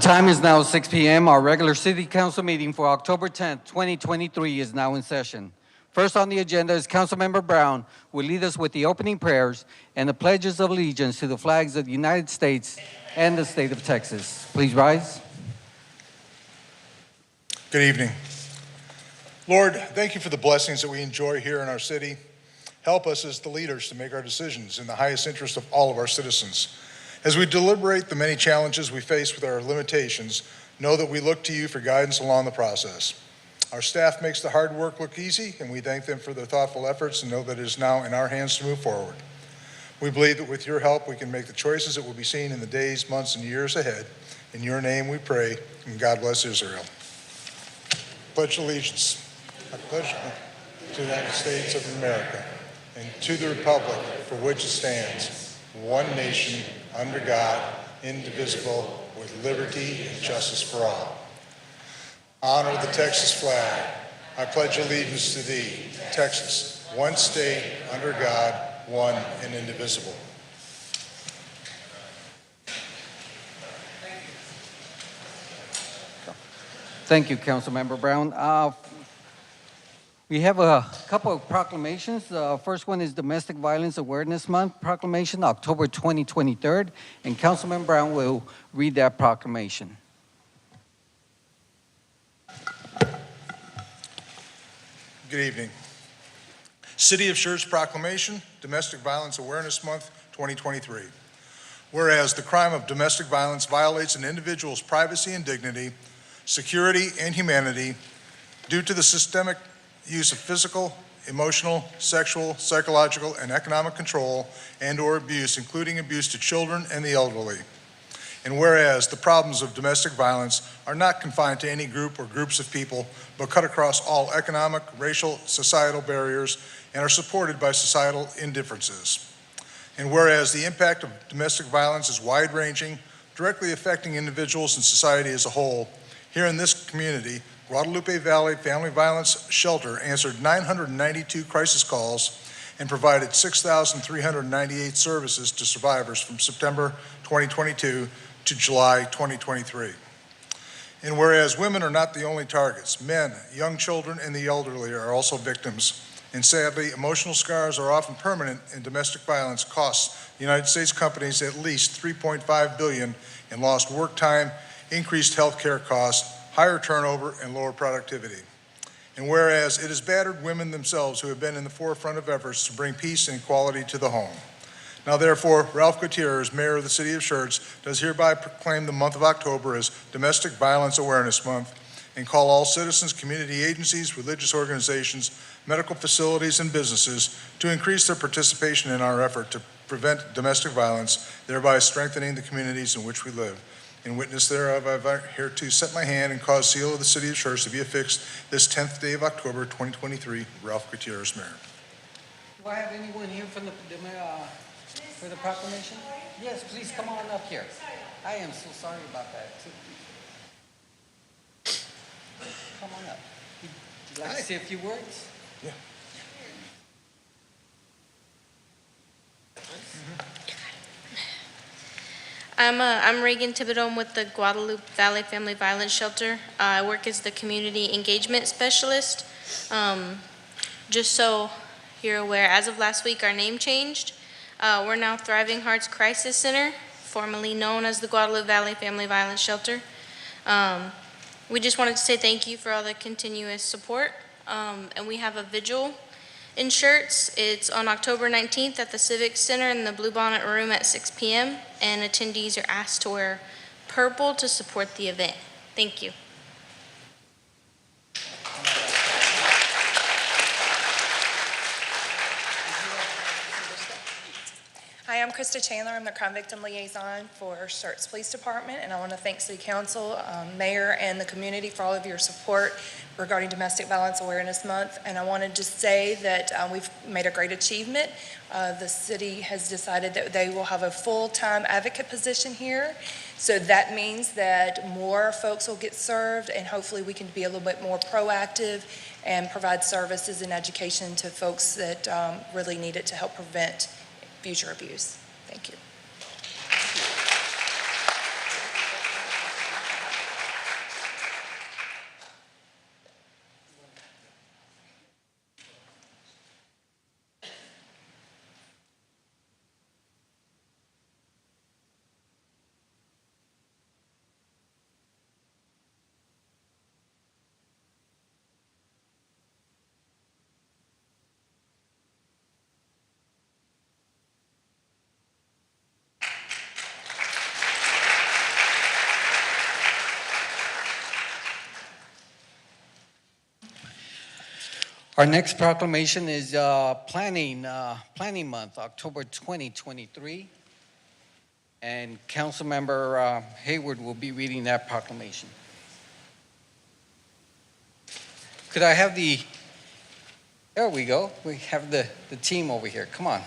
time is now 6 p.m. Our regular City Council meeting for October 10th, 2023 is now in session. First on the agenda is Councilmember Brown, who will lead us with the opening prayers and the pledges of allegiance to the flags of the United States and the state of Texas. Please rise. Good evening. Lord, thank you for the blessings that we enjoy here in our city. Help us as the leaders to make our decisions in the highest interest of all of our citizens. As we deliberate the many challenges we face with our limitations, know that we look to you for guidance along the process. Our staff makes the hard work look easy, and we thank them for their thoughtful efforts and know that it is now in our hands to move forward. We believe that with your help, we can make the choices that will be seen in the days, months, and years ahead. In your name we pray, and God bless Israel. Pledge allegiance. I pledge to the United States of America and to the republic for which it stands, one nation, under God, indivisible, with liberty and justice for all. Honor the Texas flag. I pledge allegiance to thee, Texas, one state, under God, one and indivisible. Thank you, Councilmember Brown. We have a couple of proclamations. First one is Domestic Violence Awareness Month proclamation, October 2023, and Councilman Brown will read that proclamation. Good evening. City of Schertz proclamation, Domestic Violence Awareness Month 2023. Whereas the crime of domestic violence violates an individual's privacy and dignity, security, and humanity due to the systemic use of physical, emotional, sexual, psychological, and economic control and/or abuse, including abuse to children and the elderly. And whereas the problems of domestic violence are not confined to any group or groups of people, but cut across all economic, racial, societal barriers and are supported by societal indifferences. And whereas the impact of domestic violence is wide-ranging, directly affecting individuals and society as a whole, here in this community, Guadalupe Valley Family Violence Shelter answered 992 crisis calls and provided 6,398 services to survivors from September 2022 to July 2023. And whereas women are not the only targets, men, young children, and the elderly are also victims. And sadly, emotional scars are often permanent, and domestic violence costs the United States companies at least $3.5 billion in lost work time, increased health care costs, higher turnover, and lower productivity. And whereas it is battered women themselves who have been in the forefront of efforts to bring peace and equality to the home. Now therefore, Ralph Gutierrez, Mayor of the City of Schertz, does hereby proclaim the month of October as Domestic Violence Awareness Month and call all citizens, community agencies, religious organizations, medical facilities, and businesses to increase their participation in our effort to prevent domestic violence, thereby strengthening the communities in which we live. In witness thereof, I've hereto set my hand and caused seal of the City of Schertz to be affixed this 10th day of October, 2023. Ralph Gutierrez, Mayor. Do I have anyone here from for the proclamation? Yes, please come on up here. I am so sorry about that, too. Come on up. Would you like to say a few words? Yeah. I'm Reagan Thibodeau. I'm with the Guadalupe Valley Family Violence Shelter. I work as the Community Engagement Specialist. Just so you're aware, as of last week, our name changed. We're now Thriving Hearts Crisis Center, formerly known as the Guadalupe Valley Family Violence Shelter. We just wanted to say thank you for all the continuous support. And we have a vigil in Schertz. It's on October 19th at the Civic Center in the Bluebonnet Room at 6 p.m. And attendees are asked to wear purple to support the event. Thank you. Hi, I'm Krista Chandler. I'm the Crime Victim Liaison for Schertz Police Department, and I want to thank City Council, Mayor, and the community for all of your support regarding Domestic Violence Awareness Month. And I wanted to say that we've made a great achievement. The city has decided that they will have a full-time advocate position here. So that means that more folks will get served, and hopefully we can be a little bit more proactive and provide services and education to folks that really need it to help prevent future abuse. Thank you. Our next proclamation is Planning Month, October 2023. And Councilmember Hayward will be reading that proclamation. Could I have there we go. We have the team over here. Come on.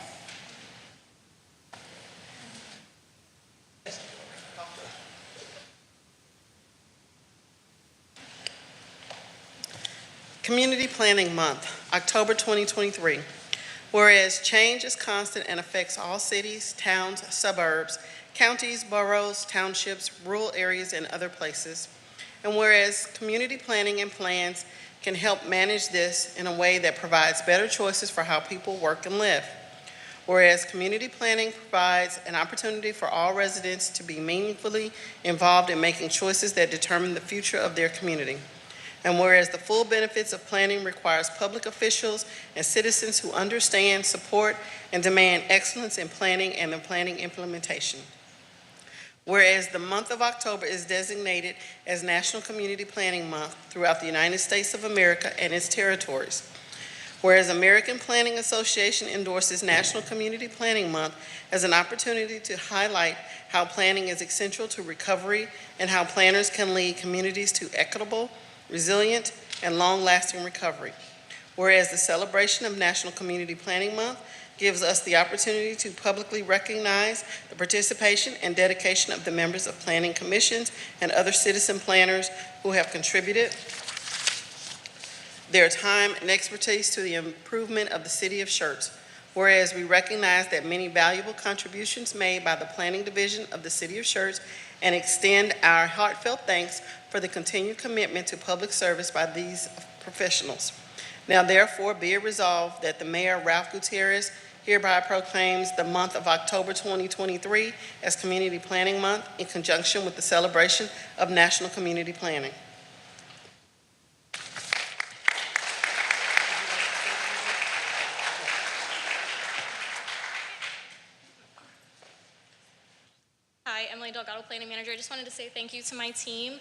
Community Planning Month, October 2023. Whereas change is constant and affects all cities, towns, suburbs, counties, boroughs, townships, rural areas, and other places. And whereas community planning and plans can help manage this in a way that provides better choices for how people work and live. Whereas community planning provides an opportunity for all residents to be meaningfully involved in making choices that determine the future of their community. And whereas the full benefits of planning requires public officials and citizens who understand, support, and demand excellence in planning and in planning implementation. Whereas the month of October is designated as National Community Planning Month throughout the United States of America and its territories. Whereas American Planning Association endorses National Community Planning Month as an opportunity to highlight how planning is essential to recovery and how planners can lead communities to equitable, resilient, and long-lasting recovery. Whereas the celebration of National Community Planning Month gives us the opportunity to publicly recognize the participation and dedication of the members of planning commissions and other citizen planners who have contributed their time and expertise to the improvement of the city of Schertz. Whereas we recognize that many valuable contributions made by the Planning Division of the City of Schertz and extend our heartfelt thanks for the continued commitment to public service by these professionals. Now therefore be it resolved that the Mayor, Ralph Gutierrez, hereby proclaims the month of October 2023 as Community Planning Month in conjunction with the celebration of National Community Planning. Hi, Emily Delgado, Planning Manager. I just wanted to say thank you to my team.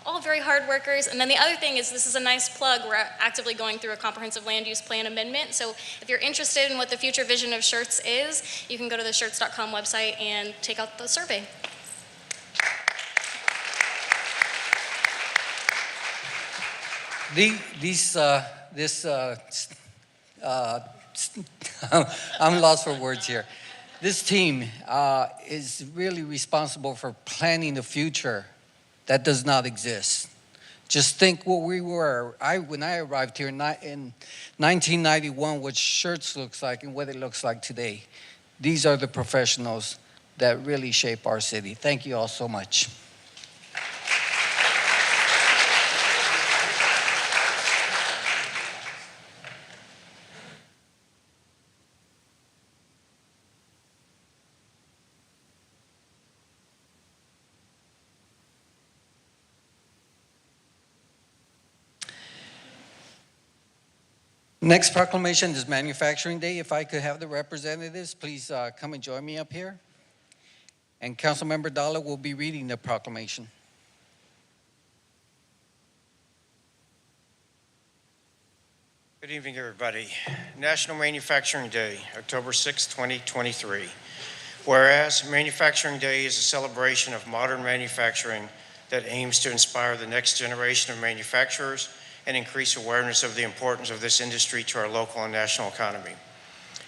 All very hard workers. And then the other thing is, this is a nice plug. We're actively going through a comprehensive land use plan amendment. So if you're interested in what the future vision of Schertz is, you can go to the Schertz.com website and take out the survey. I'm lost for words here. This team is really responsible for planning the future that does not exist. Just think what we were. When I arrived here in 1991, what Schertz looks like and what it looks like today. These are the professionals that really shape our city. Thank you all so much. Next proclamation is Manufacturing Day. If I could have the representatives, please come and join me up here. And Councilmember Dalla will be reading the proclamation. Good evening, everybody. National Manufacturing Day, October 6, 2023. Whereas Manufacturing Day is a celebration of modern manufacturing that aims to inspire the next generation of manufacturers and increase awareness of the importance of this industry to our local and national economy.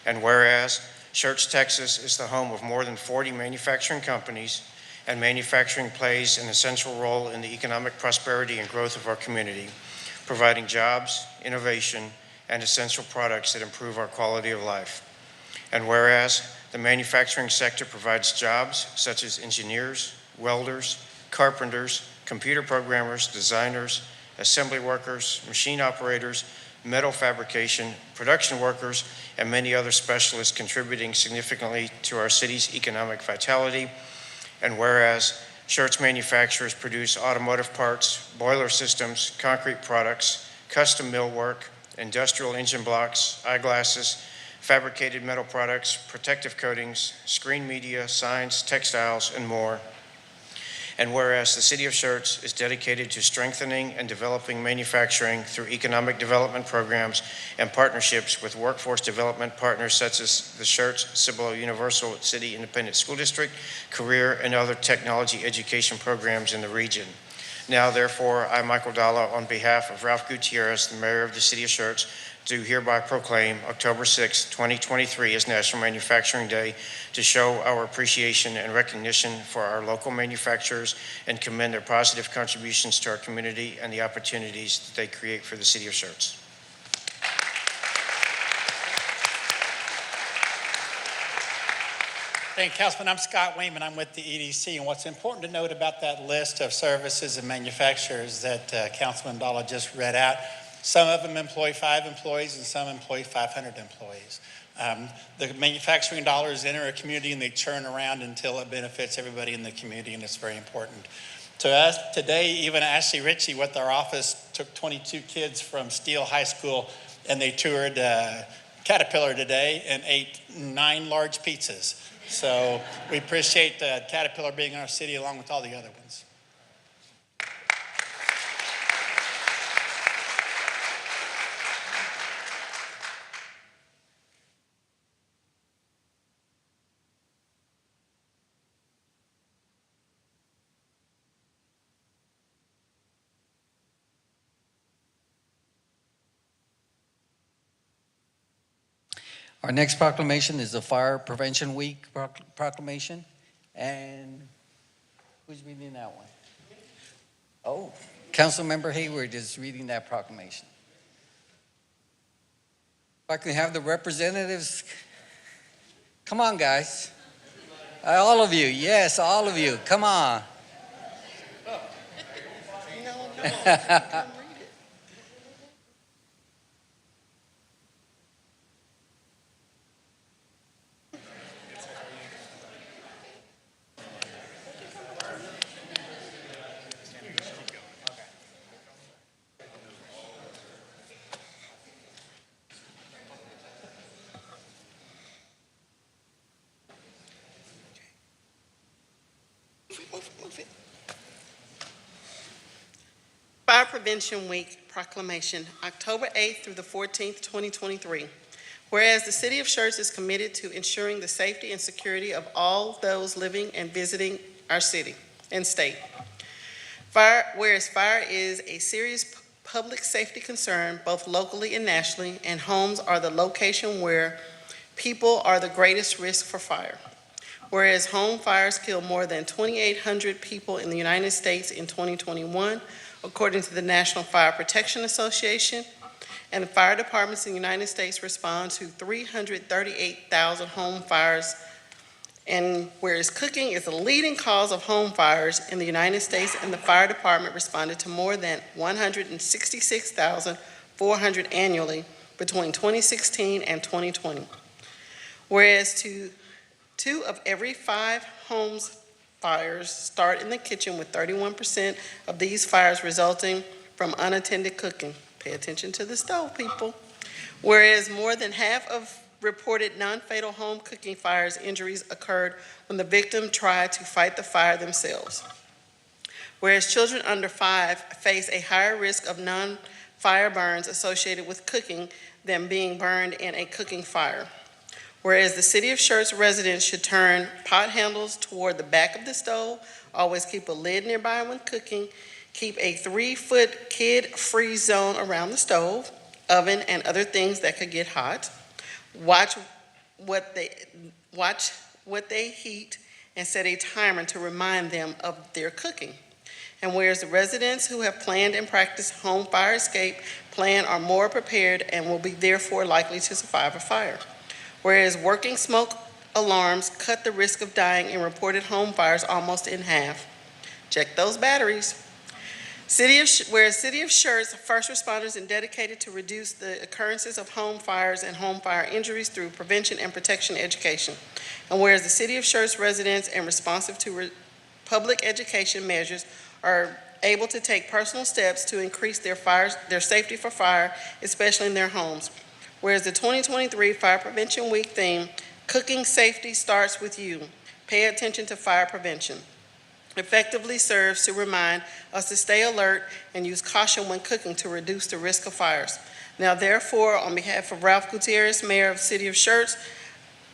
And whereas Schertz, Texas is the home of more than 40 manufacturing companies, and manufacturing plays an essential role in the economic prosperity and growth of our community, providing jobs, innovation, and essential products that improve our quality of life. And whereas the manufacturing sector provides jobs such as engineers, welders, carpenters, computer programmers, designers, assembly workers, machine operators, metal fabrication, production workers, and many other specialists contributing significantly to our city's economic vitality. And whereas Schertz manufacturers produce automotive parts, boiler systems, concrete products, custom millwork, industrial engine blocks, eyeglasses, fabricated metal products, protective coatings, screen media, signs, textiles, and more. And whereas the City of Schertz is dedicated to strengthening and developing manufacturing through economic development programs and partnerships with workforce development partners such as the Schertz Cibolo Universal City Independent School District, career, and other technology education programs in the region. Now, therefore, I, Michael Dalla, on behalf of Ralph Gutierrez, the mayor of the City of Schertz, do hereby proclaim October 6, 2023 as National Manufacturing Day to show our appreciation and recognition for our local manufacturers and commend their positive contributions to our community and the opportunities that they create for the City of Schertz. Thank you, Councilman. I'm Scott Wayman. I'm with the EDC. And what's important to note about that list of services and manufacturers that Councilman Dalla just read out, some of them employ 5 employees and some employ 500 employees. The manufacturing dollars enter a community and they churn around until it benefits everybody in the community, and it's very important. To us today, even Ashley Ritchie with our office took 22 kids from Steele High School and they toured Caterpillar today and ate 9 large pizzas. So we appreciate Caterpillar being in our city along with all the other ones. Our next proclamation is the Fire Prevention Week proclamation. And who's reading that one? Oh, Councilmember Hayward is reading that proclamation. If I can have the representatives, come on, guys. All of you, yes, all of you, come on. Fire Prevention Week proclamation, October 8th through the 14th, 2023. Whereas the City of Schertz is committed to ensuring the safety and security of all those living and visiting our city and state. Whereas fire is a serious public safety concern both locally and nationally, and homes are the location where people are the greatest risk for fire. Whereas home fires killed more than 2,800 people in the United States in 2021, according to the National Fire Protection Association, and the fire departments in the United States respond to 338,000 home fires. And whereas cooking is the leading cause of home fires in the United States, and the fire department responded to more than 166,400 annually between 2016 and 2020. Whereas two of every 5 homes fires start in the kitchen, with 31% of these fires resulting from unattended cooking. Pay attention to the stove, people. Whereas more than half of reported non-fatal home cooking fires injuries occurred when the victim tried to fight the fire themselves. Whereas children under 5 face a higher risk of non-fire burns associated with cooking than being burned in a cooking fire. Whereas the City of Schertz residents should turn pot handles toward the back of the stove, always keep a lid nearby when cooking, keep a 3-foot kid-free zone around the stove, oven, and other things that could get hot, watch what they heat, and set a timer to remind them of their cooking. And whereas the residents who have planned and practiced home fire escape plan are more prepared and will be therefore likely to survive a fire. Whereas working smoke alarms cut the risk of dying in reported home fires almost in half. Check those batteries. Whereas City of Schertz first responders are dedicated to reduce the occurrences of home fires and home fire injuries through prevention and protection education. And whereas the City of Schertz residents and responsive to public education measures are able to take personal steps to increase their safety for fire, especially in their homes. Whereas the 2023 Fire Prevention Week theme, Cooking Safety Starts With You. Pay attention to fire prevention. effectively serves to remind us to stay alert and use caution when cooking to reduce the risk of fires. Now therefore, on behalf of Ralph Gutierrez, Mayor of the City of Schertz,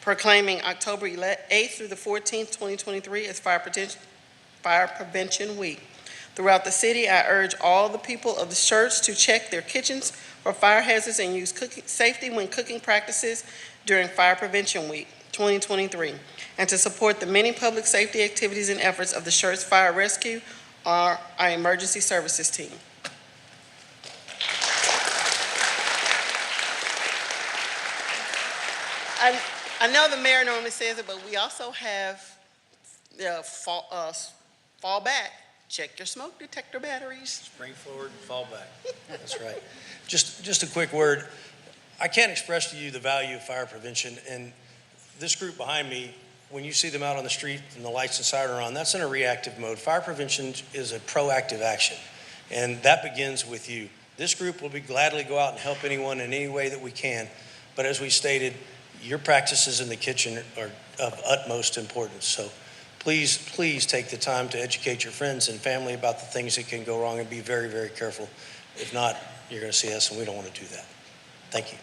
proclaiming October 8th through the 14th, 2023 as Fire Prevention Week. Throughout the city, I urge all the people of the church to check their kitchens for fire hazards and use safety when cooking practices during Fire Prevention Week 2023, and to support the many public safety activities and efforts of the Schertz Fire Rescue, our emergency services team. I know the mayor normally says it, but we also have fall back. Check your smoke detector batteries. Spring forward and fall back. That's right. Just a quick word. I can't express to you the value of fire prevention. And this group behind me, when you see them out on the street and the lights and siren are on, that's in a reactive mode. Fire prevention is a proactive action, and that begins with you. This group will gladly go out and help anyone in any way that we can. But as we stated, your practices in the kitchen are of utmost importance. So please take the time to educate your friends and family about the things that can go wrong, and be very, very careful. If not, you're going to see us, and we don't want to do that. Thank you.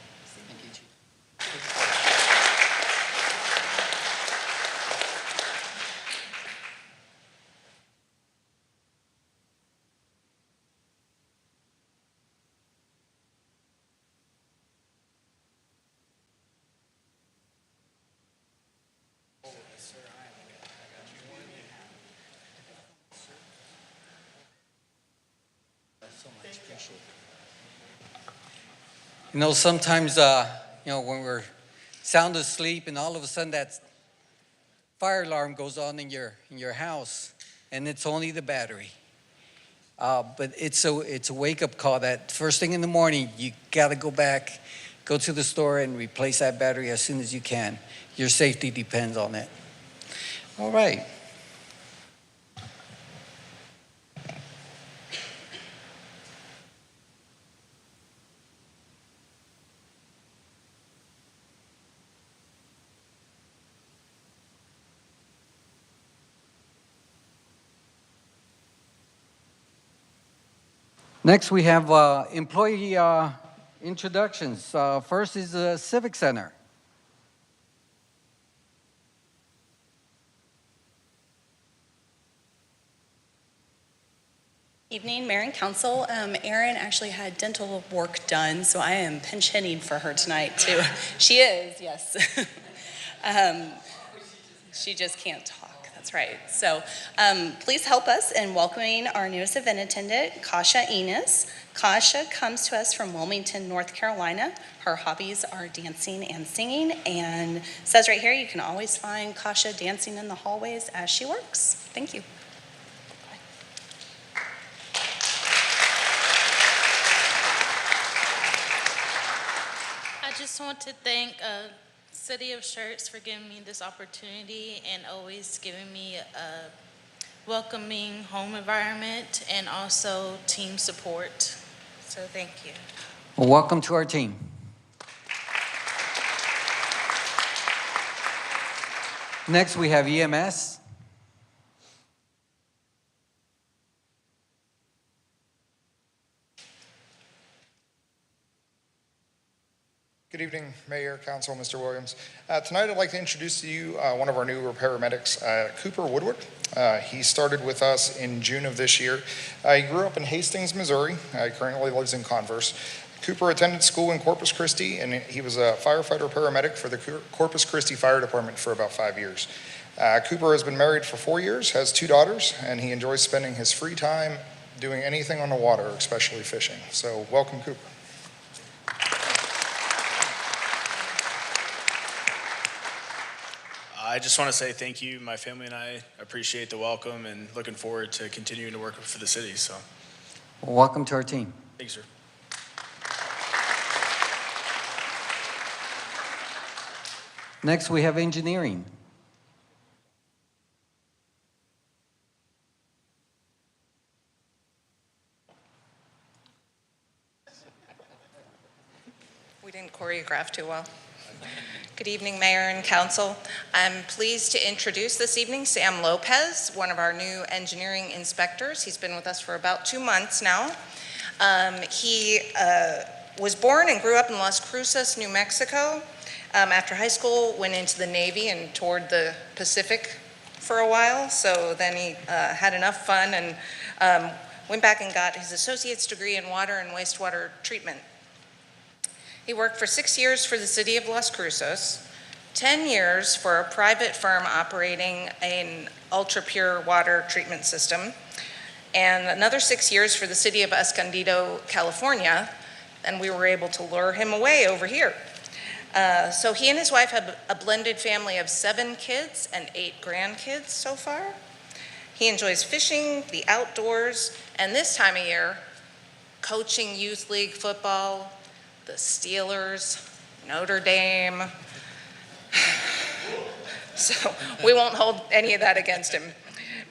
You know, sometimes, when we're sound asleep and all of a sudden that fire alarm goes on in your house, and it's only the battery. But it's a wake-up call that first thing in the morning, you got to go back, go to the store and replace that battery as soon as you can. Your safety depends on it. All right. Next, we have employee introductions. First is the Civic Center. Evening, Mayor and Council. Erin actually had dental work done, so I am pinch hitting for her tonight, too. She is, yes. She just can't talk. That's right. So please help us in welcoming our newest event attendant, Kasha Enos. Kasha comes to us from Wilmington, North Carolina. Her hobbies are dancing and singing, and says right here you can always find Kasha dancing in the hallways as she works. Thank you. I just want to thank City of Schertz for giving me this opportunity and always giving me a welcoming home environment and also team support. So thank you. Well, welcome to our team. Next, we have EMS. Good evening, Mayor, Council, Mr. Williams. Tonight I'd like to introduce to you one of our new paramedics, Cooper Woodward. He started with us in June of this year. He grew up in Hastings, Missouri. He currently lives in Converse. Cooper attended school in Corpus Christi, and he was a firefighter paramedic for the Corpus Christi Fire Department for about 5 years. Cooper has been married for 4 years, has 2 daughters, and he enjoys spending his free time doing anything on the water, especially fishing. So welcome, Cooper. I just want to say thank you. My family and I appreciate the welcome and looking forward to continuing to work for the city. So, Well, welcome to our team. thanks, sir. Next, we have engineering. We didn't choreograph too well. Good evening, Mayor and Council. I'm pleased to introduce this evening Sam Lopez, one of our new engineering inspectors. He's been with us for about 2 months now. He was born and grew up in Las Cruces, New Mexico. After high school, went into the Navy and toured the Pacific for a while. So then he had enough fun and went back and got his associate's degree in water and wastewater treatment. He worked for 6 years for the city of Las Cruces, 10 years for a private firm operating an ultra-pure water treatment system, and another 6 years for the city of Escondido, California, and we were able to lure him away over here. So he and his wife have a blended family of 7 kids and 8 grandkids so far. He enjoys fishing, the outdoors, and this time of year, coaching youth league football, the Steelers, Notre Dame. So we won't hold any of that against him.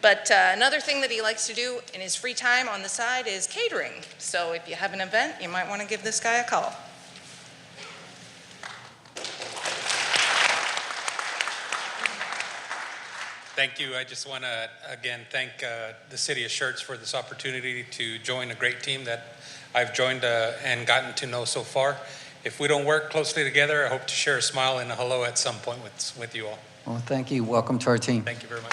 But another thing that he likes to do in his free time on the side is catering. So if you have an event, you might want to give this guy a call. Thank you. I just want to, again, thank the city of Schertz for this opportunity to join a great team that I've joined and gotten to know so far. If we don't work closely together, I hope to share a smile and a hello at some point with you all. Well, thank you. Welcome to our team. Thank you very much.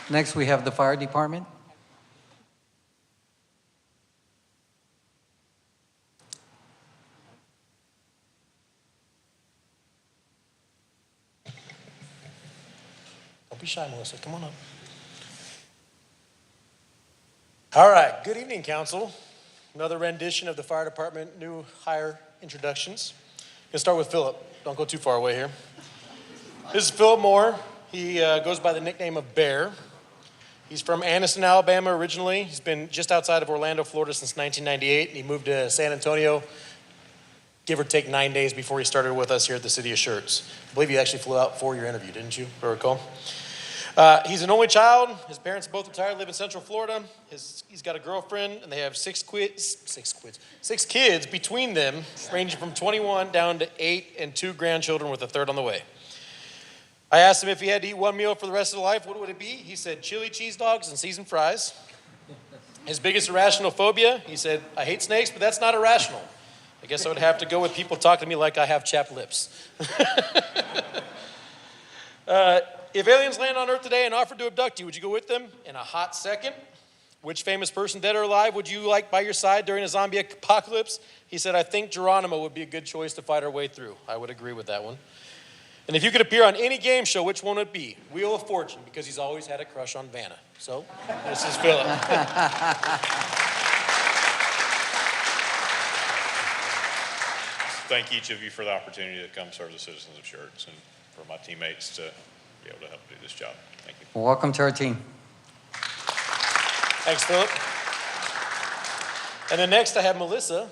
Next, we have the fire department. Don't be shy, Melissa. Come on up. All right. Good evening, Council. Another rendition of the fire department new hire introductions. Gonna start with Philip. Don't go too far away here. This is Philip Moore. He goes by the nickname of Bear. He's from Anniston, Alabama originally. He's been just outside of Orlando, Florida since 1998. And he moved to San Antonio, give or take 9 days before he started with us here at the city of Schertz. I believe you actually flew out for your interview, didn't you, if I recall? He's an only child. His parents both retired, live in Central Florida. He's got a girlfriend, and they have 6 kids between them, ranging from 21 down to 8 and 2 grandchildren with a third on the way. I asked him if he had to eat one meal for the rest of his life, what would it be? He said chili cheese dogs and seasoned fries. His biggest irrational phobia, he said, I hate snakes, but that's not irrational. I guess I would have to go with people talking to me like I have chapped lips. If aliens land on Earth today and offered to abduct you, would you go with them in a hot second? Which famous person, dead or alive, would you like by your side during a zombie apocalypse? He said, I think Geronimo would be a good choice to fight our way through. I would agree with that one. And if you could appear on any game show, which one would it be? Wheel of Fortune, because he's always had a crush on Vanna. So, this is Philip. Thank each of you for the opportunity to come serve the citizens of Schertz and for my teammates to be able to help do this job. Thank you. Well, welcome to our team. Thanks, Philip. And then next I have Melissa.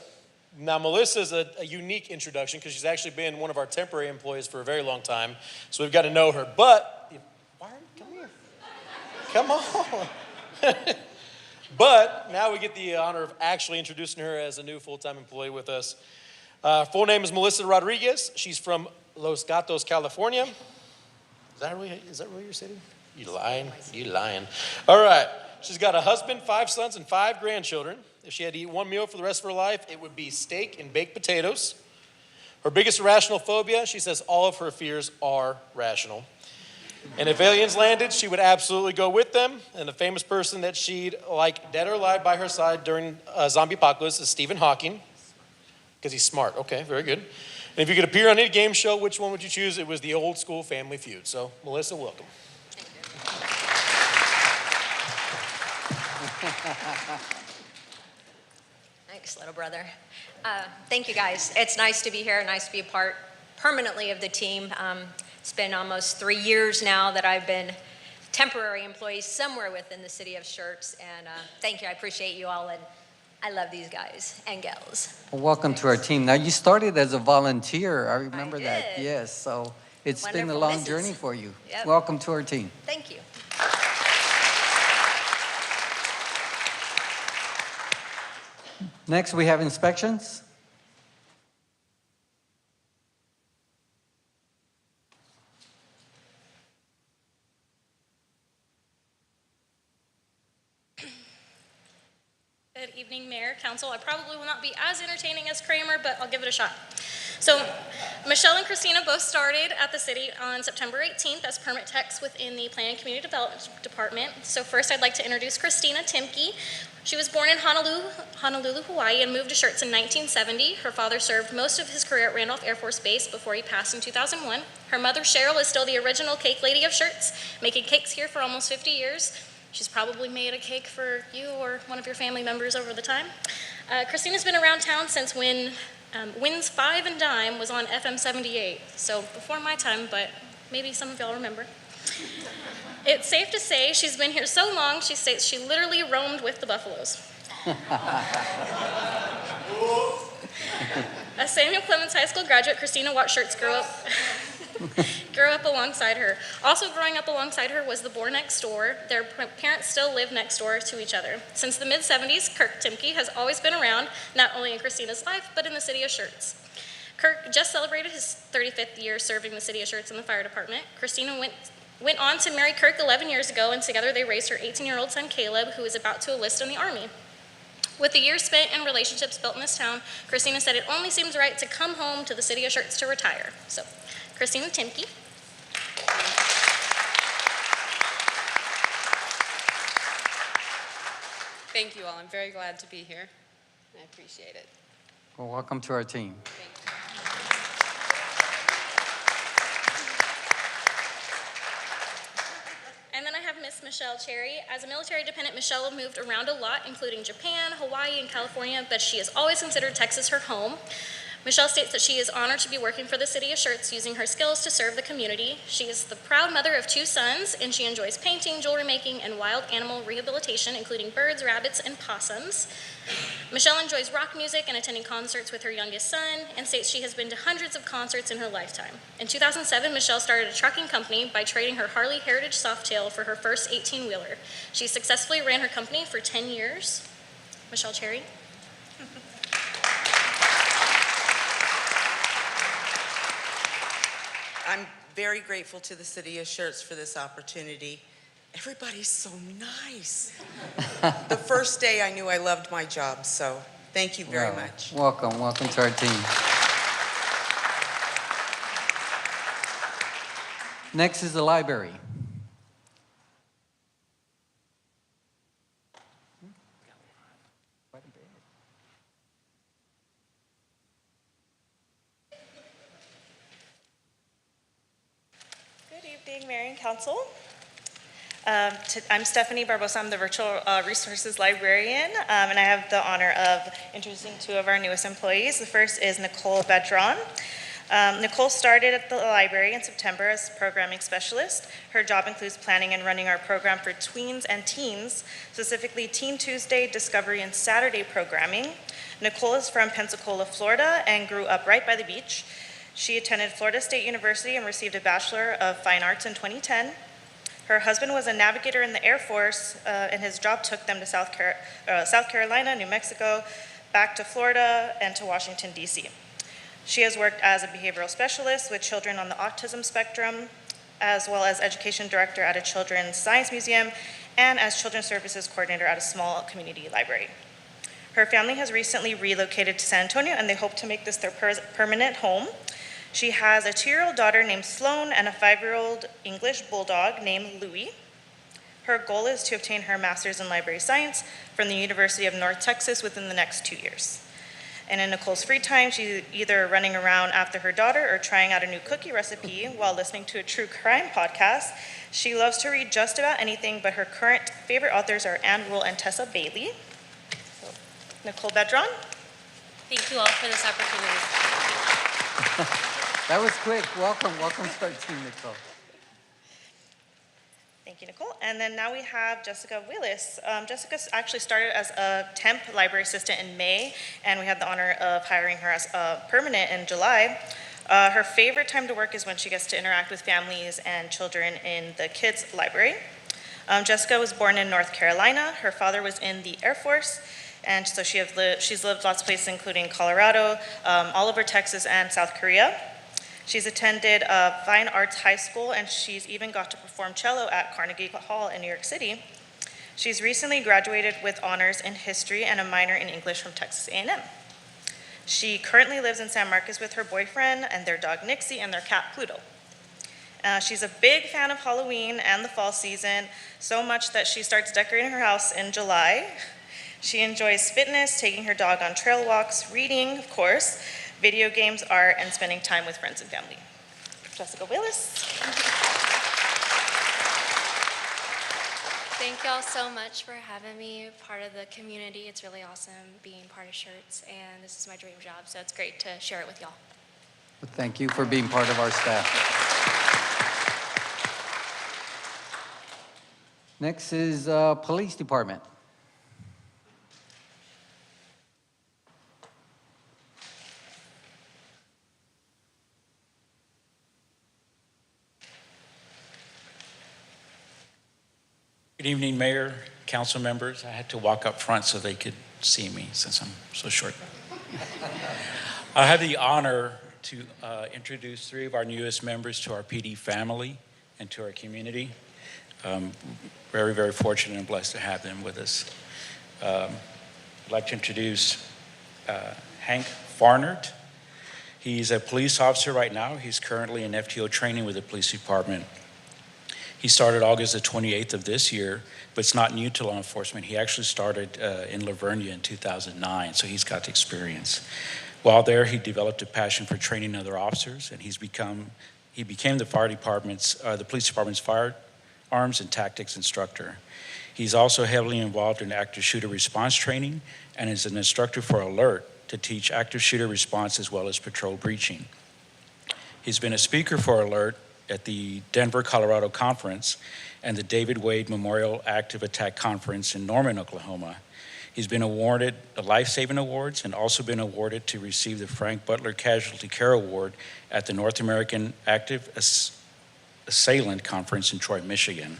Now, Melissa is a unique introduction because she's actually been one of our temporary employees for a very long time. So we've got to know her. But, come here. Come on. But now we get the honor of actually introducing her as a new full-time employee with us. Full name is Melissa Rodriguez. She's from Los Gatos, California. Is that really your city? You lying. All right. She's got a husband, 5 sons, and 5 grandchildren. If she had to eat one meal for the rest of her life, it would be steak and baked potatoes. Her biggest irrational phobia, she says all of her fears are rational. And if aliens landed, she would absolutely go with them. And the famous person that she'd like dead or alive by her side during a zombie apocalypse is Stephen Hawking, because he's smart. Okay, very good. And if you could appear on any game show, which one would you choose? It was the old school Family Feud. So, Melissa, welcome. Thanks, little brother. Thank you, guys. It's nice to be here, nice to be a part permanently of the team. It's been almost 3 years now that I've been temporary employee somewhere within the city of Schertz, and thank you. I appreciate you all, and I love these guys and gals. Well, welcome to our team. Now, you started as a volunteer. I remember I that. did. Yes, so it's been a Wonderful long missus. journey for you. Yep. Welcome to our team. Thank you. Next, we have inspections. Good evening, Mayor, Council. I probably will not be as entertaining as Kramer, but I'll give it a shot. So, Michelle and Christina both started at the city on September 18th as permit techs within the Planning and Community Development Department. So first, I'd like to introduce Christina Timke. She was born in Honolulu, Hawaii, and moved to Schertz in 1970. Her father served most of his career at Randolph Air Force Base before he passed in 2001. Her mother, Cheryl, is still the original cake lady of Schertz, making cakes here for almost 50 years. She's probably made a cake for you or one of your family members over the time. Christina's been around town since when Wins 5 and Dime was on FM 78, so before my time, but maybe some of y'all remember. It's safe to say she's been here so long, she states she literally roamed with the buffaloes. As Samuel Clemens High School graduate, Christina watched Schertz grow up alongside her. Also growing up alongside her was the boy next door. Their parents still live next door to each other. Since the mid-70s, Kirk Timke has always been around, not only in Christina's life, but in the city of Schertz. Kirk just celebrated his 35th year serving the city of Schertz in the fire department. Christina went on to marry Kirk 11 years ago, and together they raised her 18-year-old son, Caleb, who is about to enlist in the Army. With the years spent and relationships built in this town, Christina said it only seems right to come home to the city of Schertz to retire. So, Christina Timke. Thank you all. I'm very glad to be here. I appreciate it. Well, welcome to our team. And then I have Miss Michelle Cherry. As a military dependent, Michelle moved around a lot, including Japan, Hawaii, and California, but she has always considered Texas her home. Michelle states that she is honored to be working for the city of Schertz, using her skills to serve the community. She is the proud mother of 2 sons, and she enjoys painting, jewelry making, and wild animal rehabilitation, including birds, rabbits, and possums. Michelle enjoys rock music and attending concerts with her youngest son, and states she has been to hundreds of concerts in her lifetime. In 2007, Michelle started a trucking company by trading her Harley Heritage Softail for her first 18-wheeler. She successfully ran her company for 10 years. Michelle Cherry. I'm very grateful to the city of Schertz for this opportunity. Everybody's so nice. The first day I knew I loved my job, so thank you very much. Welcome to our team. Next is the library. Mayor and Council. I'm Stephanie Barbosa. I'm the Virtual Resources Librarian, and I have the honor of introducing 2 of our newest employees. The first is Nicole Bedron. Nicole started at the library in September as programming specialist. Her job includes planning and running our program for tweens and teens, specifically Teen Tuesday, Discovery, and Saturday programming. Nicole is from Pensacola, Florida, and grew up right by the beach. She attended Florida State University and received a Bachelor of Fine Arts in 2010. Her husband was a navigator in the Air Force, and his job took them to South Carolina, New Mexico, back to Florida, and to Washington, D.C. She has worked as a behavioral specialist with children on the autism spectrum, as well as education director at a children's science museum, and as children's services coordinator at a small community library. Her family has recently relocated to San Antonio, and they hope to make this their permanent home. She has a 2-year-old daughter named Sloan and a 5-year-old English bulldog named Louie. Her goal is to obtain her master's in library science from the University of North Texas within the next 2 years. And in Nicole's free time, she's either running around after her daughter or trying out a new cookie recipe while listening to a true crime podcast. She loves to read just about anything, but her current favorite authors are Anne Rule and Tessa Bailey. So, Nicole Bedron. Thank you all for this opportunity. That was quick. Welcome to our team, Nicole. Thank you, Nicole. And then now we have Jessica Willis. Jessica actually started as a temp library assistant in May, and we had the honor of hiring her as a permanent in July. Her favorite time to work is when she gets to interact with families and children in the kids' library. Jessica was born in North Carolina. Her father was in the Air Force. And so she's lived lots of places, including Colorado, all over Texas, and South Korea. She's attended Fine Arts High School, and she's even got to perform cello at Carnegie Hall in New York City. She's recently graduated with honors in history and a minor in English from Texas A&M. She currently lives in San Marcos with her boyfriend and their dog Nixie and their cat Pluto. She's a big fan of Halloween and the fall season, so much that she starts decorating her house in July. She enjoys fitness, taking her dog on trail walks, reading, of course, video games, art, and spending time with friends and family. Jessica Willis. Thank y'all so much for having me part of the community. It's really awesome being part of Schertz, and this is my dream job, so it's great to share it with y'all. Well, thank you for being part of our staff. Next is Police Department. Good evening, Mayor, council members. I had to walk up front so they could see me since I'm so short. I have the honor to introduce 3 of our newest members to our PD family and to our community. Very, very fortunate and blessed to have them with us. I'd like to introduce Hank Farnert. He's a police officer right now. He's currently in FTO training with the police department. He started August the 28th of this year, but it's not new to law enforcement. He actually started in Lavernia in 2009, so he's got the experience. While there, he developed a passion for training other officers, and he became the police department's firearms and tactics instructor. He's also heavily involved in active shooter response training and is an instructor for Alert to teach active shooter response as well as patrol breaching. He's been a speaker for Alert at the Denver, Colorado Conference and the David Wade Memorial Active Attack Conference in Norman, Oklahoma. He's been awarded the Life-Saving Awards and also been awarded to receive the Frank Butler Casualty Care Award at the North American Active Assailant Conference in Troy, Michigan.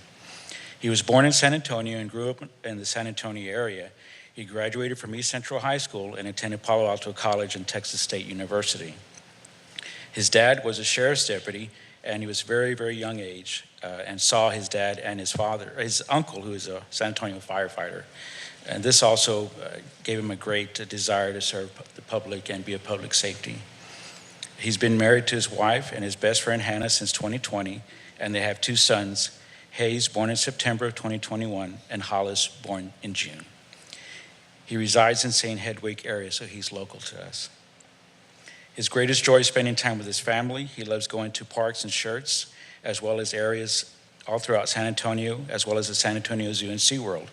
He was born in San Antonio and grew up in the San Antonio area. He graduated from East Central High School and attended Palo Alto College and Texas State University. His dad was a sheriff's deputy, and he was very, very young age and saw his dad and his uncle, who is a San Antonio firefighter. And this also gave him a great desire to serve the public and be a public safety. He's been married to his wife and his best friend Hannah since 2020, and they have 2 sons, Hayes, born in September of 2021, and Hollis, born in June. He resides in St. Hedwig area, so he's local to us. His greatest joy is spending time with his family. He loves going to parks and Schertz, as well as areas all throughout San Antonio, as well as the San Antonio Zoo and SeaWorld.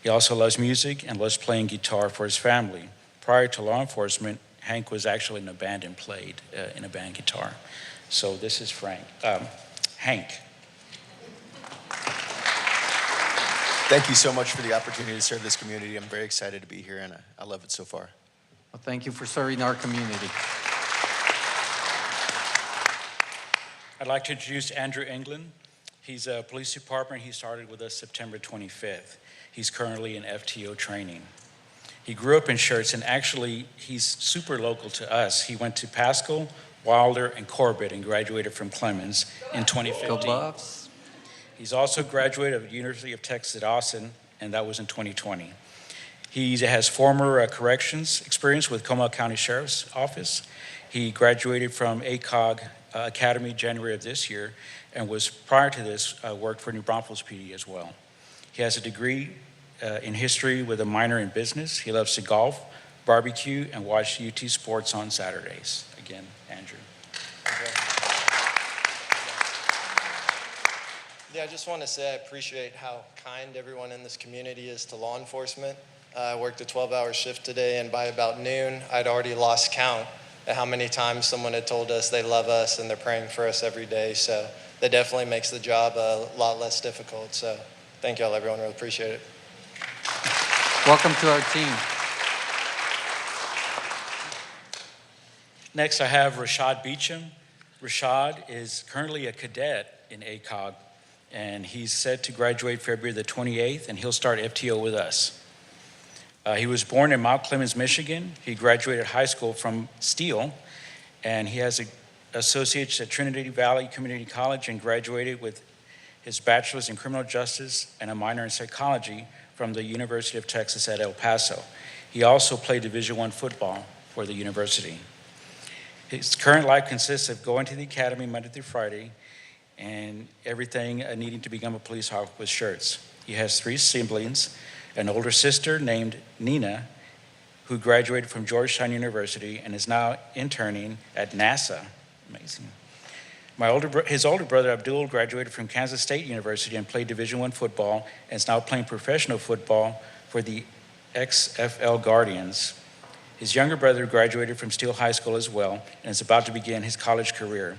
He also loves music and loves playing guitar for his family. Prior to law enforcement, Hank was actually in a band and played in a band guitar. So this is Hank. Thank you so much for the opportunity to serve this community. I'm very excited to be here, and I love it so far. Well, thank you for serving our community. I'd like to introduce Andrew England. He's a police department. He started with us September 25th. He's currently in FTO training. He grew up in Schertz, and actually, he's super local to us. He went to Pascal, Wilder, and Corbett, and graduated from Clemens in 2015. Go Buffs. He's also graduated of the University of Texas at Austin, and that was in 2020. He has former corrections experience with Comal County Sheriff's Office. He graduated from ACOG Academy January of this year, and was prior to this worked for New Braunfels PD as well. He has a degree in history with a minor in business. He loves to golf, barbecue, and watch UT sports on Saturdays. Again, Andrew. Yeah, I just want to say I appreciate how kind everyone in this community is to law enforcement. I worked a 12-hour shift today, and by about noon, I'd already lost count at how many times someone had told us they love us and they're praying for us every day. So that definitely makes the job a lot less difficult. So thank y'all, everyone. Really appreciate it. Welcome to our team. Next, I have Rashad Beecham. Rashad is currently a cadet in ACOG, and he's set to graduate February the 28th, and he'll start FTO with us. He was born in Mount Clemens, Michigan. He graduated high school from Steele, and he has an associate's at Trinity Valley Community College and graduated with his bachelor's in criminal justice and a minor in psychology from the University of Texas at El Paso. He also played Division I football for the university. His current life consists of going to the academy Monday through Friday and everything needing to become a police officer with Schertz. He has 3 siblings, an older sister named Nina, who graduated from Georgetown University and is now interning at NASA. Amazing. His older brother Abdul graduated from Kansas State University and played Division I football and is now playing professional football for the XFL Guardians. His younger brother graduated from Steele High School as well and is about to begin his college career.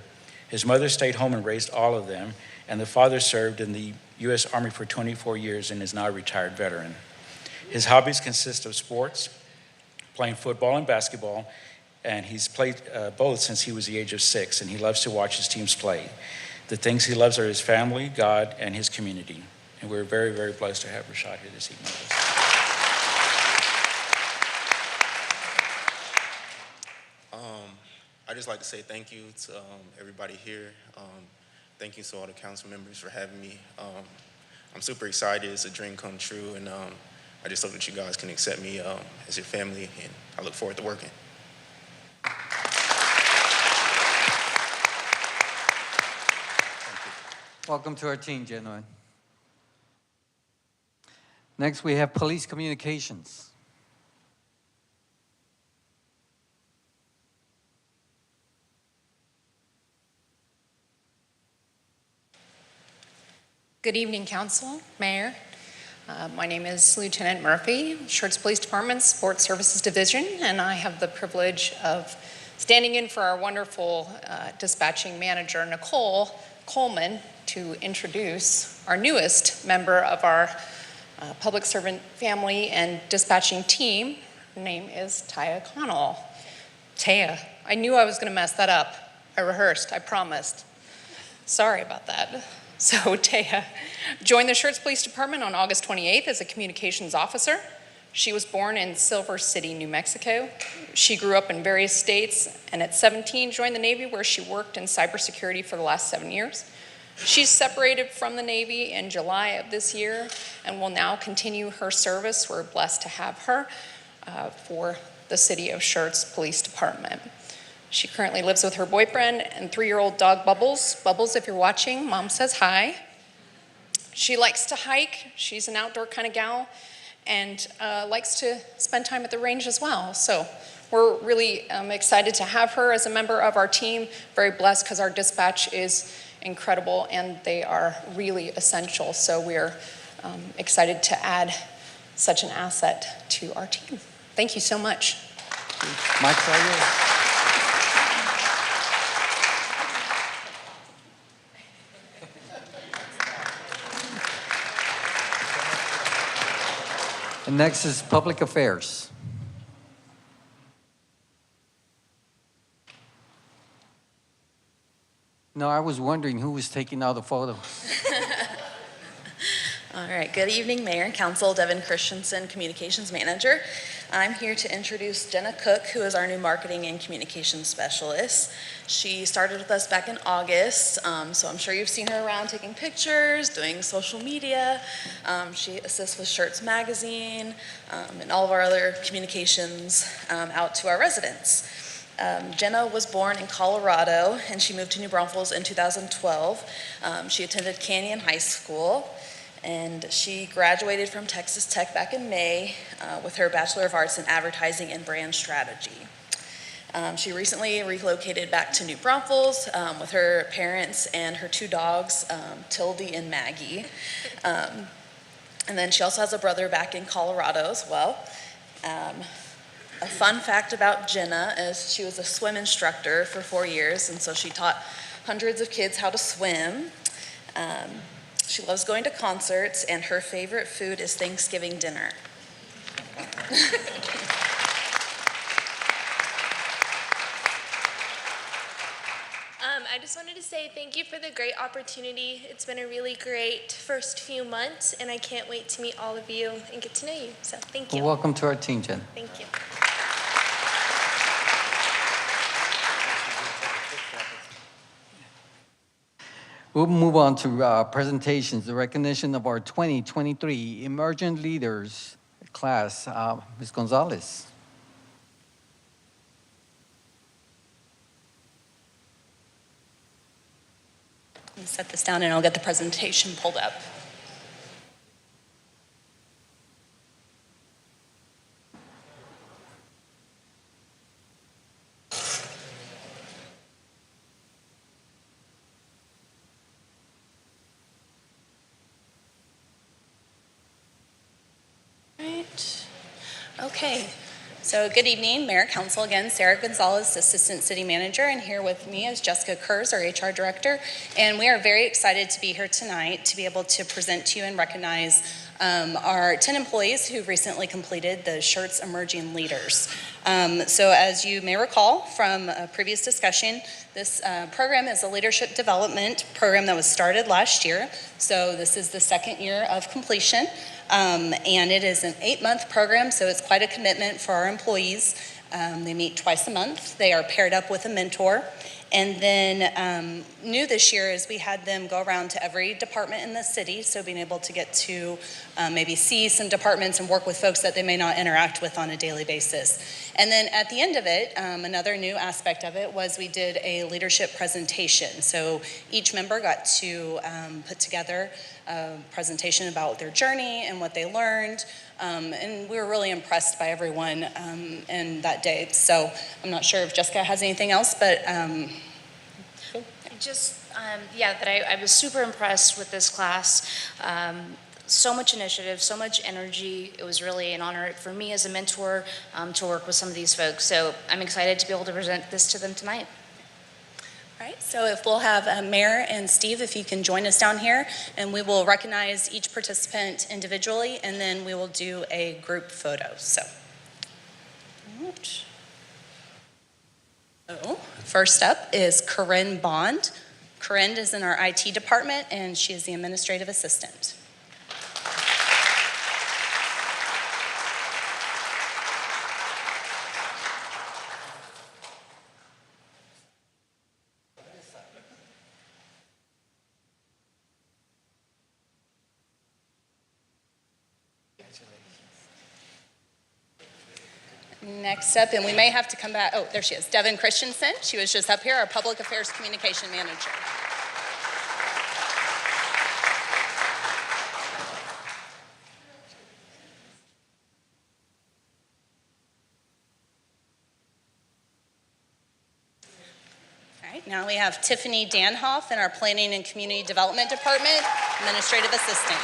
His mother stayed home and raised all of them, and the father served in the U.S. Army for 24 years and is now a retired veteran. His hobbies consist of sports, playing football and basketball, and he's played both since he was the age of 6, and he loves to watch his teams play. The things he loves are his family, God, and his community. And we're very, very blessed to have Rashad here this evening with us. I'd just like to say thank you to everybody here. Thank you to all the council members for having me. I'm super excited. It's a dream come true, and I just hope that you guys can accept me as your family, and I look forward to working. Welcome to our team, gentlemen. Next, we have police communications. Good evening, Council, Mayor. My name is Lieutenant Murphy, Schertz Police Department Sports Services Division, and I have the privilege of standing in for our wonderful dispatching manager, Nicole Coleman, to introduce our newest member of our public servant family and dispatching team. Her name is Taya Connell. Taya, I knew I was going to mess that up. I rehearsed, I promised. Sorry about that. So Taya joined the Schertz Police Department on August 28th as a communications officer. She was born in Silver City, New Mexico. She grew up in various states and at 17 joined the Navy, where she worked in cybersecurity for the last 7 years. She's separated from the Navy in July of this year and will now continue her service. We're blessed to have her for the City of Schertz Police Department. She currently lives with her boyfriend and 3-year-old dog, Bubbles. Bubbles, if you're watching, Mom says hi. She likes to hike. She's an outdoor kind of gal and likes to spend time at the range as well. So we're really excited to have her as a member of our team. Very blessed because our dispatch is incredible and they are really essential. So we're excited to add such an asset to our team. Thank you so much. Mike's all yours. And next is Public Affairs. No, I was wondering who was taking all the photos. All right, good evening, Mayor and Council. Devin Christensen, Communications Manager. I'm here to introduce Jenna Cook, who is our new Marketing and Communications Specialist. She started with us back in August, so I'm sure you've seen her around taking pictures, doing social media. She assists with Schertz Magazine and all of our other communications out to our residents. Jenna was born in Colorado, and she moved to New Braunfels in 2012. She attended Canyon High School, and she graduated from Texas Tech back in May with her Bachelor of Arts in Advertising and Brand Strategy. She recently relocated back to New Braunfels with her parents and her 2 dogs, Tildy and Maggie. And then she also has a brother back in Colorado as well. A fun fact about Jenna is she was a swim instructor for 4 years, and so she taught hundreds of kids how to swim. She loves going to concerts, and her favorite food is Thanksgiving dinner. I just wanted to say thank you for the great opportunity. It's been a really great first few months, and I can't wait to meet all of you and get to know you. So thank you. Welcome to our team, Jen. Thank you. We'll move on to presentations, the recognition of our 2023 Emerging Leaders class. Ms. Gonzalez. Let me set this down and I'll get the presentation pulled up. Right. Okay. So good evening, Mayor, Council. Again, Sarah Gonzalez, Assistant City Manager, and here with me is Jessica Kurz, our HR Director. And we are very excited to be here tonight to be able to present to you and recognize our 10 employees who recently completed the Schertz Emerging Leaders. So as you may recall from a previous discussion, this program is a leadership development program that was started last year. So this is the second year of completion. And it is an 8-month program, so it's quite a commitment for our employees. They meet twice a month. They are paired up with a mentor. And then new this year is we had them go around to every department in the city, so being able to get to maybe see some departments and work with folks that they may not interact with on a daily basis. And then at the end of it, another new aspect of it was we did a leadership presentation. So each member got to put together a presentation about their journey and what they learned. And we were really impressed by everyone in that day. So I'm not sure if Jessica has anything else, but just, that I was super impressed with this class. So much initiative, so much energy. It was really an honor for me as a mentor to work with some of these folks. So I'm excited to be able to present this to them tonight. All right, so if we'll have Mayor and Steve, if you can join us down here, and we will recognize each participant individually, and then we will do a group photo. So first up is Corinne Bond. Corinne is in our IT department, and she is the administrative assistant. Next up, and we may have to come back, oh, there she is, Devin Christensen. She was just up here, our Public Affairs Communication Manager. All right, now we have Tiffany Danhoff in our Planning and Community Development Department, Administrative Assistant.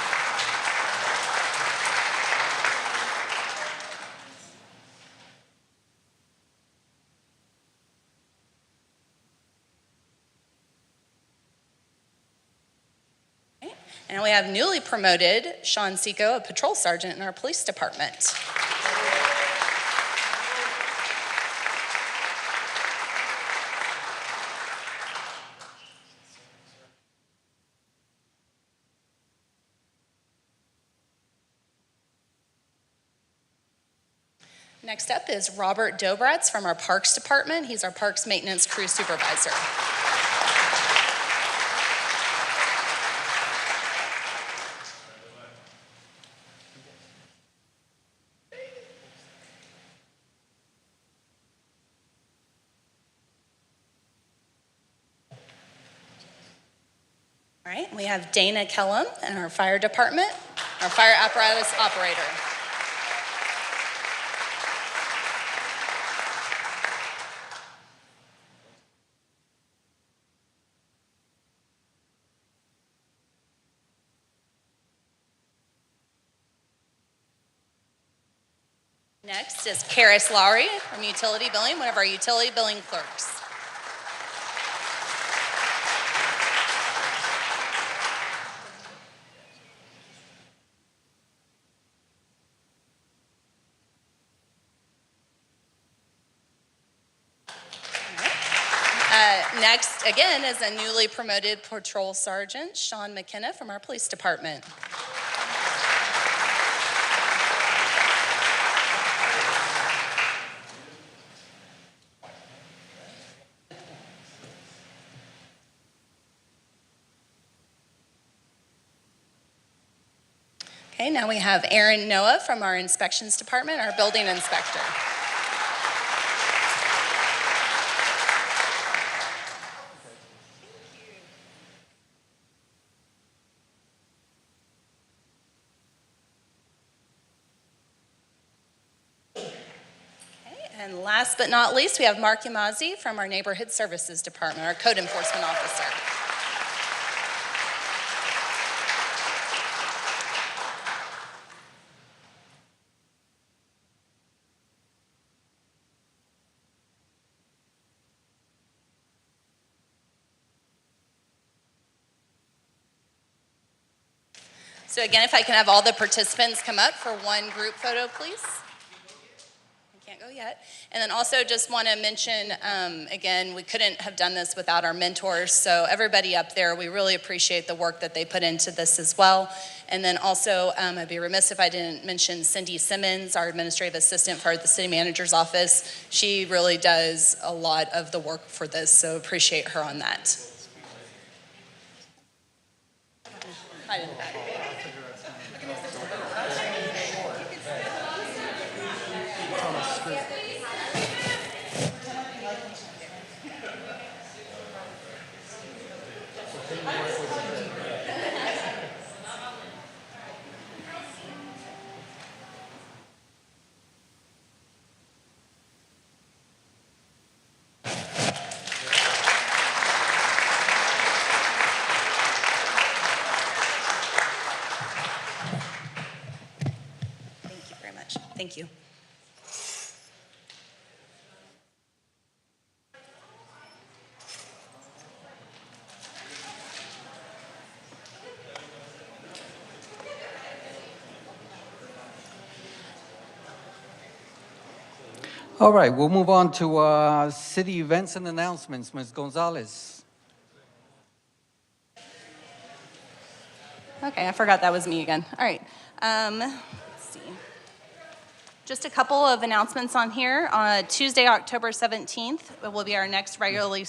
And we have newly promoted Sean Seco, a patrol sergeant in our police department. Next up is Robert Dobratz from our Parks Department. He's our Parks Maintenance Crew Supervisor. All right, we have Dana Kellum in our fire department, our fire apparatus operator. Next is Karis Lowry from Utility Billing, one of our utility billing clerks. next, again, is a newly promoted Patrol Sergeant, Sean McKenna from our police department. Okay, now we have Aaron Noah from our inspections department, our building inspector. And last but not least, we have Mark Yamazi from our Neighborhood Services Department, our Code Enforcement Officer. So again, if I can have all the participants come up for one group photo, please. Can't go yet. And then also just want to mention, again, we couldn't have done this without our mentors. So everybody up there, we really appreciate the work that they put into this as well. And then also, I'd be remiss if I didn't mention Cindy Simmons, our administrative assistant for the city manager's office. She really does a lot of the work for this, so appreciate her on that. I didn't have it. Thank you. All right, we'll move on to city events and announcements. Ms. Gonzalez. Okay, I forgot that was me again. All right. Let's see. Just a couple of announcements on here. On Tuesday, October 17th, will be our next regularly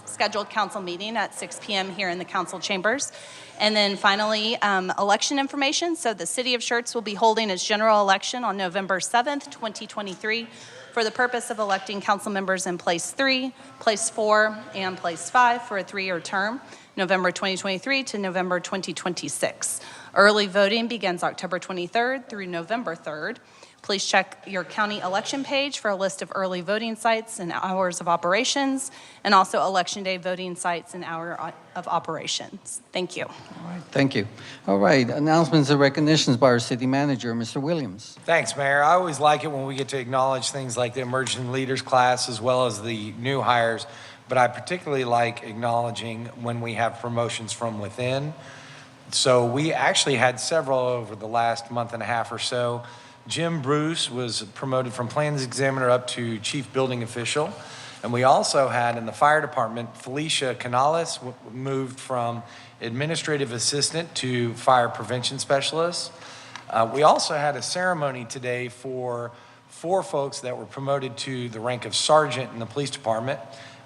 scheduled council meeting at 6 p.m. here in the council chambers. And then finally, election information. So the city of Schertz will be holding its general election on November 7th, 2023, for the purpose of electing council members in place 3, place 4, and place 5 for a 3-year term, November 2023 to November 2026. Early voting begins October 23rd through November 3rd. Please check your county election page for a list of early voting sites and hours of operations, and also election day voting sites and hour of operations. Thank you. All right, thank you. All right, announcements and recognitions by our city manager, Mr. Williams. Thanks, Mayor. I always like it when we get to acknowledge things like the emerging leaders class as well as the new hires, but I particularly like acknowledging when we have promotions from within. So we actually had several over the last month and a half or so. Jim Bruce was promoted from plans examiner up to chief building official. And we also had in the fire department, Felicia Canales moved from administrative assistant to fire prevention specialist. We also had a ceremony today for 4 folks that were promoted to the rank of sergeant in the police department.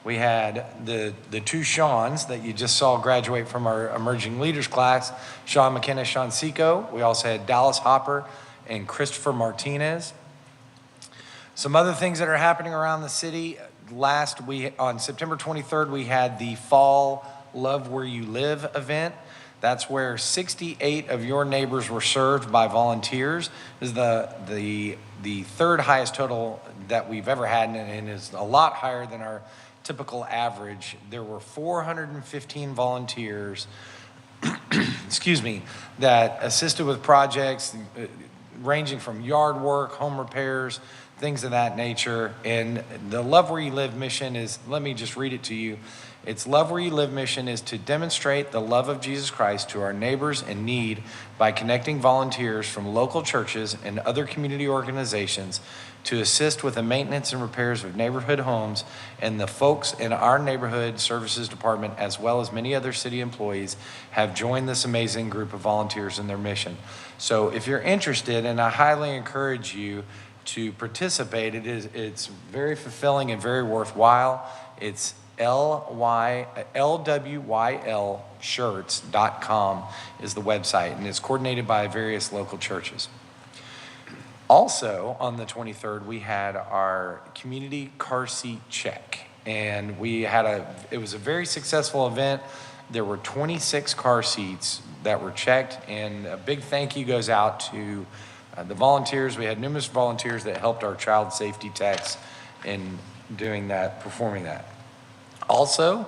We had the 2 Seans that you just saw graduate from our emerging leaders class, Sean McKenna, Sean Seco. We also had Dallas Hopper and Christopher Martinez. Some other things that are happening around the city. On September 23rd, we had the Fall Love Where You Live event. That's where 68 of your neighbors were served by volunteers. This is the 3rd highest total that we've ever had, and is a lot higher than our typical average. There were 415 volunteers, excuse me, that assisted with projects ranging from yard work, home repairs, things of that nature. And the Love Where You Live mission is, let me just read it to you. Its Love Where You Live mission is to demonstrate the love of Jesus Christ to our neighbors in need by connecting volunteers from local churches and other community organizations to assist with the maintenance and repairs of neighborhood homes, and the folks in our neighborhood services department, as well as many other city employees, have joined this amazing group of volunteers in their mission. So if you're interested, and I highly encourage you to participate, it's very fulfilling and very worthwhile. It's lwylshirts.com is the website, and it's coordinated by various local churches. Also, on the 23rd, we had our community car seat check, and it was a very successful event. There were 26 car seats that were checked, and a big thank you goes out to the volunteers. We had numerous volunteers that helped our child safety techs in doing that, performing that. Also,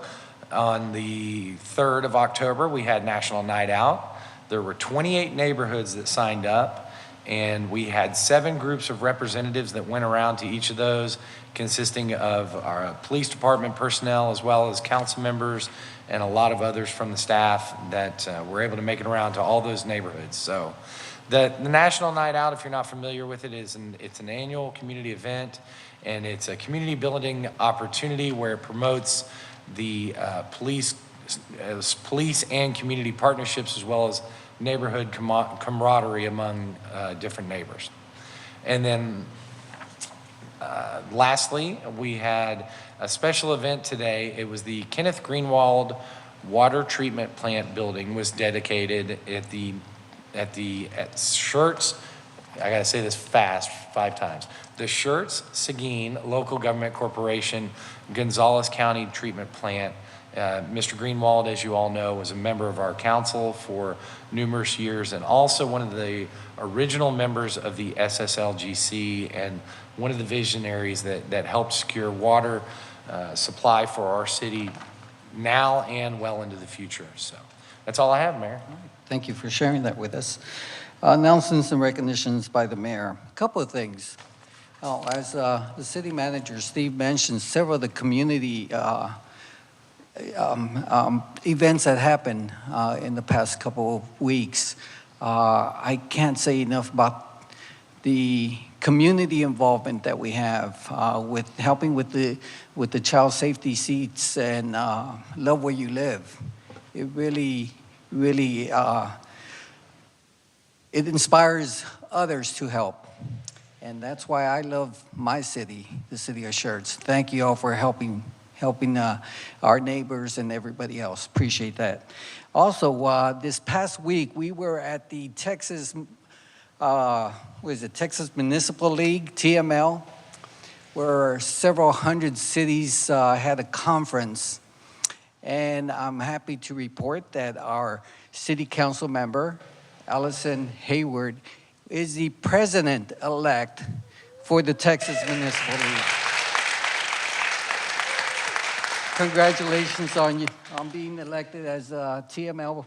on the 3rd of October, we had National Night Out. There were 28 neighborhoods that signed up, and we had 7 groups of representatives that went around to each of those, consisting of our police department personnel as well as council members and a lot of others from the staff that were able to make it around to all those neighborhoods. So the National Night Out, if you're not familiar with it, it's an annual community event, and it's a community building opportunity where it promotes the police and community partnerships, as well as neighborhood camaraderie among different neighbors. And then lastly, we had a special event today. It was the Kenneth Greenwald Water Treatment Plant building was dedicated at Schertz. I gotta say this fast 5 times. The Schertz Seguin Local Government Corporation Gonzales County Treatment Plant. Mr. Greenwald, as you all know, was a member of our council for numerous years, and also one of the original members of the SSLGC, and one of the visionaries that helped secure water supply for our city now and well into the future. So that's all I have, Mayor. Thank you for sharing that with us. Announcements and recognitions by the mayor. A couple of things. As the city manager, Steve, mentioned, several of the community events that happened in the past couple of weeks. I can't say enough about the community involvement that we have with helping with the child safety seats and Love Where You Live. It really it inspires others to help. And that's why I love my city, the city of Schertz. Thank you all for helping our neighbors and everybody else. Appreciate that. Also, this past week, we were at the Texas Municipal League, TML, where several hundred cities had a conference. And I'm happy to report that our city council member, Allison Hayward, is the president-elect for the Texas Municipal League. Congratulations on being elected as TML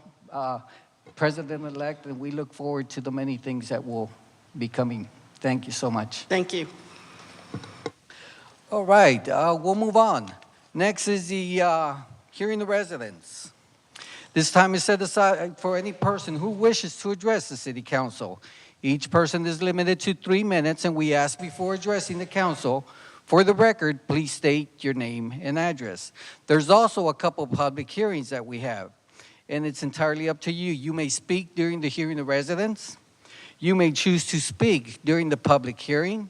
president-elect, and we look forward to the many things that will be coming. Thank you so much. Thank you. All right, we'll move on. Next is the hearing the residents. This time is set aside for any person who wishes to address the city council. Each person is limited to 3 minutes, and we ask before addressing the council, for the record, please state your name and address. There's also a couple of public hearings that we have, and it's entirely up to you. You may speak during the hearing of residents. You may choose to speak during the public hearing,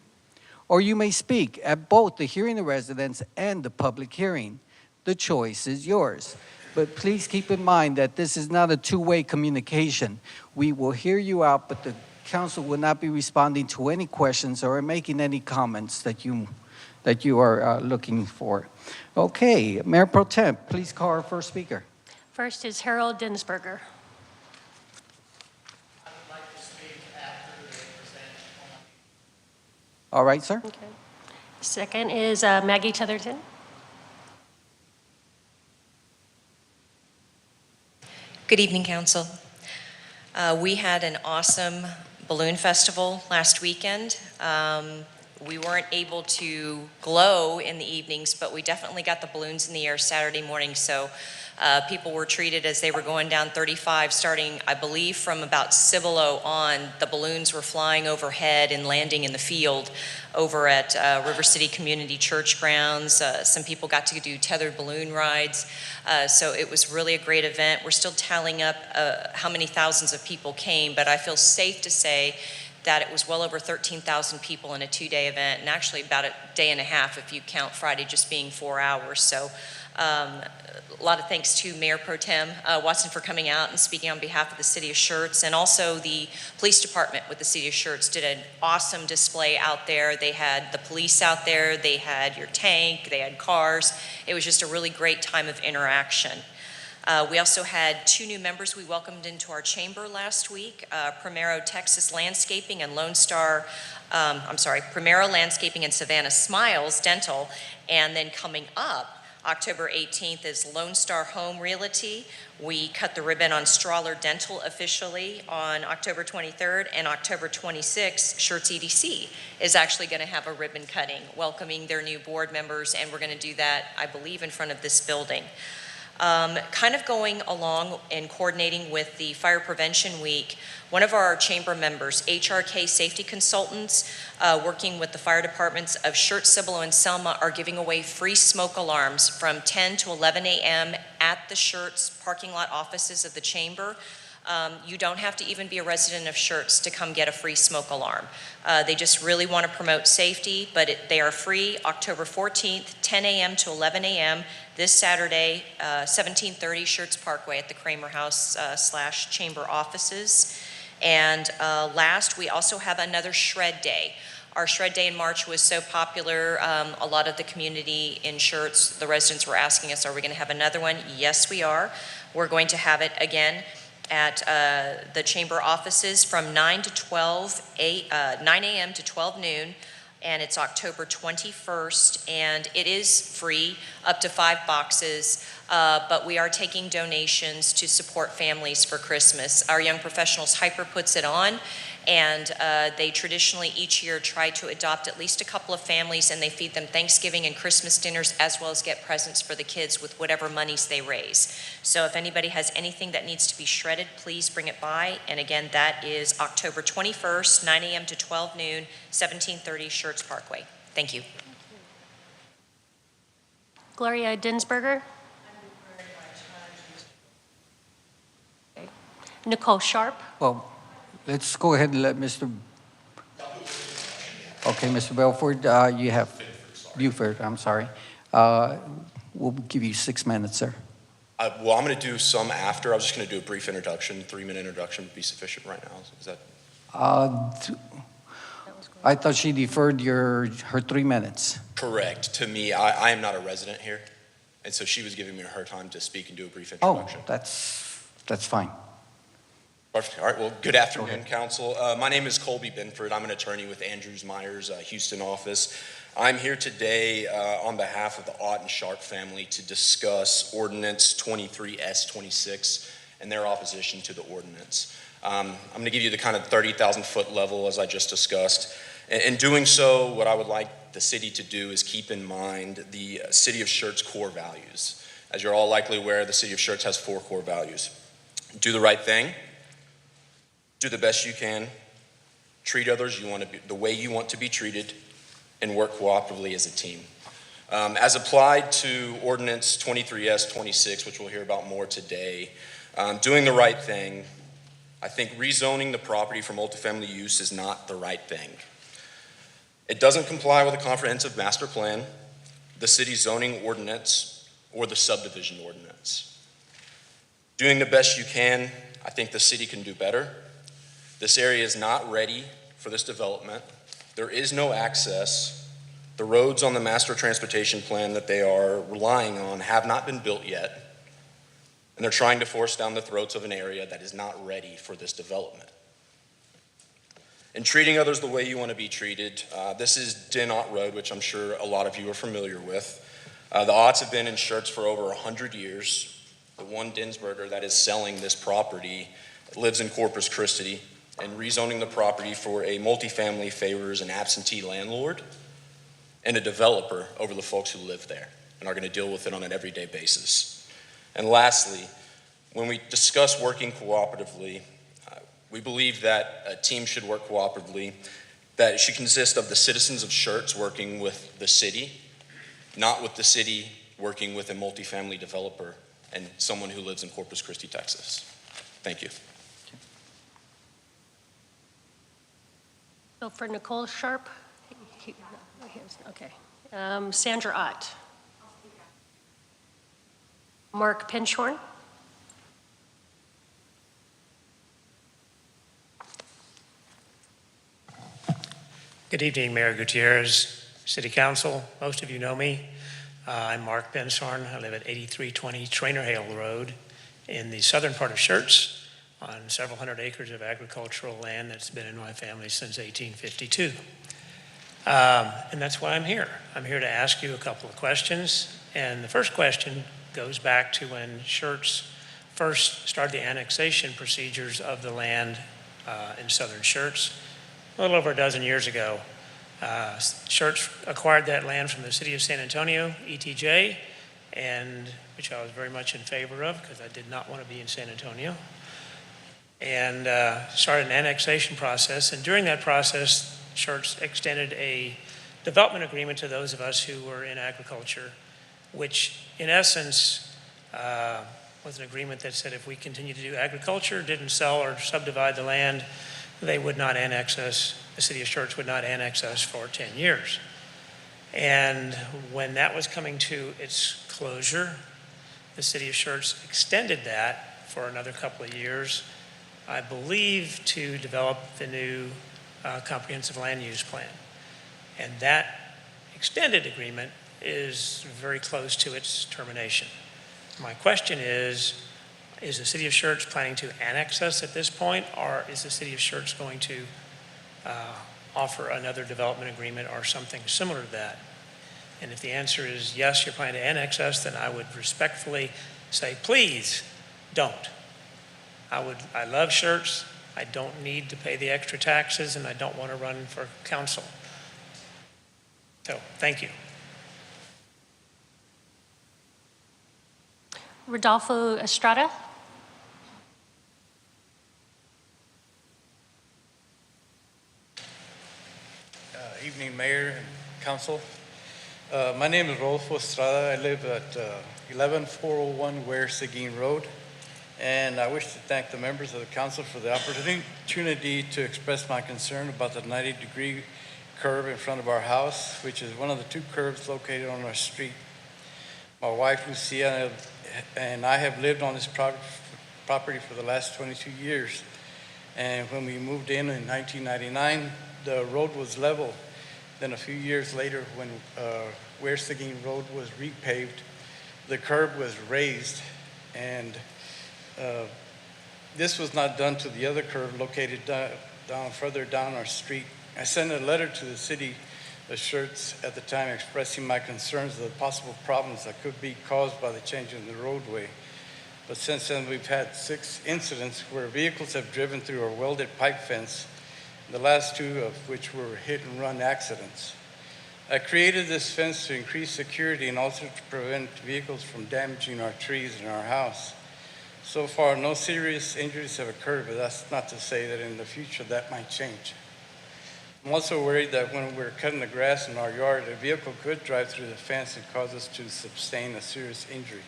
or you may speak at both the hearing of residents and the public hearing. The choice is yours. But please keep in mind that this is not a two-way communication. We will hear you out, but the council will not be responding to any questions or making any comments that you are looking for. Okay, Mayor Pro Tem, please call our first speaker. First is Harold Dinsberger. I would like to speak after they present. All right, sir. Okay. Second is Maggie Tetherton. Good evening, Council. We had an awesome balloon festival last weekend. We weren't able to glow in the evenings, but we definitely got the balloons in the air Saturday morning. So people were treated as they were going down 35, starting, I believe, from about Cibolo on. The balloons were flying overhead and landing in the field over at River City Community Church grounds. Some people got to do tethered balloon rides. So it was really a great event. We're still tallying up how many thousands of people came, but I feel safe to say that it was well over 13,000 people in a 2-day event, and actually about a day and a half if you count Friday just being 4 hours. So a lot of thanks to Mayor Pro Tem Watson for coming out and speaking on behalf of the City of Schertz, and also the police department with the City of Schertz did an awesome display out there. They had the police out there, they had your tank, they had cars. It was just a really great time of interaction. We also had 2 new members we welcomed into our chamber last week, Primero Texas Landscaping and Primero Landscaping and Savannah Smiles Dental, and then coming up October 18th is Lone Star Home Realty. We cut the ribbon on Strawler Dental officially on October 23rd, and October 26th, Schertz EDC is actually going to have a ribbon cutting, welcoming their new board members, and we're going to do that, I believe, in front of this building. Kind of going along and coordinating with the Fire Prevention Week, one of our chamber members, HRK Safety Consultants, working with the fire departments of Schertz, Cibolo, and Selma, are giving away free smoke alarms from 10 to 11 a.m. at the Schertz parking lot offices of the chamber. You don't have to even be a resident of Schertz to come get a free smoke alarm. They just really want to promote safety, but they are free October 14th, 10 a.m. to 11 a.m. this Saturday, 1730 Schertz Parkway at the Kramer House / chamber offices. And last, we also have another Shred Day. Our Shred Day in March was so popular, a lot of the community in Schertz, the residents were asking us, are we going to have another one? Yes, we are. We're going to have it again at the chamber offices from 9 a.m. to 12 noon, and it's October 21st, and it is free, up to 5 boxes, but we are taking donations to support families for Christmas. Our Young Professionals Hyper puts it on, and they traditionally each year try to adopt at least a couple of families, and they feed them Thanksgiving and Christmas dinners, as well as get presents for the kids with whatever monies they raise. So if anybody has anything that needs to be shredded, please bring it by. And again, that is October 21st, 9 a.m. to 12 noon, 1730 Schertz Parkway. Thank you. Gloria Dinsberger. Okay. Nicole Sharp. Well, let's go ahead and let Mr. Okay, Mr. Belford, you have Buford, I'm sorry. We'll give you 6 minutes, sir. Well, I'm going to do some after. I was just going to do a brief introduction. 3-minute introduction would be sufficient right now. Is that? I thought she deferred her 3 minutes. Correct. To me, I am not a resident here, and so she was giving me her time to speak and do a brief introduction. Oh, that's fine. Perfect. All right. Well, good afternoon, Council. My name is Colby Binford. I'm an attorney with Andrews Myers Houston office. I'm here today on behalf of the Ott and Sharp family to discuss Ordinance 23S26 and their opposition to the ordinance. I'm going to give you the kind of 30,000-foot level as I just discussed. In doing so, what I would like the city to do is keep in mind the City of Schertz core values. As you're all likely aware, the City of Schertz has 4 core values. Do the right thing. Do the best you can, treat others the way you want to be treated, and work cooperatively as a team. As applied to Ordinance 23S26, which we'll hear about more today, doing the right thing, I think rezoning the property for multifamily use is not the right thing. It doesn't comply with the comprehensive master plan, the city zoning ordinance, or the subdivision ordinance. Doing the best you can, I think the city can do better. This area is not ready for this development. There is no access. The roads on the master transportation plan that they are relying on have not been built yet. And they're trying to force down the throats of an area that is not ready for this development. In treating others the way you want to be treated, this is Den Ott Road, which I'm sure a lot of you are familiar with. The Otts have been in Schertz for over 100 years. The one Dinsberger that is selling this property lives in Corpus Christi, and rezoning the property for a multifamily favors an absentee landlord and a developer over the folks who live there and are going to deal with it on an everyday basis. And lastly, when we discuss working cooperatively, we believe that a team should work cooperatively, that it should consist of the citizens of Schertz working with the city, not with the city working with a multifamily developer and someone who lives in Corpus Christi, Texas. Thank you. So for Nicole Sharp, okay. Sandra Ott. Mark Pinchorn. Good evening, Mayor Gutierrez, City Council. Most of you know me. I'm Mark Bensorn. I live at 8320 Trainer Hale Road in the southern part of Schertz on several hundred acres of agricultural land that's been in my family since 1852. And that's why I'm here. I'm here to ask you a couple of questions. And the first question goes back to when Schertz first started the annexation procedures of the land in southern Schertz. A little over a dozen years ago, Schertz acquired that land from the city of San Antonio, ETJ, and which I was very much in favor of because I did not want to be in San Antonio, and started an annexation process. And during that process, Schertz extended a development agreement to those of us who were in agriculture, which in essence was an agreement that said if we continue to do agriculture, didn't sell or subdivide the land, they would not annex us, the city of Schertz would not annex us for 10 years. And when that was coming to its closure, the city of Schertz extended that for another couple of years, I believe to develop the new comprehensive land use plan. And that extended agreement is very close to its termination. My question is the city of Schertz planning to annex us at this point, or is the city of Schertz going to offer another development agreement or something similar to that? And if the answer is yes, you're planning to annex us, then I would respectfully say, please don't. I love Schertz. I don't need to pay the extra taxes, and I don't want to run for council. So, thank you. Rodolfo Estrada. Evening, Mayor and Council. My name is Rodolfo Estrada. I live at 11401 Ware Seguin Road, and I wish to thank the members of the council for the opportunity to express my concern about the 90-degree curve in front of our house, which is one of the two curves located on our street. My wife, Lucia, and I have lived on this property for the last 22 years. And when we moved in 1999, the road was level. Then a few years later, when Ware Seguin Road was repaved, the curb was raised, and this was not done to the other curb located further down our street. I sent a letter to the city of Schertz at the time expressing my concerns of the possible problems that could be caused by the change in the roadway. But since then, we've had 6 incidents where vehicles have driven through a welded pipe fence, the last 2 of which were hit-and-run accidents. I created this fence to increase security and also to prevent vehicles from damaging our trees and our house. So far, no serious injuries have occurred, but that's not to say that in the future that might change. I'm also worried that when we're cutting the grass in our yard, a vehicle could drive through the fence and cause us to sustain a serious injury.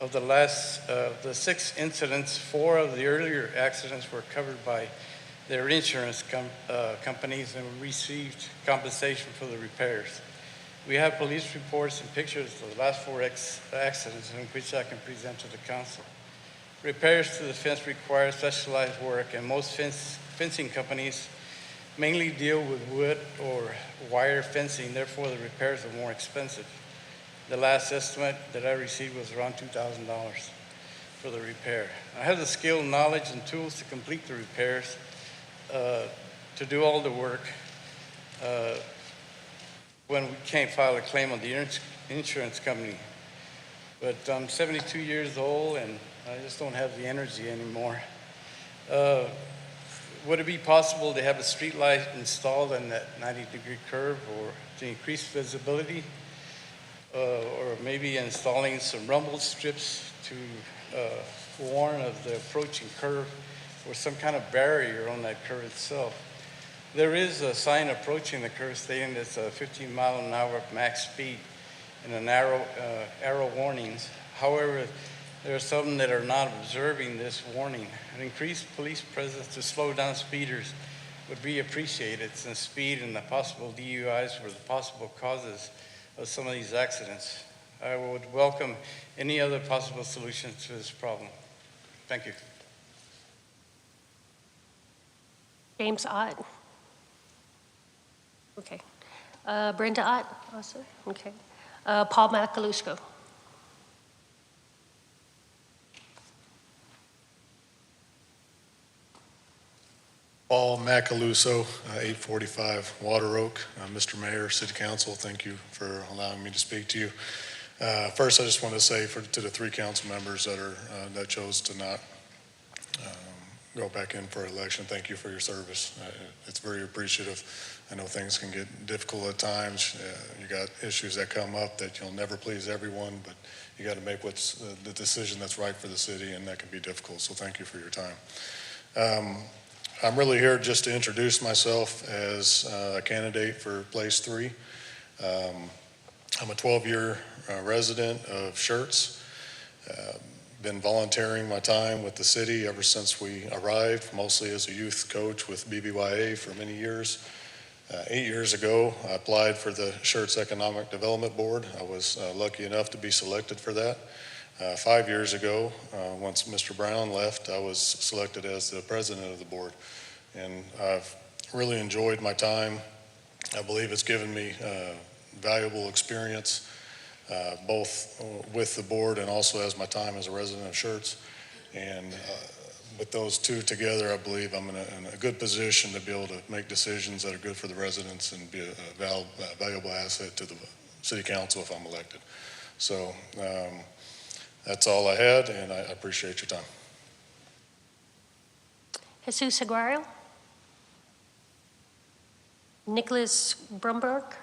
Of the 6 incidents, 4 of the earlier accidents were covered by their insurance companies and received compensation for the repairs. We have police reports and pictures of the last 4 accidents in which I can present to the council. Repairs to the fence require specialized work, and most fencing companies mainly deal with wood or wire fencing, therefore the repairs are more expensive. The last estimate that I received was around $2,000 for the repair. I have the skill, knowledge, and tools to complete the repairs, to do all the work when we can't file a claim on the insurance company. But I'm 72 years old and I just don't have the energy anymore. would it be possible to have a street light installed on that 90-degree curve or to increase visibility? Or maybe installing some rumble strips to warn of the approaching curve or some kind of barrier on that curve itself. There is a sign approaching the curve stating it's a 15-mile-an-hour max speed and an arrow warnings. However, there are some that are not observing this warning. An increased police presence to slow down speeders would be appreciated, since speed and the possible DUIs were the possible causes of some of these accidents. I would welcome any other possible solutions to this problem. Thank you. James Ott. Okay. Brenda Ott also? Okay. Paul Macalusco. Paul Macaluso, 845 Water Oak. Mr. Mayor, City Council, thank you for allowing me to speak to you. First, I just want to say to the 3 council members that chose to not go back in for election, thank you for your service. It's very appreciative. I know things can get difficult at times. You got issues that come up that you'll never please everyone, but you got to make what's the decision that's right for the city, and that can be difficult. So thank you for your time. I'm really here just to introduce myself as a candidate for place 3. I'm a 12-year resident of Schertz. Been volunteering my time with the city ever since we arrived, mostly as a youth coach with BBYA for many years. 8 years ago, I applied for the Schertz Economic Development Board. I was lucky enough to be selected for that. 5 years ago, once Mr. Brown left, I was selected as the president of the board. And I've really enjoyed my time. I believe it's given me valuable experience, both with the board and also as my time as a resident of Schertz. And with those two together, I believe I'm in a good position to be able to make decisions that are good for the residents and be a valuable asset to the city council if I'm elected. So that's all I had, and I appreciate your time. Jesus Aguayo. Nicholas Brumberg.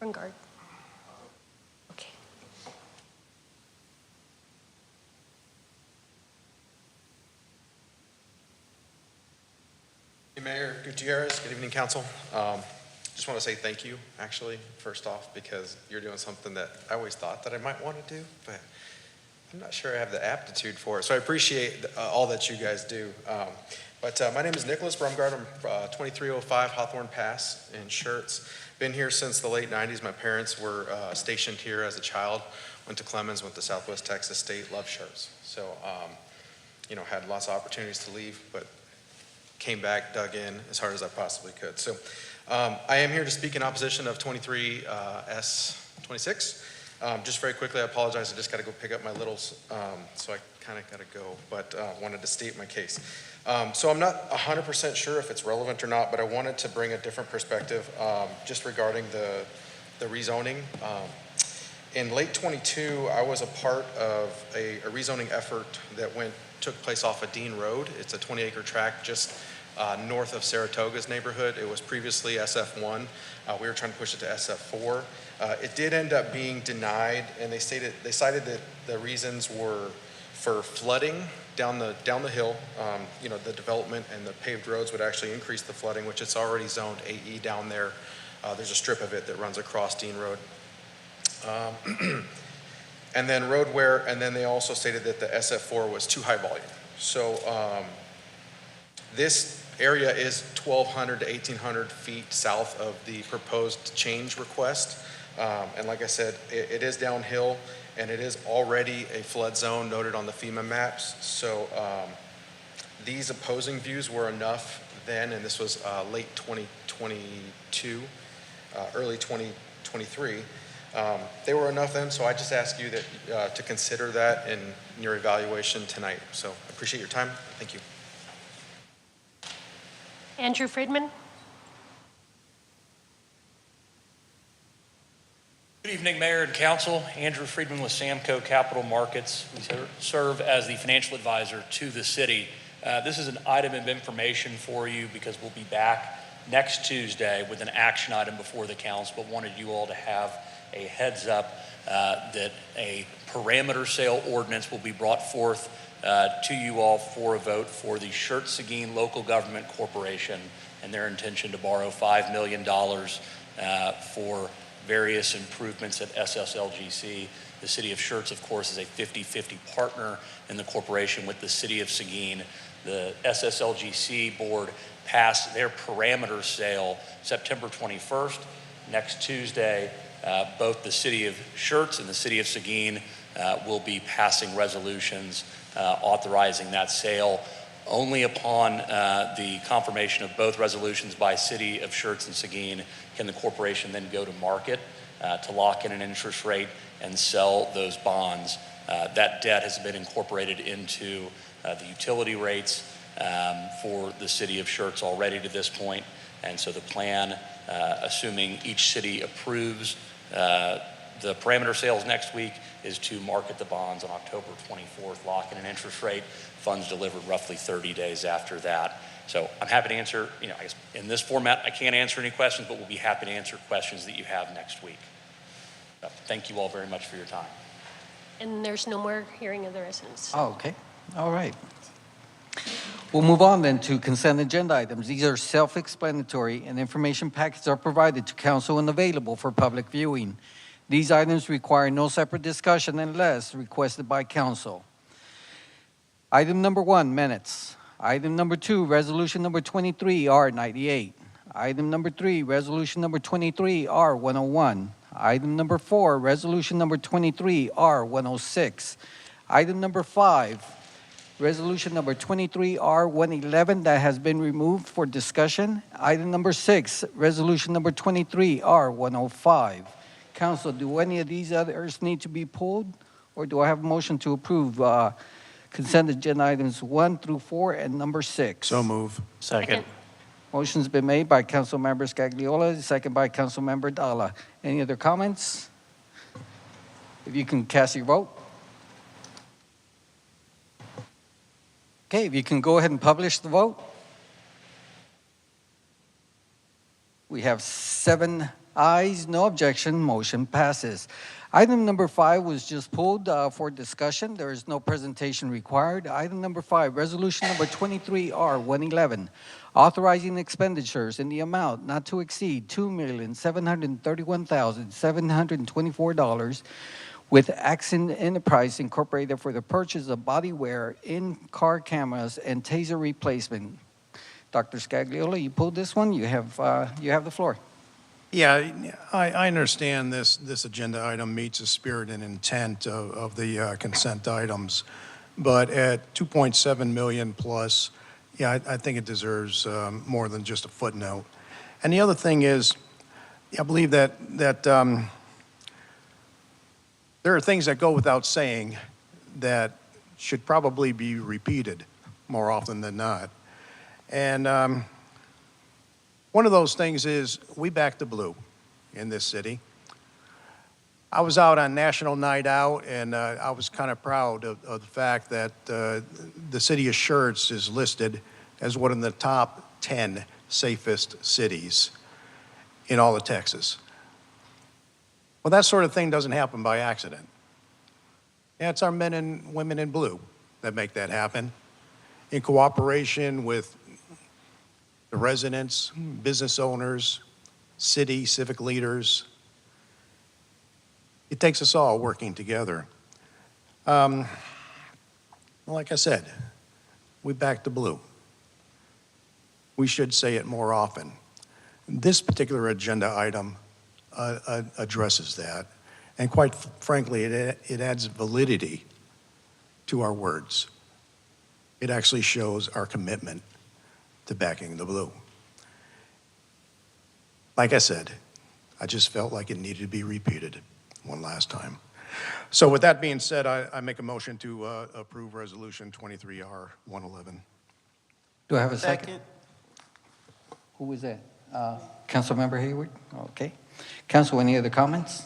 Brungard. Okay. Hey, Mayor Gutierrez, good evening, council. Just want to say thank you, actually, first off, because you're doing something that I always thought that I might want to do, but I'm not sure I have the aptitude for it. So I appreciate all that you guys do. But my name is Nicholas Brumgard. I'm 2305 Hawthorne Pass in Schertz. Been here since the late 90s. My parents were stationed here as a child. Went to Clemens, went to Southwest Texas State, love Schertz. So, had lots of opportunities to leave, but came back, dug in as hard as I possibly could. So I am here to speak in opposition of 23S26. Just very quickly, I apologize. I just got to go pick up my littles, so I kind of got to go, but wanted to state my case. So I'm not 100% sure if it's relevant or not, but I wanted to bring a different perspective just regarding the rezoning. In late 22, I was a part of a rezoning effort that took place off of Dean Road. It's a 20-acre tract just north of Saratoga's neighborhood. It was previously SF1. We were trying to push it to SF4. It did end up being denied, and they cited that the reasons were for flooding down the hill. The development and the paved roads would actually increase the flooding, which it's already zoned AE down there. There's a strip of it that runs across Dean Road. And then and then they also stated that the SF4 was too high volume. So this area is 1,200 to 1,800 feet south of the proposed change request. And like I said, it is downhill, and it is already a flood zone noted on the FEMA maps. So these opposing views were enough then, and this was late 2022, early 2023. They were enough then, so I just ask you that to consider that in your evaluation tonight. So I appreciate your time. Thank you. Andrew Friedman. Good evening, Mayor and Council. Andrew Friedman with Samco Capital Markets. We serve as the financial advisor to the city This is an item of information for you because we'll be back next Tuesday with an action item before the council, but wanted you all to have a heads up that a parameter sale ordinance will be brought forth to you all for a vote for the Schertz Local Government Corporation and their intention to borrow $5 million for various improvements at SSLGC. The city of Schertz, of course, is a 50-50 partner in the corporation with the city of Seguin. The SSLGC board passed their parameter sale September 21st. Next Tuesday, both the city of Schertz and the city of Seguin will be passing resolutions authorizing that sale. Only upon the confirmation of both resolutions by city of Schertz and Seguin can the corporation then go to market to lock in an interest rate and sell those bonds. That debt has been incorporated into the utility rates for the city of Schertz already to this point. And so the plan, assuming each city approves the parameter sales next week, is to market the bonds on October 24th, lock in an interest rate, funds delivered roughly 30 days after that. So I'm happy to answer, I guess in this format, I can't answer any questions, but we'll be happy to answer questions that you have next week. So thank you all very much for your time. And there's no more hearing of the residents. Oh, okay. All right. We'll move on then to consent agenda items. These are self-explanatory and information packets are provided to council and available for public viewing. These items require no separate discussion unless requested by council. Item number 1, minutes. Item number 2, resolution number 23R98. Item number 3, resolution number 23R101. Item number 4, resolution number 23R106. Item number 5, resolution number 23R111 that has been removed for discussion. Item number 6, resolution number 23R105. Council, do any of these others need to be pulled, or do I have a motion to approve consent agenda items 1 through 4 and number 6? So move. Second. Motion's been made by Councilmember Scagliola, second by Councilmember Dalla. Any other comments? If you can cast your vote. Okay, if you can go ahead and publish the vote. We have 7 ayes, no objection, motion passes. Item number 5 was just pulled for discussion. There is no presentation required. Item number 5, resolution number 23R111, authorizing expenditures in the amount not to exceed $2,731,724 with Accent Enterprise Incorporated for the purchase of body wear, in-car cameras, and taser replacement. Dr. Scagliola, you pulled this one. You have the floor. Yeah, I understand this agenda item meets the spirit and intent of the consent items, but at 2.7 million plus, yeah, I think it deserves more than just a footnote. And the other thing is, I believe that there are things that go without saying that should probably be repeated more often than not. And one of those things is we back the blue in this city. I was out on National Night Out, and I was kind of proud of the fact that the city of Schertz is listed as one of the top 10 safest cities in all of Texas. Well, that sort of thing doesn't happen by accident. Yeah, it's our men and women in blue that make that happen in cooperation with the residents, business owners, city, civic leaders. It takes us all working together. Like I said, we back the blue. We should say it more often. This particular agenda item addresses that, and quite frankly, it adds validity to our words. It actually shows our commitment to backing the blue. Like I said, I just felt like it needed to be repeated one last time. So with that being said, I make a motion to approve Resolution 23R111. Do I have a second? Who was that? Councilmember Hayward? Okay. Council, any other comments?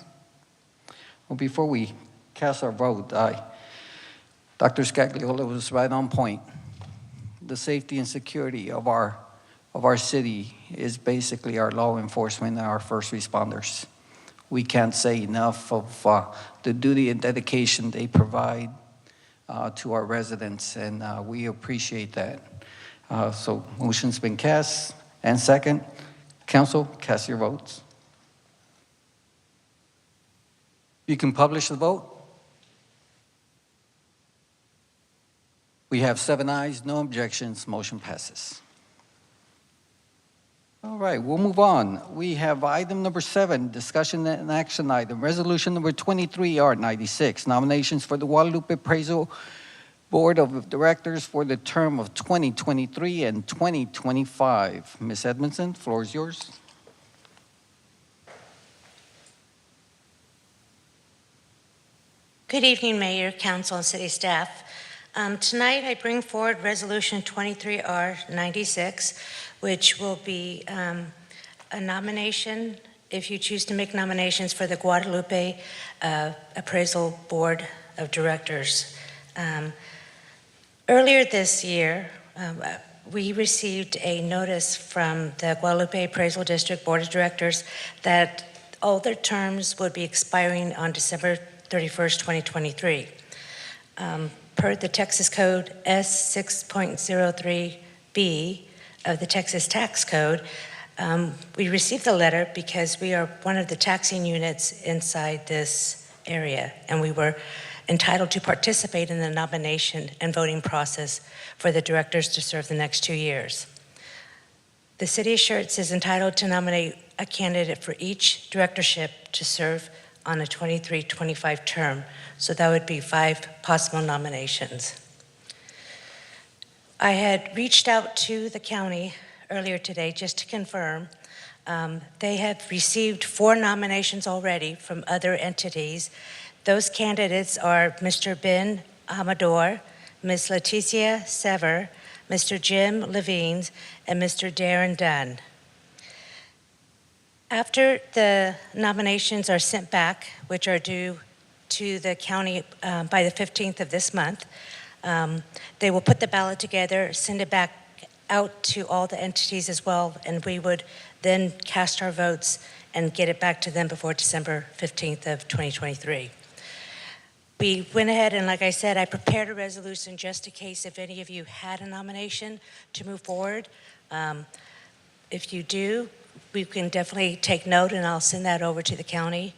Well, before we cast our vote, Dr. Scagliola was right on point. the safety and security of our city is basically our law enforcement and our first responders. We can't say enough of the duty and dedication they provide to our residents, and we appreciate that. So motion's been cast and second. Council, cast your votes. You can publish the vote. We have 7 ayes, no objections, motion passes. All right, we'll move on. We have item number 7, discussion and action item, resolution number 23R96, nominations for the Guadalupe Appraisal Board of Directors for the term of 2023 and 2025. Ms. Edmondson, floor is yours. Good evening, Mayor, Council, and City staff. Tonight, I bring forward Resolution 23R96, which will be a nomination, if you choose to make nominations for the Guadalupe Appraisal Board of Directors. Earlier this year, we received a notice from the Guadalupe Appraisal District Board of Directors that all their terms would be expiring on December 31st, 2023. Per the Texas Code S6.03B of the Texas Tax Code, we received the letter because we are one of the taxing units inside this area, and we were entitled to participate in the nomination and voting process for the directors to serve the next 2 years. The City of Schertz is entitled to nominate a candidate for each directorship to serve on a 23-25 term, so that would be 5 possible nominations. I had reached out to the county earlier today just to confirm. They have received 4 nominations already from other entities. Those candidates are Mr. Ben Amador, Ms. Leticia Sever, Mr. Jim Levines, and Mr. Darren Dunn. After the nominations are sent back, which are due to the county by the 15th of this month, they will put the ballot together, send it back out to all the entities as well, and we would then cast our votes and get it back to them before December 15th of 2023. We went ahead and, like I said, I prepared a resolution just in case if any of you had a nomination to move forward. If you do, we can definitely take note, and I'll send that over to the county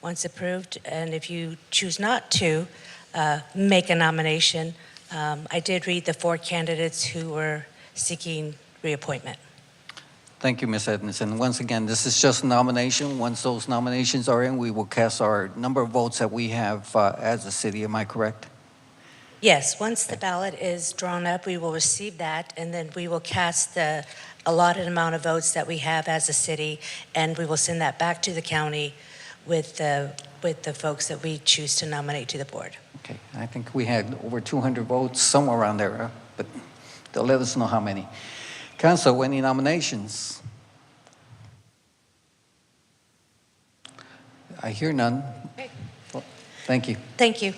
once approved. And if you choose not to make a nomination, I did read the 4 candidates who were seeking reappointment. Thank you, Ms. Edmondson. Once again, this is just a nomination. Once those nominations are in, we will cast our number of votes that we have as a city. Am I correct? Yes, once the ballot is drawn up, we will receive that, and then we will cast the allotted amount of votes that we have as a city, and we will send that back to the county with the folks that we choose to nominate to the board. Okay, I think we had over 200 votes, somewhere around there, but they'll let us know how many. Council, any nominations? I hear none. Okay. Well, thank you. Thank you.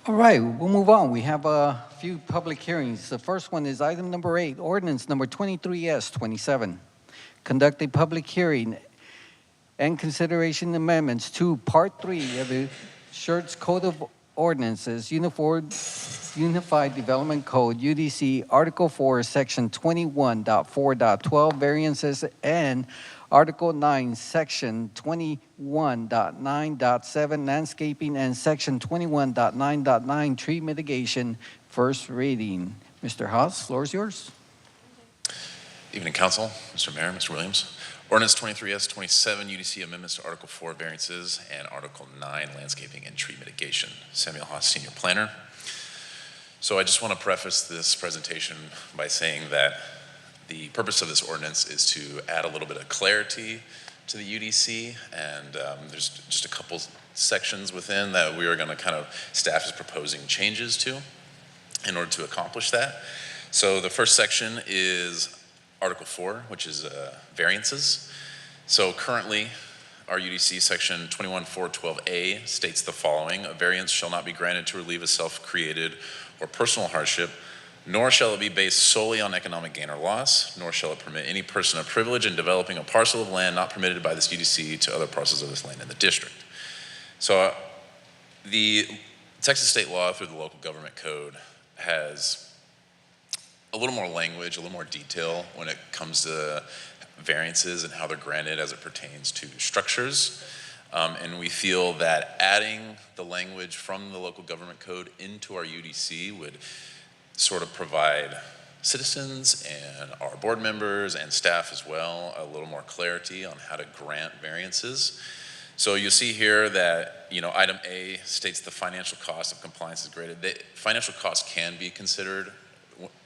All right, we'll move on. We have a few public hearings. The first one is item number 8, ordinance number 23S27. Conduct a public hearing and consideration amendments to Part 3 of the Schertz Code of Ordinances, Unified Development Code, UDC, Article 4, Section 21.4.12, variances, and Article 9, Section 21.9.7, landscaping, and Section 21.9.9, tree mitigation, first reading. Mr. Haas, floor is yours. Evening, Council, Mr. Mayor, Mr. Williams. Ordinance 23S27, UDC amendments to Article 4, variances, and Article 9, landscaping and tree mitigation. Samuel Haas, Senior Planner. So I just want to preface this presentation by saying that the purpose of this ordinance is to add a little bit of clarity to the UDC, and there's just a couple sections within that we are going to staff is proposing changes to in order to accomplish that. So the first section is Article 4, which is variances. So currently, our UDC section 21.412A states the following: a variance shall not be granted to relieve a self-created or personal hardship, nor shall it be based solely on economic gain or loss, nor shall it permit any person of privilege in developing a parcel of land not permitted by this UDC to other parcels of this land in the district. So the Texas state law through the local government code has a little more language, a little more detail when it comes to variances and how they're granted as it pertains to structures. And we feel that adding the language from the local government code into our UDC would sort of provide citizens and our board members and staff as well a little more clarity on how to grant variances. So you'll see here that, item A states the financial cost of compliance is graded. The financial cost can be considered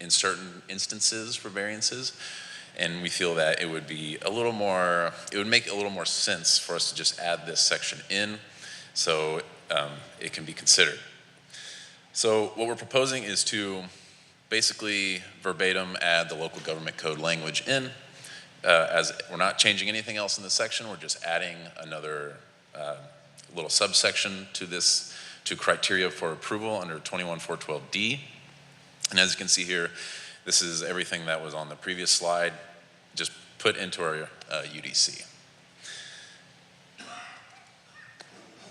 in certain instances for variances, and we feel that it would make a little more sense for us to just add this section in so it can be considered. So what we're proposing is to basically verbatim add the local government code language in. As we're not changing anything else in this section, we're just adding another little subsection to criteria for approval under 21.412D. And as you can see here, this is everything that was on the previous slide, just put into our UDC.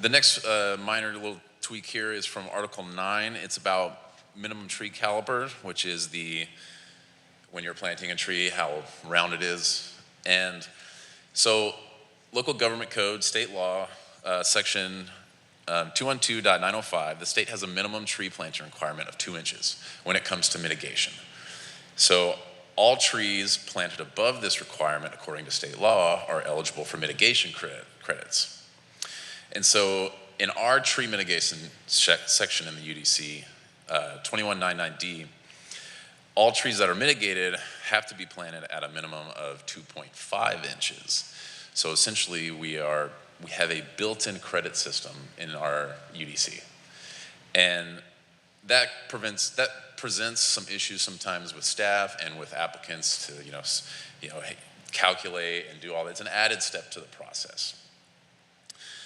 The next minor little tweak here is from Article 9. It's about minimum tree caliber, which is when you're planting a tree, how round it is. And so local government code, state law, section 212.905, the state has a minimum tree planting requirement of 2 inches when it comes to mitigation. So all trees planted above this requirement, according to state law, are eligible for mitigation credits. And so in our tree mitigation section in the UDC, 2199D, all trees that are mitigated have to be planted at a minimum of 2.5 inches. So essentially we have a built-in credit system in our UDC. And that presents some issues sometimes with staff and with applicants to calculate and do all that. It's an added step to the process.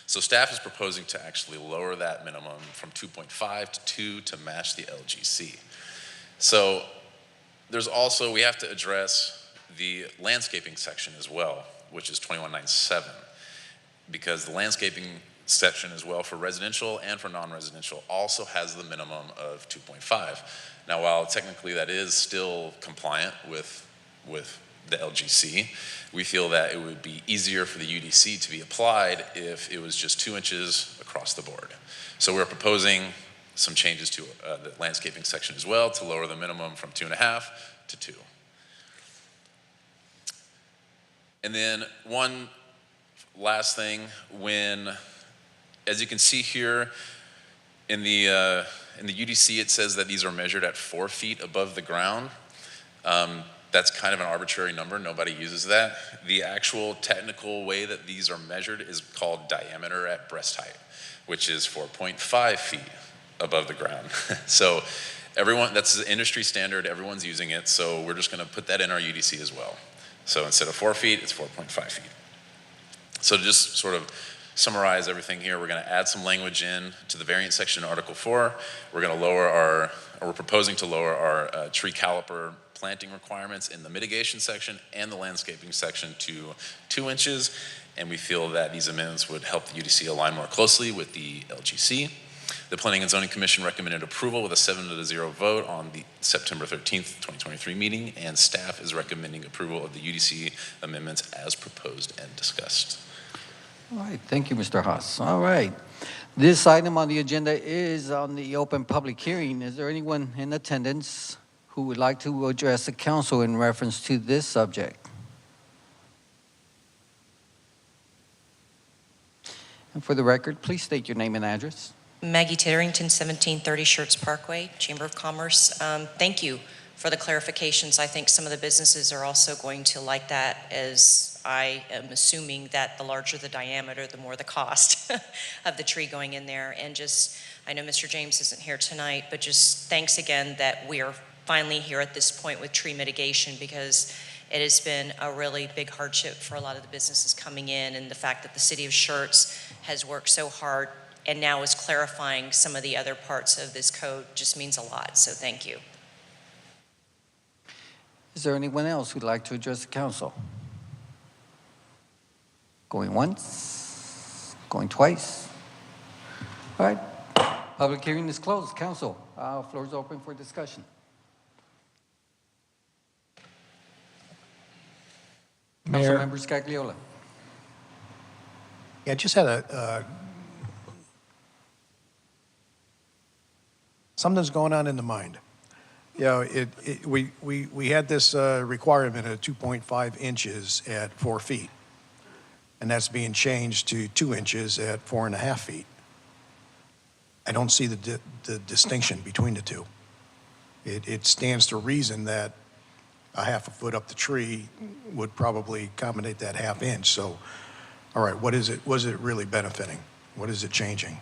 So staff is proposing to actually lower that minimum from 2.5 to 2 to match the LGC. So we have to address the landscaping section as well, which is 2197, because the landscaping section as well for residential and for non-residential also has the minimum of 2.5. Now, while technically that is still compliant with the LGC, we feel that it would be easier for the UDC to be applied if it was just 2 inches across the board. So we're proposing some changes to the landscaping section as well to lower the minimum from 2.5 to 2. And then one last thing, as you can see here in the UDC, it says that these are measured at 4 feet above the ground. That's kind of an arbitrary number. Nobody uses that. The actual technical way that these are measured is called diameter at breast height, which is 4.5 feet above the ground. So that's the industry standard. Everyone's using it. So we're just going to put that in our UDC as well. So instead of 4 feet, it's 4.5 feet. So to just sort of summarize everything here, we're going to add some language in to the variance section in Article 4. We're proposing to lower our tree caliper planting requirements in the mitigation section and the landscaping section to 2 inches. And we feel that these amendments would help the UDC align more closely with the LGC. The Planning and Zoning Commission recommended approval with a 7-0 vote on the September 13th, 2023 meeting, and staff is recommending approval of the UDC amendments as proposed and discussed. All right, thank you, Mr. Haas. All right, this item on the agenda is on the open public hearing. Is there anyone in attendance who would like to address the council in reference to this subject? And for the record, please state your name and address. Maggie Titterington, 1730 Schertz Parkway, Chamber of Commerce. Thank you for the clarifications. I think some of the businesses are also going to like that, as I am assuming that the larger the diameter, the more the cost of the tree going in there. And I know Mr. James isn't here tonight, but just thanks again that we are finally here at this point with tree mitigation, because It has been a really big hardship for a lot of the businesses coming in, and the fact that the city of Schertz has worked so hard and now is clarifying some of the other parts of this code just means a lot, so thank you. Is there anyone else who'd like to address the council? Going once, going twice. All right, public hearing is closed. Council, floor is open for discussion. Mayor. Councilmember Scagliola. Yeah, I just had something's going on in the mind. You know, we had this requirement of 2.5 inches at 4 feet, and that's being changed to 2 inches at 4.5 feet. I don't see the distinction between the two. It stands to reason that a half a foot up the tree would probably accommodate that half inch. So, all right, what is it? Was it really benefiting? What is it changing?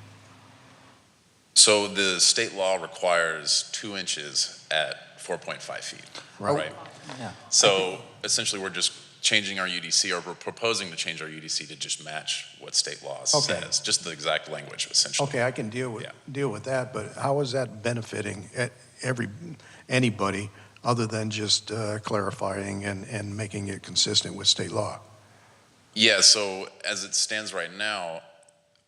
So the state law requires 2 inches at 4.5 feet, right? Yeah. So essentially, we're just changing our UDC, or we're proposing to change our UDC to just match what state law says, just the exact language, essentially. Okay, I can deal with that, but how is that benefiting anybody other than just clarifying and making it consistent with state law? Yeah, so as it stands right now,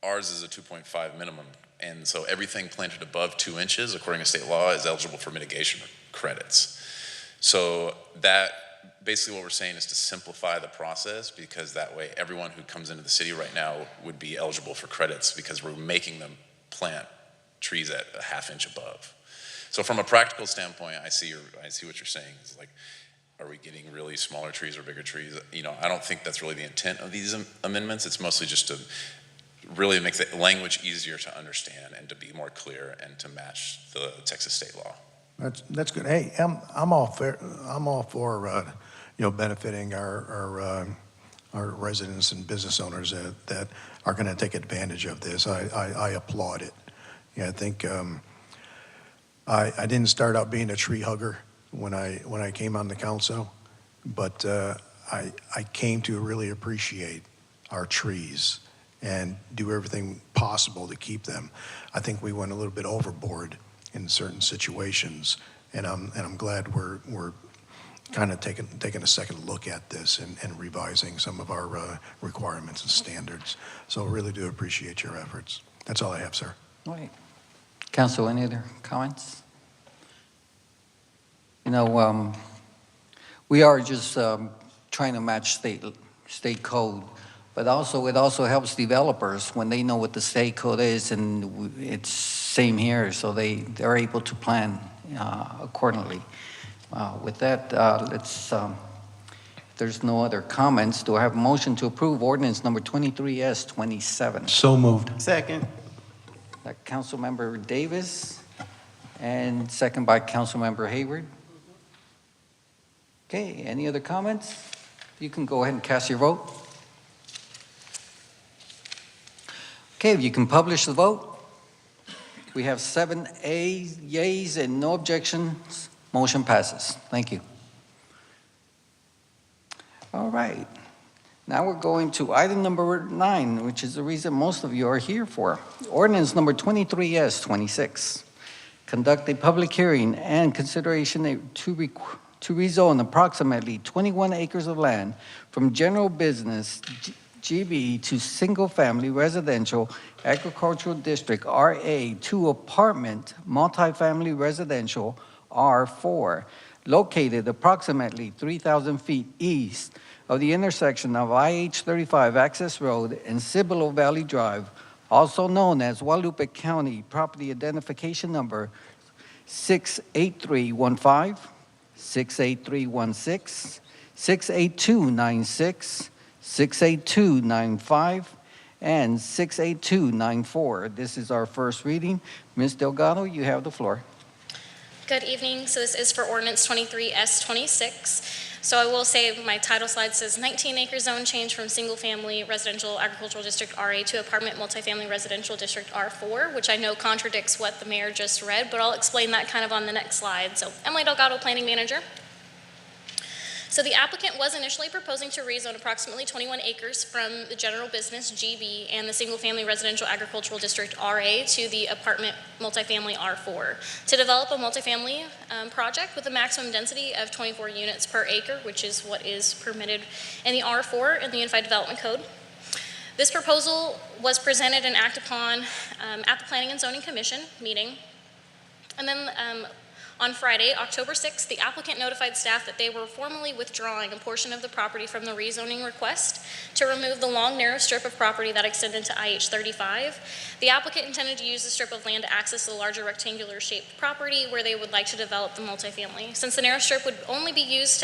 ours is a 2.5 minimum. And so everything planted above 2 inches, according to state law, is eligible for mitigation credits. So that, basically what we're saying is to simplify the process, because that way everyone who comes into the city right now would be eligible for credits, because we're making them plant trees at a half inch above. So from a practical standpoint, I see what you're saying. It's like, are we getting really smaller trees or bigger trees? You know, I don't think that's really the intent of these amendments. It's mostly just to really make the language easier to understand and to be more clear and to match the Texas state law. That's good. Hey, I'm all for benefiting our residents and business owners that are going to take advantage of this. I applaud it. Yeah, I think I didn't start out being a tree hugger when I came on the council, but I came to really appreciate our trees and do everything possible to keep them. I think we went a little bit overboard in certain situations, and I'm glad we're kind of taking a second look at this and revising some of our requirements and standards. So I really do appreciate your efforts. That's all I have, sir. All right. Council, any other comments? You know, we are just trying to match state code, but also it also helps developers when they know what the state code is, and it's same here, so they're able to plan accordingly. With that, let's. If there's no other comments, do I have a motion to approve ordinance number 23S27? So moved. Second. Councilmember Davis, and second by Councilmember Hayward. Okay, any other comments? You can go ahead and cast your vote. Okay, if you can publish the vote. We have 7 yeas and no objections. Motion passes. Thank you. All right. Now we're going to item number 9, which is the reason most of you are here for. Ordinance number 23S26. Conduct a public hearing and consideration to rezone approximately 21 acres of land from general business GB to single-family residential agricultural district RA to apartment multifamily residential R4, located approximately 3,000 feet east of the intersection of IH-35 Access Road and Cibolo Valley Drive, also known as Guadalupe County Property Identification Number 68315, 68316, 68296, 68295, and 68294. This is our first reading. Ms. Delgado, you have the floor. Good evening. So this is for ordinance 23S26. So I will say my title slide says 19-acre zone change from single-family residential agricultural district RA to apartment multifamily residential district R4, which I know contradicts what the mayor just read, but I'll explain that kind of on the next slide. So Emily Delgado, planning manager. So the applicant was initially proposing to rezone approximately 21 acres from the general business GB and the single-family residential agricultural district RA to the apartment multifamily R4 to develop a multifamily project with a maximum density of 24 units per acre, which is what is permitted in the R4 in the Unified Development Code. This proposal was presented and acted upon at the Planning and Zoning Commission meeting. And then on Friday, October 6th, the applicant notified staff that they were formally withdrawing a portion of the property from the rezoning request to remove the long, narrow strip of property that extended to IH-35. The applicant intended to use the strip of land to access the larger rectangular-shaped property where they would like to develop the multifamily. Since the narrow strip would only be used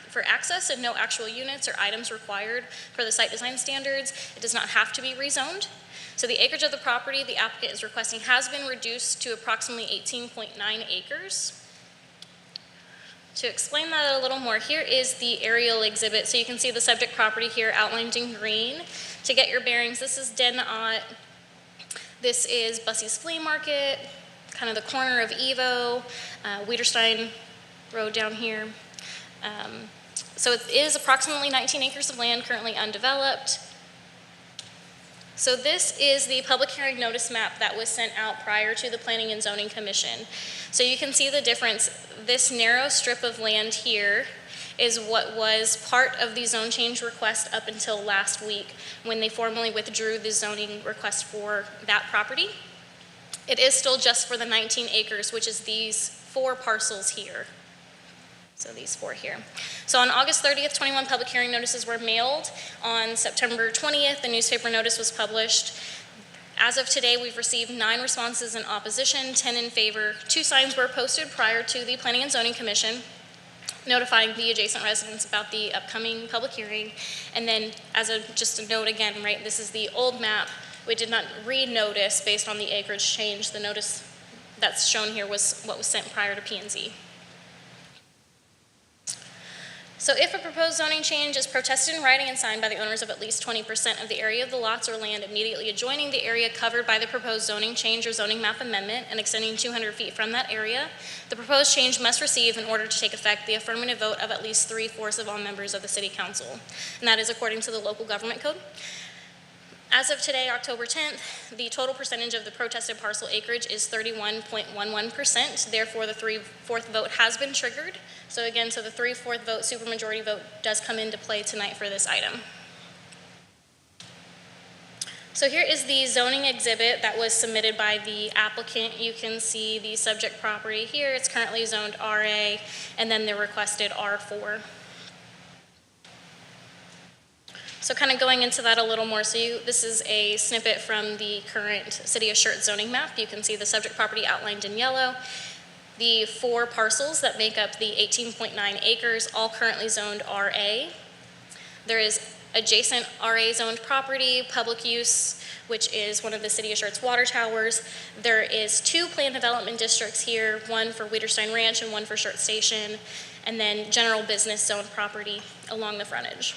for access and no actual units or items required for the site design standards, it does not have to be rezoned. So the acreage of the property the applicant is requesting has been reduced to approximately 18.9 acres. To explain that a little more, here is the aerial exhibit. So you can see the subject property here outlined in green. To get your bearings, this is Den Ott. This is Bussey's Flea Market, kind of the corner of Evo, Wiederstein Road down here. So it is approximately 19 acres of land currently undeveloped. So this is the public hearing notice map that was sent out prior to the Planning and Zoning Commission. So you can see the difference. This narrow strip of land here is what was part of the zone change request up until last week when they formally withdrew the zoning request for that property. It is still just for the 19 acres, which is these 4 parcels here. So these 4 here. So on August 30th, 21 public hearing notices were mailed. On September 20th, the newspaper notice was published. As of today, we've received 9 responses in opposition, 10 in favor. 2 signs were posted prior to the Planning and Zoning Commission, notifying the adjacent residents about the upcoming public hearing. And then just a note again, right, this is the old map. We did not re-notice based on the acreage change. The notice that's shown here was what was sent prior to P&Z. So if a proposed zoning change is protested in writing and signed by the owners of at least 20% of the area of the lots or land immediately adjoining the area covered by the proposed zoning change or zoning map amendment and extending 200 feet from that area, the proposed change must receive, in order to take effect, the affirmative vote of at least 3/4 of all members of the City Council. And that is according to the local government code. As of today, October 10th, the total percentage of the protested parcel acreage is 31.11%. Therefore, the 3/4 vote has been triggered. So again, the 3/4 vote, supermajority vote, does come into play tonight for this item. So here is the zoning exhibit that was submitted by the applicant. You can see the subject property here. It's currently zoned RA, and then the requested R4. So kind of going into that a little more, this is a snippet from the current City of Schertz zoning map. You can see the subject property outlined in yellow. The 4 parcels that make up the 18.9 acres, all currently zoned RA. There is adjacent RA zoned property, public use, which is one of the City of Schertz water towers. There is 2 planned development districts here, one for Wiederstein Ranch and one for Schertz Station, and then general business zoned property along the frontage.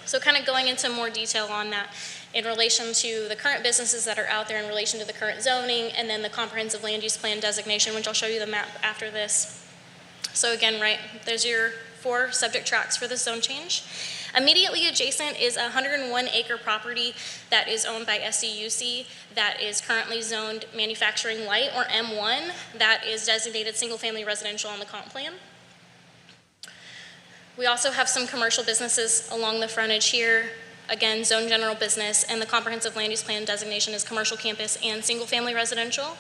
So kind of going into more detail on that in relation to the current businesses that are out there in relation to the current zoning, and then the comprehensive land use plan designation, which I'll show you the map after this. So again, right, there's your 4 subject tracts for the zone change. Immediately adjacent is a 101-acre property that is owned by SCUC that is currently zoned manufacturing light, or M1, that is designated single-family residential on the comp plan. We also have some commercial businesses along the frontage here. Again, zone general business, and the comprehensive land use plan designation is commercial campus and single-family residential.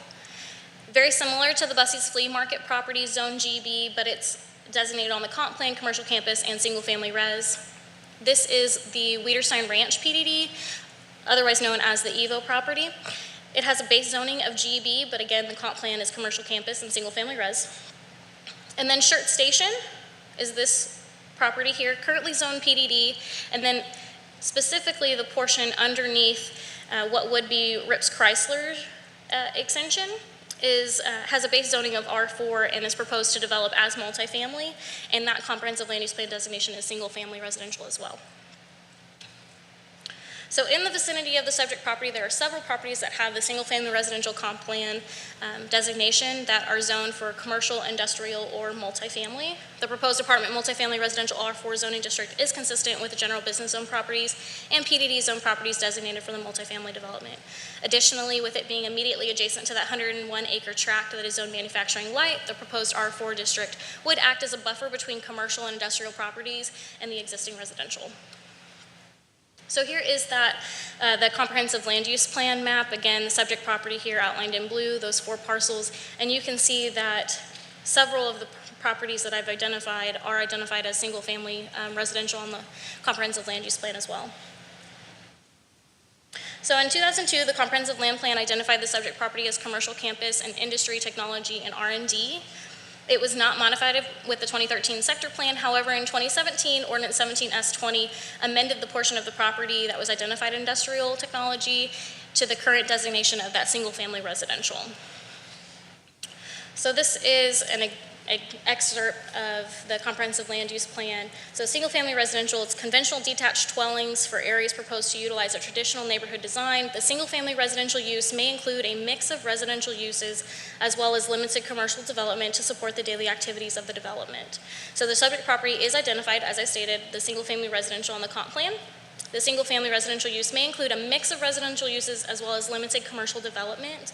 Very similar to the Bussey's Flea Market property, zone GB, but it's designated on the comp plan, commercial campus, and single-family res. This is the Wiederstein Ranch PDD, otherwise known as the Evo property. It has a base zoning of GB, but again, the comp plan is commercial campus and single-family res. And then Schertz Station is this property here, currently zoned PDD, and then specifically the portion underneath what would be Rips Chrysler extension has a base zoning of R4 and is proposed to develop as multifamily, and that comprehensive land use plan designation is single-family residential as well. So in the vicinity of the subject property, there are several properties that have the single-family residential comp plan designation that are zoned for commercial, industrial, or multifamily. The proposed apartment multifamily residential R4 zoning district is consistent with the general business zone properties and PDD zone properties designated for the multifamily development. Additionally, with it being immediately adjacent to that 101-acre tract that is zoned manufacturing light, the proposed R4 district would act as a buffer between commercial and industrial properties and the existing residential. So here is the comprehensive land use plan map. Again, the subject property here outlined in blue, those 4 parcels, and you can see that several of the properties that I've identified are identified as single-family residential on the comprehensive land use plan as well. So in 2002, the comprehensive land plan identified the subject property as commercial campus and industry, technology, and R&D. It was not modified with the 2013 sector plan. However, in 2017, Ordinance 17S20 amended the portion of the property that was identified industrial technology to the current designation of that single-family residential. So this is an excerpt of the comprehensive land use plan. So single-family residential, it's conventional detached dwellings for areas proposed to utilize a traditional neighborhood design. The single-family residential use may include a mix of residential uses as well as limited commercial development to support the daily activities of the development. So the subject property is identified, as I stated, the single-family residential on the comp plan. The single-family residential use may include a mix of residential uses as well as limited commercial development.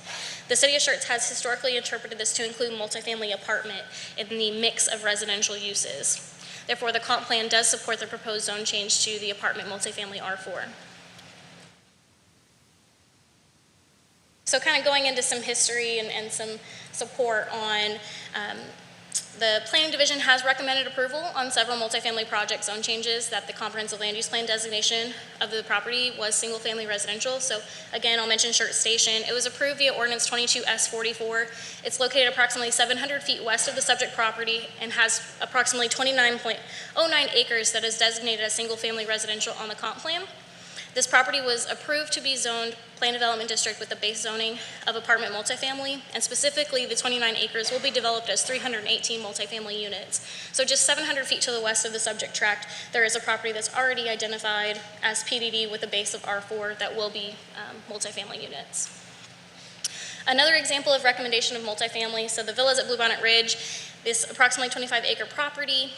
The City of Schertz has historically interpreted this to include multifamily apartment in the mix of residential uses. Therefore, the comp plan does support the proposed zone change to the apartment multifamily R4. So kind of going into some history and some support on the Planning Division has recommended approval on several multifamily project zone changes that the comprehensive land use plan designation of the property was single-family residential. So again, I'll mention Schertz Station. It was approved via Ordinance 22S44. It's located approximately 700 feet west of the subject property and has approximately 29.09 acres that is designated as single-family residential on the comp plan. This property was approved to be zoned Plan Development District with the base zoning of apartment multifamily, and specifically the 29 acres will be developed as 318 multifamily units. So just 700 feet to the west of the subject tract, there is a property that's already identified as PDD with a base of R4 that will be multifamily units. Another example of recommendation of multifamily, so the villas at Bluebonnet Ridge, this approximately 25-acre property,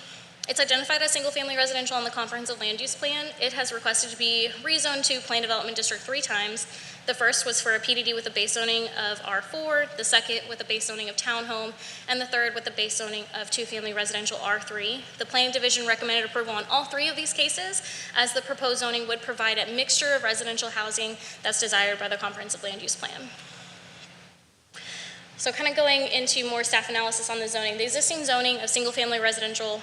it's identified as single-family residential on the comprehensive land use plan. It has requested to be rezoned to Plan Development District 3 times. The first was for a PDD with a base zoning of R4, the second with a base zoning of townhome, and the third with the base zoning of 2-family residential R3. The Planning Division recommended approval on all 3 of these cases, as the proposed zoning would provide a mixture of residential housing that's desired by the comprehensive land use plan. So kind of going into more staff analysis on the zoning, the existing zoning of single-family residential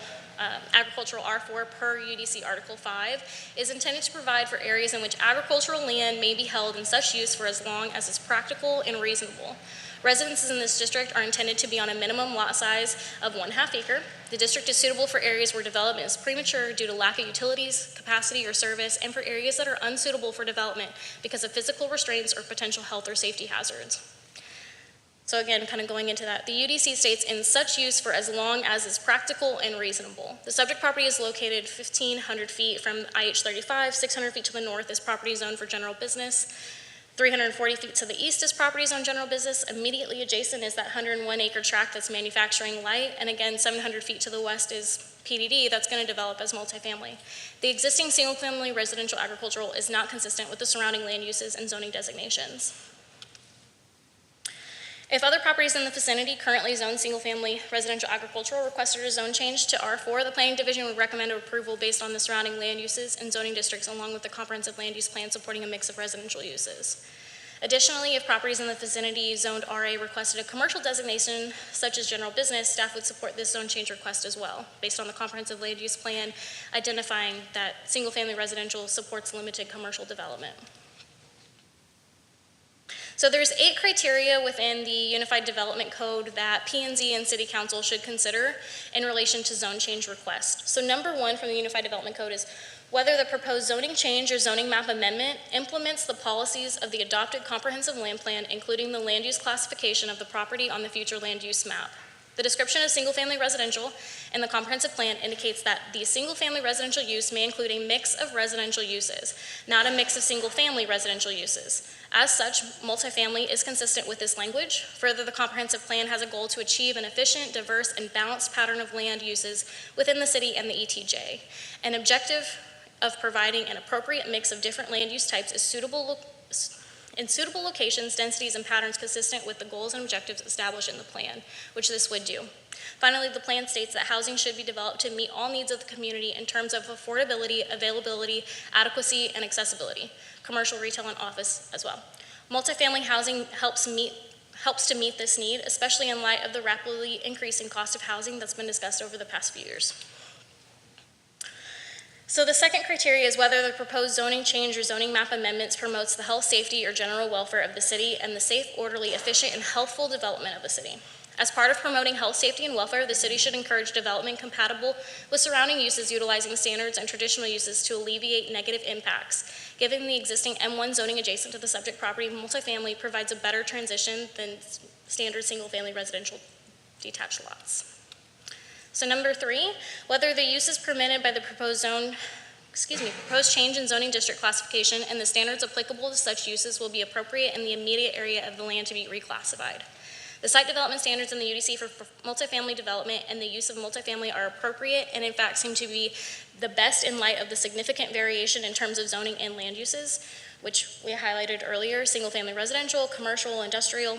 agricultural R4 per UDC Article 5 is intended to provide for areas in which agricultural land may be held in such use for as long as is practical and reasonable. Residences in this district are intended to be on a minimum lot size of 1/2 acre. The district is suitable for areas where development is premature due to lack of utilities, capacity, or service, and for areas that are unsuitable for development because of physical restraints or potential health or safety hazards. So again, kind of going into that, the UDC states in such use for as long as is practical and reasonable. The subject property is located 1,500 feet from IH-35, 600 feet to the north is property zoned for general business, 340 feet to the east is property zone general business, immediately adjacent is that 101-acre tract that's manufacturing light, and again, 700 feet to the west is PDD that's going to develop as multifamily. The existing single-family residential agricultural is not consistent with the surrounding land uses and zoning designations. If other properties in the vicinity currently zone single-family residential agricultural requested a zone change to R4, the Planning Division would recommend approval based on the surrounding land uses and zoning districts along with the comprehensive land use plan supporting a mix of residential uses. Additionally, if properties in the vicinity zoned RA requested a commercial designation such as general business, staff would support this zone change request as well, based on the comprehensive land use plan identifying that single-family residential supports limited commercial development. So there's 8 criteria within the Unified Development Code that P&Z and City Council should consider in relation to zone change request. So number 1 from the Unified Development Code is whether the proposed zoning change or zoning map amendment implements the policies of the adopted comprehensive land plan, including the land use classification of the property on the future land use map. The description of single-family residential in the comprehensive plan indicates that the single-family residential use may include a mix of residential uses, not a mix of single-family residential uses. As such, multifamily is consistent with this language. Further, the comprehensive plan has a goal to achieve an efficient, diverse, and balanced pattern of land uses within the city and the ETJ. An objective of providing an appropriate mix of different land use types is in suitable locations, densities, and patterns consistent with the goals and objectives established in the plan, which this would do. Finally, the plan states that housing should be developed to meet all needs of the community in terms of affordability, availability, adequacy, and accessibility, commercial, retail, and office as well. Multifamily housing helps to meet this need, especially in light of the rapidly increasing cost of housing that's been discussed over the past few years. So the second criteria is whether the proposed zoning change or zoning map amendments promotes the health, safety, or general welfare of the city and the safe, orderly, efficient, and healthful development of the city. As part of promoting health, safety, and welfare, the city should encourage development compatible with surrounding uses utilizing standards and traditional uses to alleviate negative impacts. Given the existing M1 zoning adjacent to the subject property, multifamily provides a better transition than standard single-family residential detached lots. So number 3, whether the uses permitted by the proposed change in zoning district classification and the standards applicable to such uses will be appropriate in the immediate area of the land to be reclassified. The site development standards in the UDC for multifamily development and the use of multifamily are appropriate and in fact seem to be the best in light of the significant variation in terms of zoning and land uses, which we highlighted earlier, single-family residential, commercial, industrial.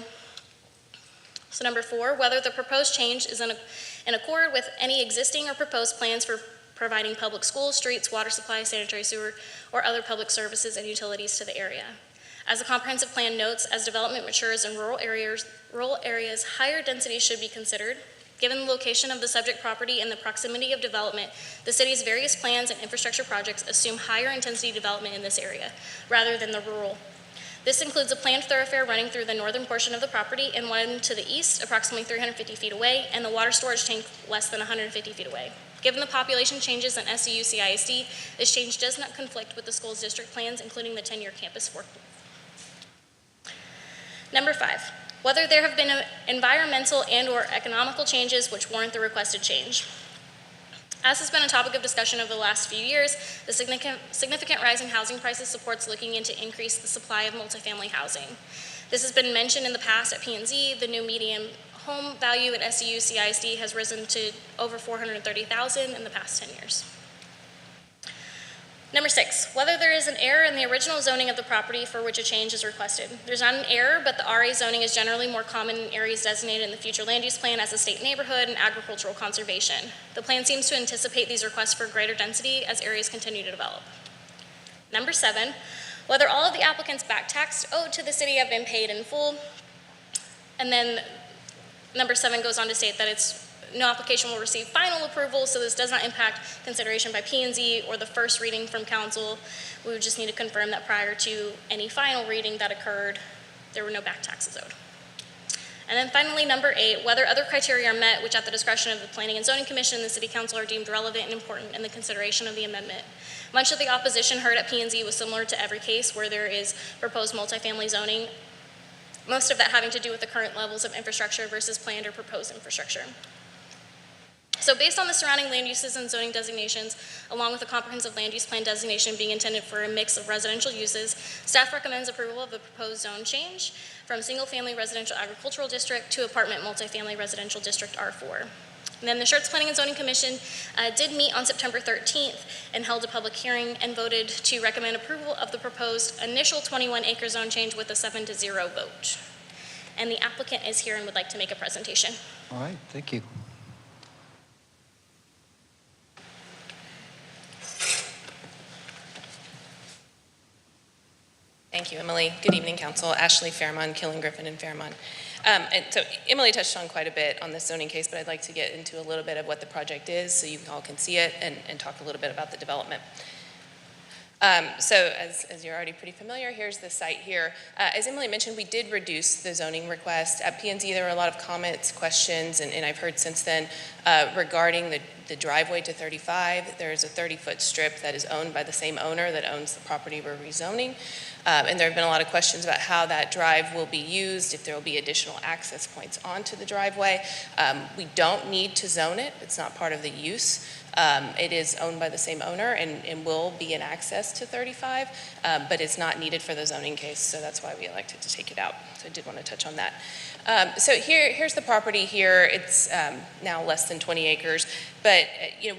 So number 4, whether the proposed change is in accord with any existing or proposed plans for providing public schools, streets, water supply, sanitary sewer, or other public services and utilities to the area. As the comprehensive plan notes, as development matures in rural areas, higher densities should be considered. Given the location of the subject property and the proximity of development, the city's various plans and infrastructure projects assume higher intensity development in this area, rather than the rural. This includes a planned thoroughfare running through the northern portion of the property and one to the east, approximately 350 feet away, and the water storage tank less than 150 feet away. Given the population changes in SCU CISD, this change does not conflict with the school's district plans, including the 10-year campus for. Number 5, whether there have been environmental and/or economical changes which warrant the requested change. As has been a topic of discussion over the last few years, the significant rise in housing prices supports looking into increase the supply of multifamily housing. This has been mentioned in the past at P&Z. The new median home value at SCU CISD has risen to over $430,000 in the past 10 years. Number 6, whether there is an error in the original zoning of the property for which a change is requested. There's not an error, but the RA zoning is generally more common in areas designated in the future land use plan as a state neighborhood and agricultural conservation. The plan seems to anticipate these requests for greater density as areas continue to develop. Number 7, whether all of the applicants' back tax owed to the city have been paid in full. And then number 7 goes on to state that no application will receive final approval, so this does not impact consideration by P&Z or the first reading from council. We would just need to confirm that prior to any final reading that occurred, there were no back taxes owed. And then finally, number 8, whether other criteria are met, which at the discretion of the Planning and Zoning Commission and the City Council are deemed relevant and important in the consideration of the amendment. Much of the opposition heard at P&Z was similar to every case where there is proposed multifamily zoning, most of that having to do with the current levels of infrastructure versus planned or proposed infrastructure. So based on the surrounding land uses and zoning designations, along with the comprehensive land use plan designation being intended for a mix of residential uses, staff recommends approval of the proposed zone change from single-family residential agricultural district to apartment multifamily residential district R4. And then the Schertz Planning and Zoning Commission did meet on September 13th and held a public hearing and voted to recommend approval of the proposed initial 21-acre zone change with a 7-0 vote. And the applicant is here and would like to make a presentation. All right, thank you. Thank you, Emily. Good evening, Council. Ashley Fairmont, Killen Griffin, and Fairmont. And so Emily touched on quite a bit on this zoning case, but I'd like to get into a little bit of what the project is so you all can see it and talk a little bit about the development. So as you're already pretty familiar, here's the site here. As Emily mentioned, we did reduce the zoning request. At P&Z, there were a lot of comments, questions, and I've heard since then regarding the driveway to 35. There's a 30-foot strip that is owned by the same owner that owns the property we're rezoning. And there have been a lot of questions about how that drive will be used, if there will be additional access points onto the driveway. We don't need to zone it. It's not part of the use. It is owned by the same owner and will be an access to 35, but it's not needed for the zoning case, so that's why we elected to take it out. So I did want to touch on that. So here's the property here. It's now less than 20 acres, but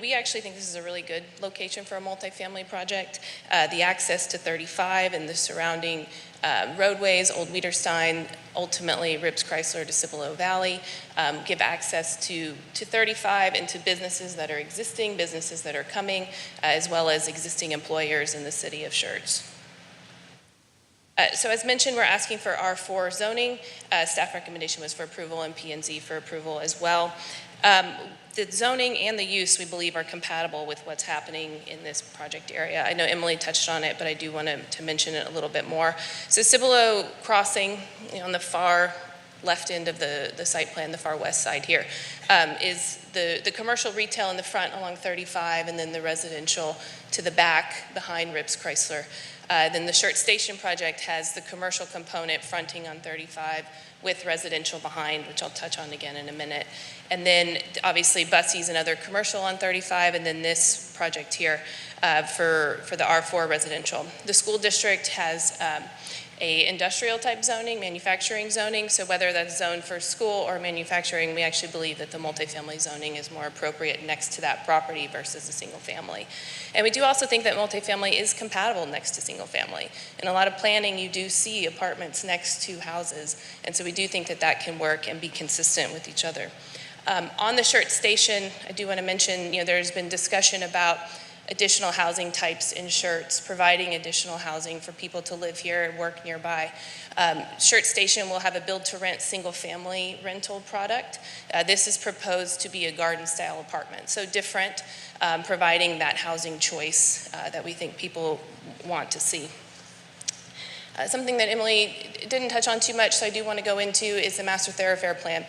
we actually think this is a really good location for a multifamily project. The access to 35 and the surrounding roadways, Old Wiederstein, ultimately Rips Chrysler to Cibolo Valley, give access to 35 and to businesses that are existing, businesses that are coming, as well as existing employers in the city of Schertz. So as mentioned, we're asking for R4 zoning. Staff recommendation was for approval and P&Z for approval as well. The zoning and the use, we believe, are compatible with what's happening in this project area. I know Emily touched on it, but I do want to mention it a little bit more. So Cibolo Crossing, on the far left end of the site plan, the far west side here, is the commercial retail in the front along 35, and then the residential to the back behind Rips Chrysler. Then the Schertz Station project has the commercial component fronting on 35 with residential behind, which I'll touch on again in a minute. And then obviously Bussey's another commercial on 35, and then this project here for the R4 residential. The school district has a industrial type zoning, manufacturing zoning, so whether that's zoned for school or manufacturing, we actually believe that the multifamily zoning is more appropriate next to that property versus a single family. And we do also think that multifamily is compatible next to single family. In a lot of planning, you do see apartments next to houses, and so we do think that that can work and be consistent with each other. On the Schertz Station, I do want to mention, there's been discussion about additional housing types in Schertz, providing additional housing for people to live here and work nearby. Schertz Station will have a build-to-rent single-family rental product. This is proposed to be a garden-style apartment, so different, providing that housing choice that we think people want to see. Something that Emily didn't touch on too much, so I do want to go into, is the master thoroughfare plan.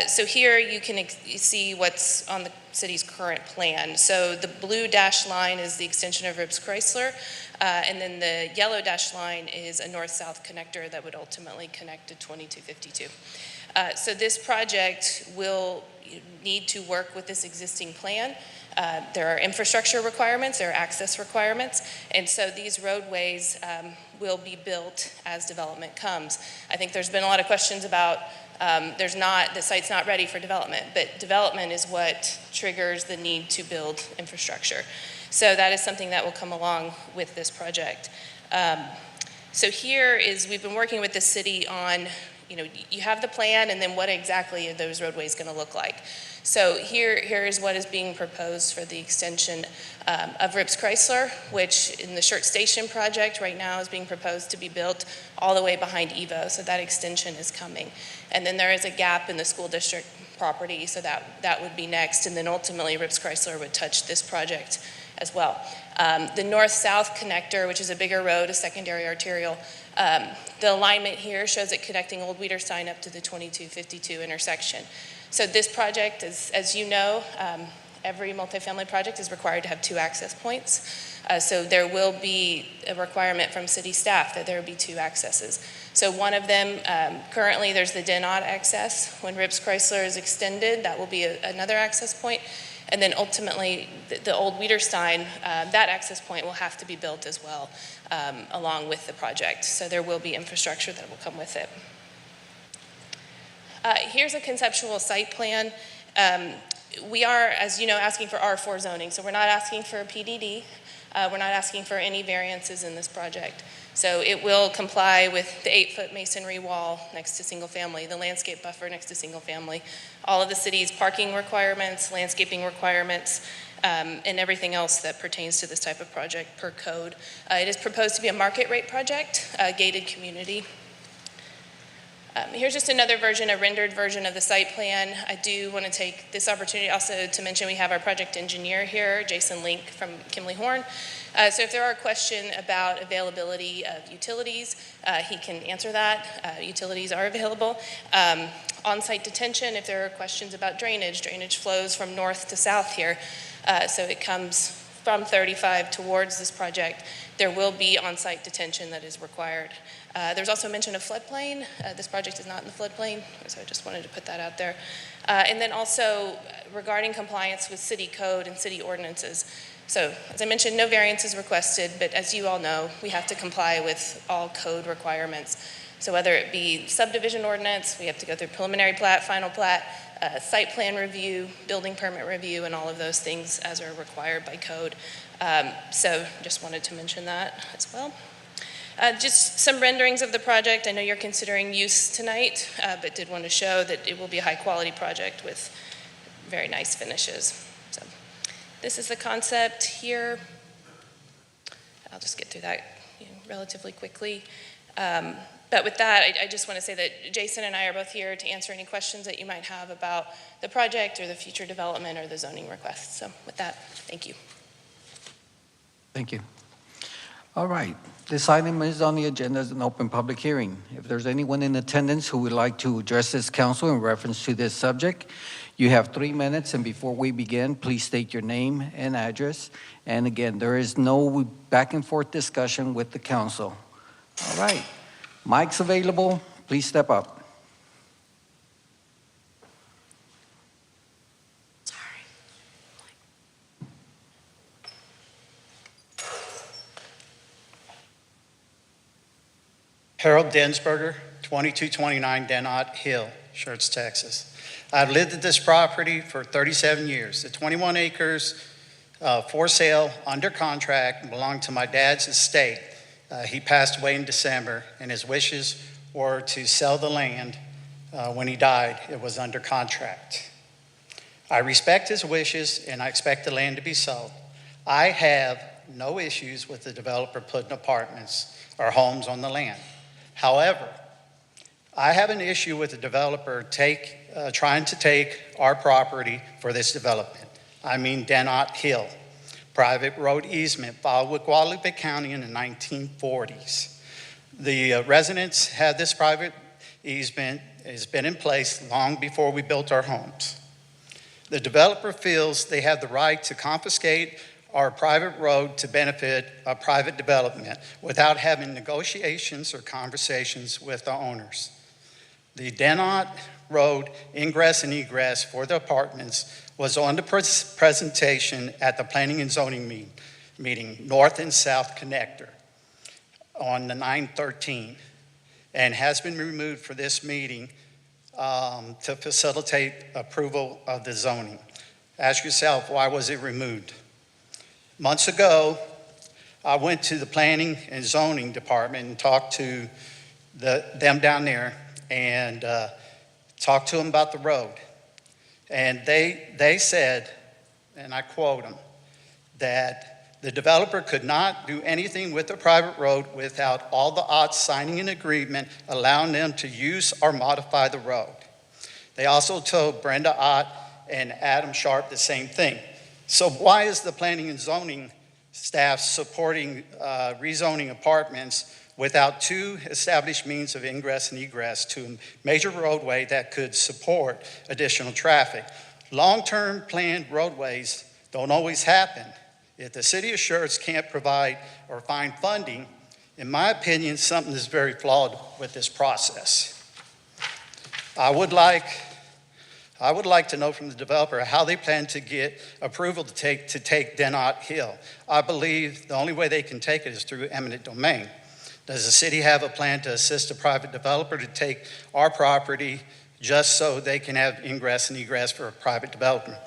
So here you can see what's on the city's current plan. So the blue dashed line is the extension of Rips Chrysler, and then the yellow dashed line is a north-south connector that would ultimately connect to 2252. So this project will need to work with this existing plan. There are infrastructure requirements, there are access requirements, and so these roadways will be built as development comes. I think there's been a lot of questions about the site's not ready for development, but development is what triggers the need to build infrastructure. So that is something that will come along with this project. So here is, we've been working with the city on, you have the plan, and then what exactly are those roadways going to look like? So here is what is being proposed for the extension of Rips Chrysler, which in the Schertz Station project right now is being proposed to be built all the way behind Evo, so that extension is coming. And then there is a gap in the school district property, so that would be next, and then ultimately Rips Chrysler would touch this project as well. The north-south connector, which is a bigger road, a secondary arterial, the alignment here shows it connecting Old Wiederstein up to the 2252 intersection. So this project, as you know, every multifamily project is required to have 2 access points. So there will be a requirement from city staff that there will be 2 accesses. So one of them, currently there's the Denot access. When Rips Chrysler is extended, that will be another access point. And then ultimately, the Old Wiederstein, that access point will have to be built as well, along with the project. So there will be infrastructure that will come with it. Here's a conceptual site plan. We are, as you know, asking for R4 zoning, so we're not asking for a PDD. We're not asking for any variances in this project. So it will comply with the 8-foot masonry wall next to single family, the landscape buffer next to single family, all of the city's parking requirements, landscaping requirements, and everything else that pertains to this type of project per code. It is proposed to be a market rate project, a gated community. Here's just another version, a rendered version of the site plan. I do want to take this opportunity also to mention we have our project engineer here, Jason Link from Kimley Horn. So if there are questions about availability of utilities, he can answer that. Utilities are available. On-site detention, if there are questions about drainage flows from north to south here. So it comes from 35 towards this project. There will be on-site detention that is required. There's also mention of floodplain. This project is not in the floodplain, so I just wanted to put that out there. And then also regarding compliance with city code and city ordinances. So as I mentioned, no variance is requested, but as you all know, we have to comply with all code requirements. So whether it be subdivision ordinance, we have to go through preliminary plat, final plat, site plan review, building permit review, and all of those things as are required by code. So just wanted to mention that as well. Just some renderings of the project. I know you're considering use tonight, but did want to show that it will be a high quality project with very nice finishes. So this is the concept here. I'll just get through that relatively quickly. But with that, I just want to say that Jason and I are both here to answer any questions that you might have about the project or the future development or the zoning requests. So with that, thank you. Thank you. All right. This item is on the agenda as an open public hearing. If there's anyone in attendance who would like to address this council in reference to this subject, you have 3 minutes, and before we begin, please state your name and address. And again, there is no back and forth discussion with the council. All right. Mic's available. Please step up. Harold Densberger, 2229 Denot Hill, Schertz, Texas. I've lived at this property for 37 years. The 21 acres for sale, under contract, belonged to my dad's estate. He passed away in December, and his wishes were to sell the land when he died. It was under contract. I respect his wishes, and I expect the land to be sold. I have no issues with the developer putting apartments or homes on the land. However, I have an issue with the developer trying to take our property for this development. I mean Denot Hill, private road easement filed with Guadalupe County in the 1940s. The residents had this private easement. It's been in place long before we built our homes. The developer feels they have the right to confiscate our private road to benefit a private development without having negotiations or conversations with the owners. The Denot Road ingress and egress for the apartments was on the presentation at the Planning and Zoning meeting, North and South Connector, on the 9/13, and has been removed for this meeting to facilitate approval of the zoning. Ask yourself, why was it removed? Months ago, I went to the Planning and Zoning Department and talked to them down there and talked to them about the road. And they said, and I quote them, that the developer could not do anything with the private road without all the odds signing an agreement allowing them to use or modify the road. They also told Brenda Ott and Adam Sharp the same thing. So why is the planning and zoning staff supporting rezoning apartments without two established means of ingress and egress to a major roadway that could support additional traffic? Long-term planned roadways don't always happen. If the city of Schertz can't provide or find funding, in my opinion, something is very flawed with this process. I would like to know from the developer how they plan to get approval to take Denot Hill. I believe the only way they can take it is through eminent domain. Does the city have a plan to assist a private developer to take our property just so they can have ingress and egress for a private development?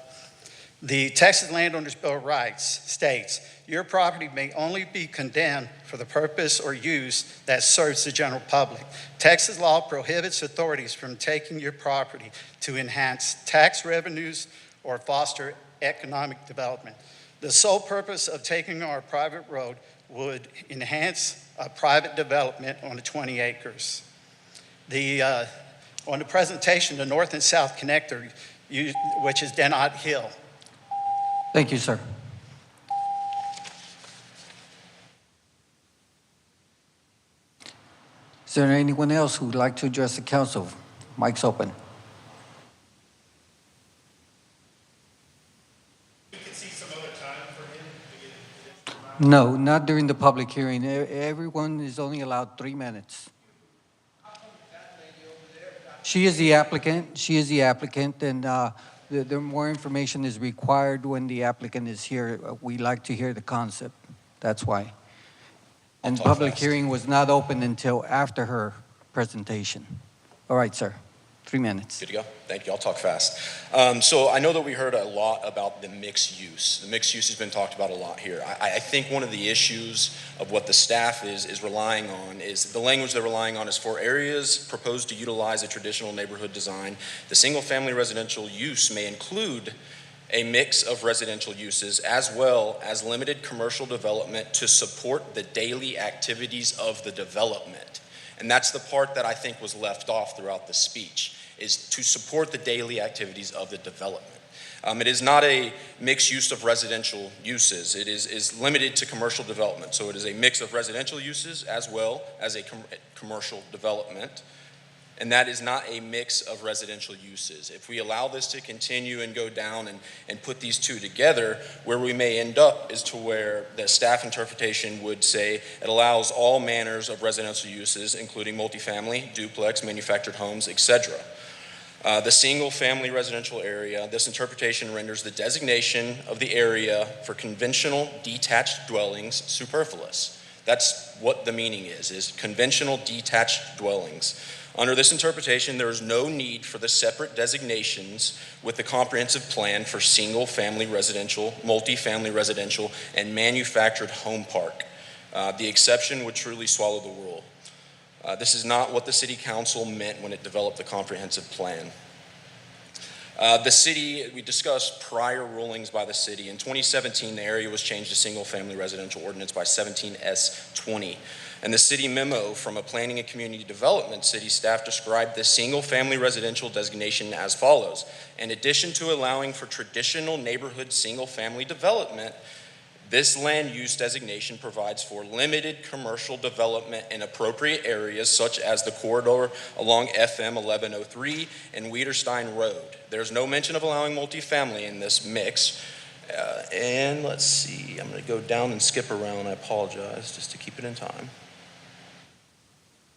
The Texas Landowners Bill of Rights states, your property may only be condemned for the purpose or use that serves the general public. Texas law prohibits authorities from taking your property to enhance tax revenues or foster economic development. The sole purpose of taking our private road would enhance a private development on the 20 acres. On the presentation, the north and south connector, which is Denot Hill. Thank you, sir. Is there anyone else who would like to address the council? Mic's open. No, not during the public hearing. Everyone is only allowed 3 minutes. She is the applicant, and the more information is required when the applicant is here. We like to hear the concept. That's why. And public hearing was not open until after her presentation. All right, sir. 3 minutes. Good to go. Thank you. I'll talk fast. So I know that we heard a lot about the mixed use. The mixed use has been talked about a lot here. I think one of the issues of what the staff is relying on is the language they're relying on is for areas proposed to utilize a traditional neighborhood design. The single-family residential use may include a mix of residential uses as well as limited commercial development to support the daily activities of the development. And that's the part that I think was left off throughout the speech, is to support the daily activities of the development. It is not a mixed use of residential uses. It is limited to commercial development. So it is a mix of residential uses as well as a commercial development. And that is not a mix of residential uses. If we allow this to continue and go down and put these two together, where we may end up is to where the staff interpretation would say it allows all manners of residential uses, including multifamily, duplex, manufactured homes, etc. The single-family residential area, this interpretation renders the designation of the area for conventional detached dwellings superfluous. That's what the meaning is conventional detached dwellings. Under this interpretation, there is no need for the separate designations with the comprehensive plan for single-family residential, multifamily residential, and manufactured home park. The exception would truly swallow the rule. This is not what the City Council meant when it developed the comprehensive plan. The city, we discussed prior rulings by the city. In 2017, the area was changed to single-family residential ordinance by 17S20. And the city memo from a planning and community development city staff described this single-family residential designation as follows. In addition to allowing for traditional neighborhood single-family development, this land use designation provides for limited commercial development in appropriate areas such as the corridor along FM 1103 and Wiederstein Road. There's no mention of allowing multifamily in this mix. And let's see, I'm going to go down and skip around. I apologize just to keep it in time.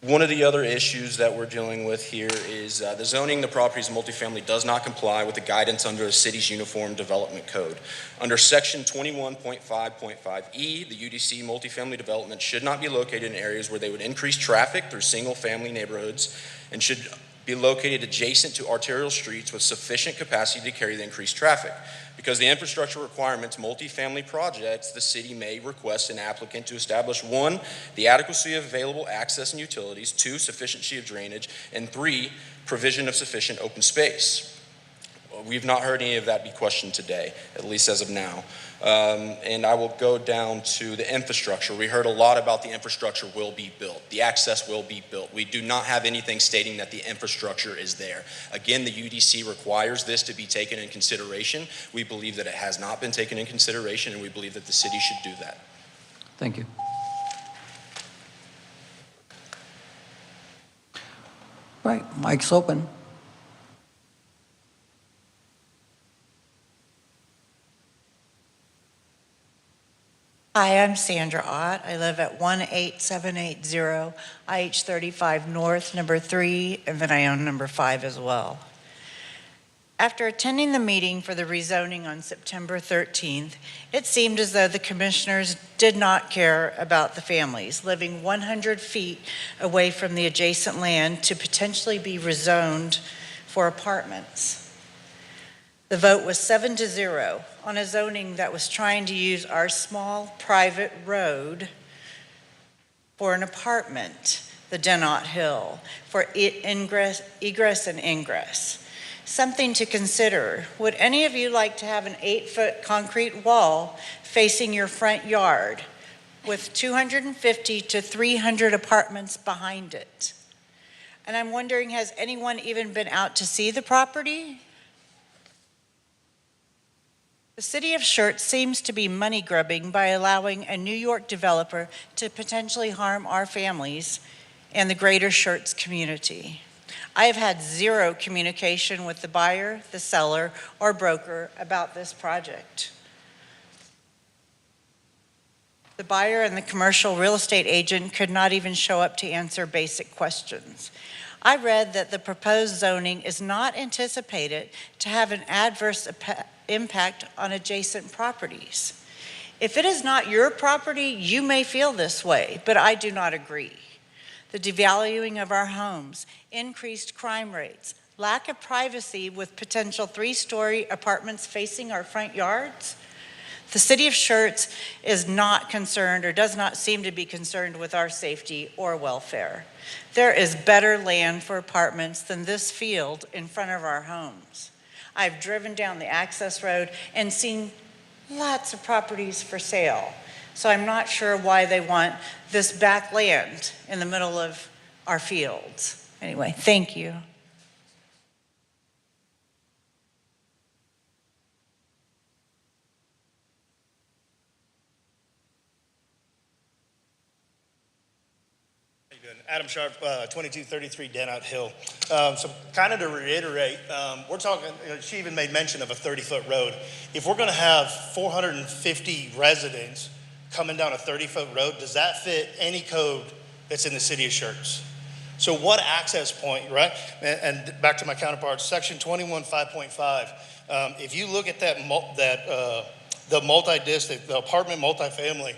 One of the other issues that we're dealing with here is the zoning the properties multifamily does not comply with the guidance under the city's Uniform Development Code. Under section 21.5.5E, the UDC multifamily development should not be located in areas where they would increase traffic through single-family neighborhoods and should be located adjacent to arterial streets with sufficient capacity to carry the increased traffic. Because the infrastructure requirements multifamily projects, the city may request an applicant to establish 1, the adequacy of available access and utilities, 2, sufficiency of drainage, and 3, provision of sufficient open space. We've not heard any of that be questioned today, at least as of now. And I will go down to the infrastructure. We heard a lot about the infrastructure will be built. The access will be built. We do not have anything stating that the infrastructure is there. Again, the UDC requires this to be taken in consideration. We believe that it has not been taken in consideration, and we believe that the city should do that. Thank you. Right, mic's open. Hi, I'm Sandra Ott. I live at 18780 IH35 North, number 3, and then I own number 5 as well. After attending the meeting for the rezoning on September 13th, it seemed as though the commissioners did not care about the families living 100 feet away from the adjacent land to potentially be rezoned for apartments. The vote was 7-0 on a zoning that was trying to use our small private road for an apartment, the Denot Hill, for egress and ingress. Something to consider. Would any of you like to have an 8-foot concrete wall facing your front yard with 250 to 300 apartments behind it? And I'm wondering, has anyone even been out to see the property? The city of Schertz seems to be money grubbing by allowing a New York developer to potentially harm our families and the greater Schertz community. I have had zero communication with the buyer, the seller, or broker about this project. The buyer and the commercial real estate agent could not even show up to answer basic questions. I read that the proposed zoning is not anticipated to have an adverse impact on adjacent properties. If it is not your property, you may feel this way, but I do not agree. The devaluing of our homes, increased crime rates, lack of privacy with potential 3-story apartments facing our front yards. The city of Schertz is not concerned, or does not seem to be concerned, with our safety or welfare. There is better land for apartments than this field in front of our homes. I've driven down the access road and seen lots of properties for sale. So I'm not sure why they want this back land in the middle of our fields. Anyway, thank you. Adam Sharp, 2233 Denot Hill. So kind of to reiterate, we're talking, she even made mention of a 30-foot road. If we're going to have 450 residents coming down a 30-foot road, does that fit any code that's in the city of Schertz? So what access point, right? And back to my counterparts, section 21, 5.5. If you look at the multi-district, the apartment multifamily,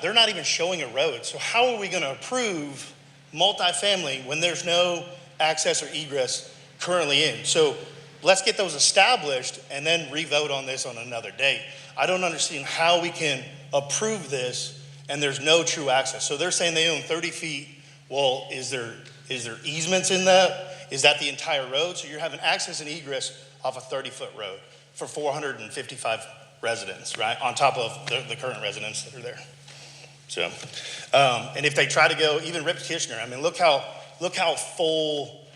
they're not even showing a road. So how are we going to approve multifamily when there's no access or egress currently in? So let's get those established and then re-vote on this on another date. I don't understand how we can approve this and there's no true access. So they're saying they own 30 feet. Well, is there easements in that? Is that the entire road? So you're having access and egress off a 30-foot road for 455 residents, right? On top of the current residents that are there. So, and if they try to go, even Rip Kitchener, I mean, look how full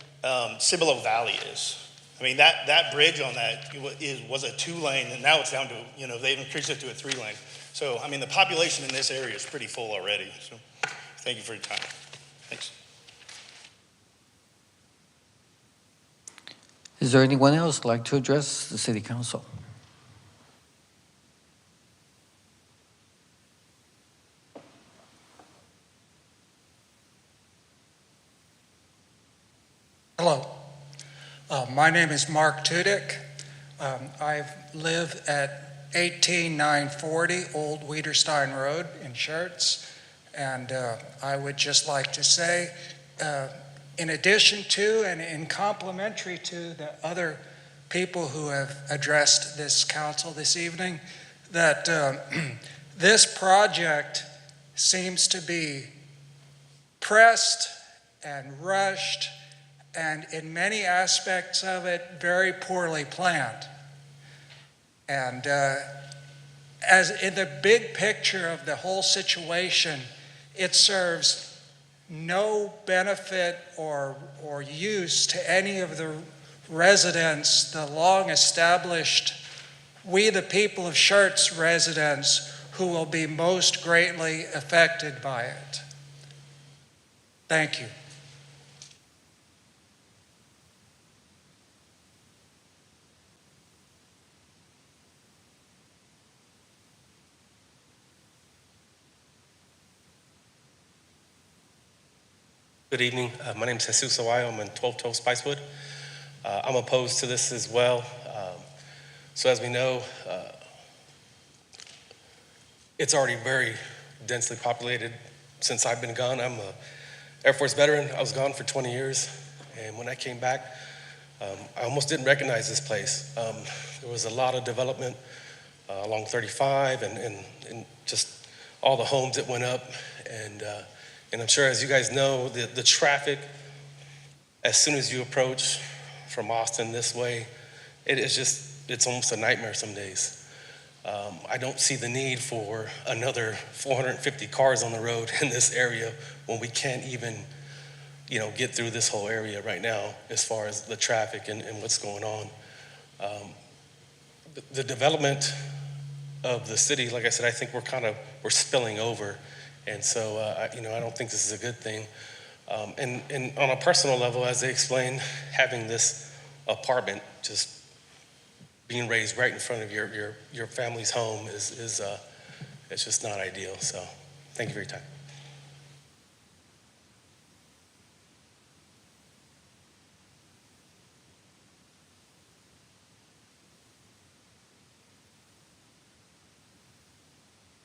Cibolo Valley is. I mean, that bridge on that was a 2-lane, and now it's down to, they've increased it to a 3-lane. So, I mean, the population in this area is pretty full already. So, thank you for your time. Thanks. Is there anyone else like to address the City Council? Hello, my name is Mark Tudyk. I live at 18940 Old Wiederstein Road in Schertz, and I would just like to say, in addition to and in complementary to the other people who have addressed this council this evening, that this project seems to be pressed and rushed, and in many aspects of it, very poorly planned. And as in the big picture of the whole situation, it serves no benefit or use to any of the residents, the long-established, we the people of Schertz residents, who will be most greatly affected by it. Thank you. Good evening. My name is Jesus Awayo. I'm in 1212 Spicewood. I'm opposed to this as well. So as we know, it's already very densely populated since I've been gone. I'm an Air Force veteran. I was gone for 20 years. And when I came back, I almost didn't recognize this place. There was a lot of development along 35 and just all the homes that went up. And I'm sure, as you guys know, the traffic, as soon as you approach from Austin this way, it's almost a nightmare some days. I don't see the need for another 450 cars on the road in this area when we can't even get through this whole area right now as far as the traffic and what's going on. The development of the city, like I said, I think we're spilling over. And so, I don't think this is a good thing. And on a personal level, as they explained, having this apartment just being raised right in front of your family's home is it's just not ideal. So thank you for your time.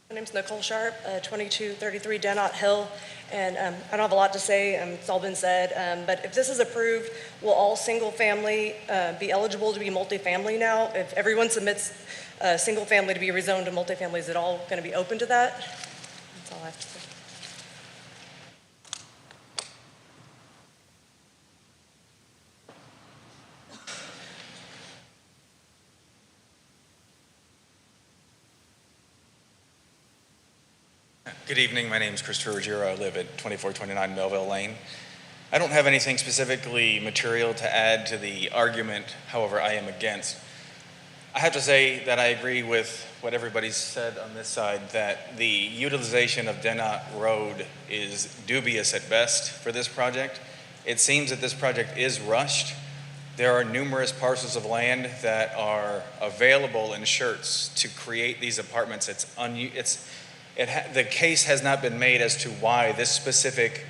My name's Nicole Sharp, 2233 Denot Hill, and I don't have a lot to say, it's all been said, but if this is approved, will all single family be eligible to be multifamily now? If everyone submits single family to be rezoned to multifamily, is it all going to be open to that? That's all I have to say. Good evening. My name is Christopher Ruggiero. I live at 2429 Melville Lane. I don't have anything specifically material to add to the argument, however, I am against. I have to say that I agree with what everybody's said on this side, that the utilization of Denot Road is dubious at best for this project. It seems that this project is rushed. There are numerous parcels of land that are available in Schertz to create these apartments. The case has not been made as to why this specific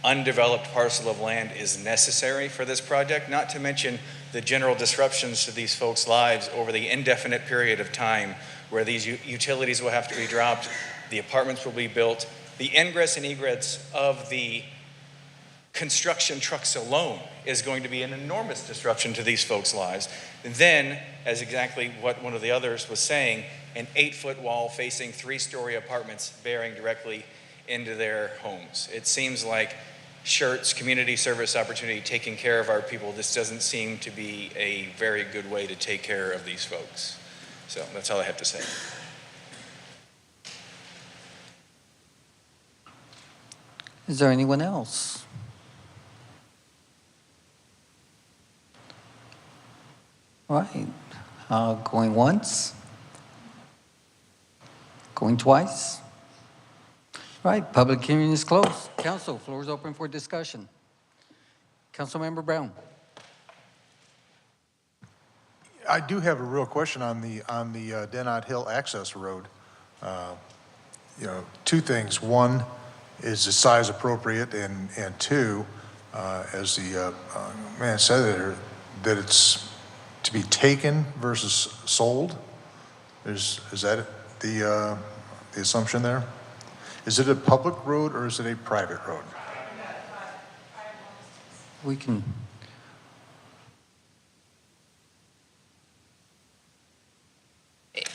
undeveloped parcel of land is necessary for this project, not to mention the general disruptions to these folks' lives over the indefinite period of time where these utilities will have to be dropped, the apartments will be built, the ingress and egress of the construction trucks alone is going to be an enormous disruption to these folks' lives. And then, as exactly what one of the others was saying, an 8-foot wall facing 3-story apartments bearing directly into their homes. It seems like Schertz community service opportunity taking care of our people, this doesn't seem to be a very good way to take care of these folks. So that's all I have to say. Is there anyone else? All right, going once, going twice. All right, public hearing is closed. Council, floor is open for discussion. Councilmember Brown. I do have a real question on the Denot Hill access road. Two things. One, is the size appropriate? And two, as the man said there, that it's to be taken versus sold? Is that the assumption there? Is it a public road or is it a private road? We can.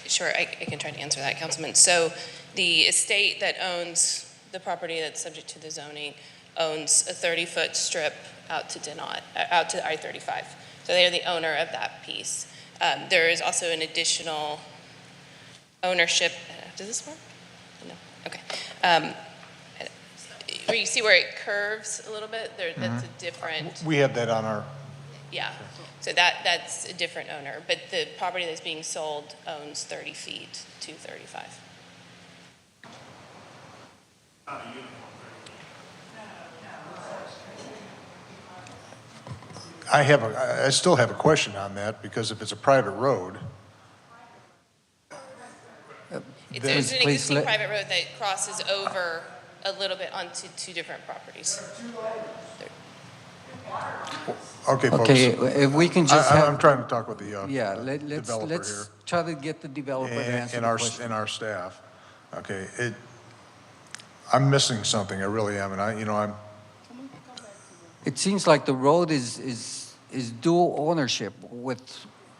Sure, I can try to answer that, Councilman. So the estate that owns the property that's subject to the zoning owns a 30-foot strip out to Denot, out to I-35. So they are the owner of that piece. There is also an additional ownership. Does this work? No. Okay. Where you see where it curves a little bit, that's a different. We have that on our. Yeah. So that's a different owner, but the property that's being sold owns 30 feet to 35. I still have a question on that, because if it's a private road. There's an existing private road that crosses over a little bit onto two different properties. Okay, folks. Okay, if we can just I'm trying to talk with the yeah, developer let's here. try to get the developer to answer the question. And our staff. Okay, I'm missing something, I really am, and I'm. It seems like the road is dual ownership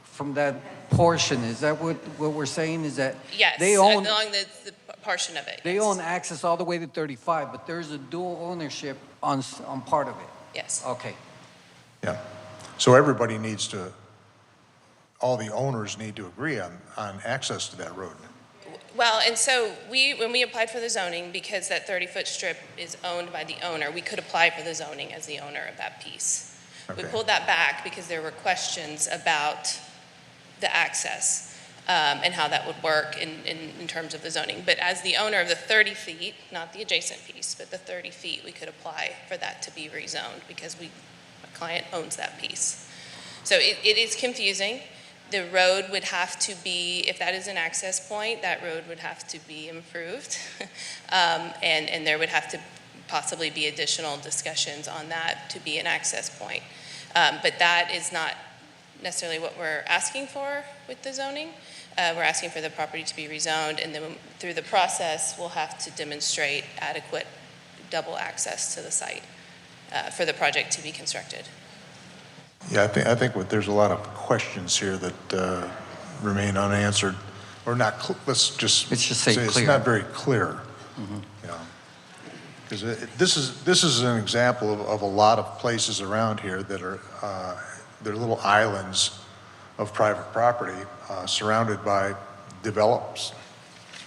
from that portion. Is that what we're saying? Is that yes, they own along the portion of it. They own access all the way to 35, but there's a dual ownership on part of it. Yes. Okay. Yeah. So everybody needs to, all the owners need to agree on access to that road. Well, and so when we applied for the zoning, because that 30-foot strip is owned by the owner, we could apply for the zoning as the owner of that piece. We Okay. pulled that back because there were questions about the access and how that would work in terms of the zoning. But as the owner of the 30 feet, not the adjacent piece, but the 30 feet, we could apply for that to be rezoned because my client owns that piece. So it is confusing. The road would have to be, if that is an access point, that road would have to be improved. And there would have to possibly be additional discussions on that to be an access point. But that is not necessarily what we're asking for with the zoning. We're asking for the property to be rezoned, and then through the process, we'll have to demonstrate adequate double access to the site for the project to be constructed. Yeah, I think there's a lot of questions here that remain unanswered, or not, let's just say it's clear. not very clear. Mhm. You know, because this is an example of a lot of places around here that are they're little islands of private property surrounded by developers.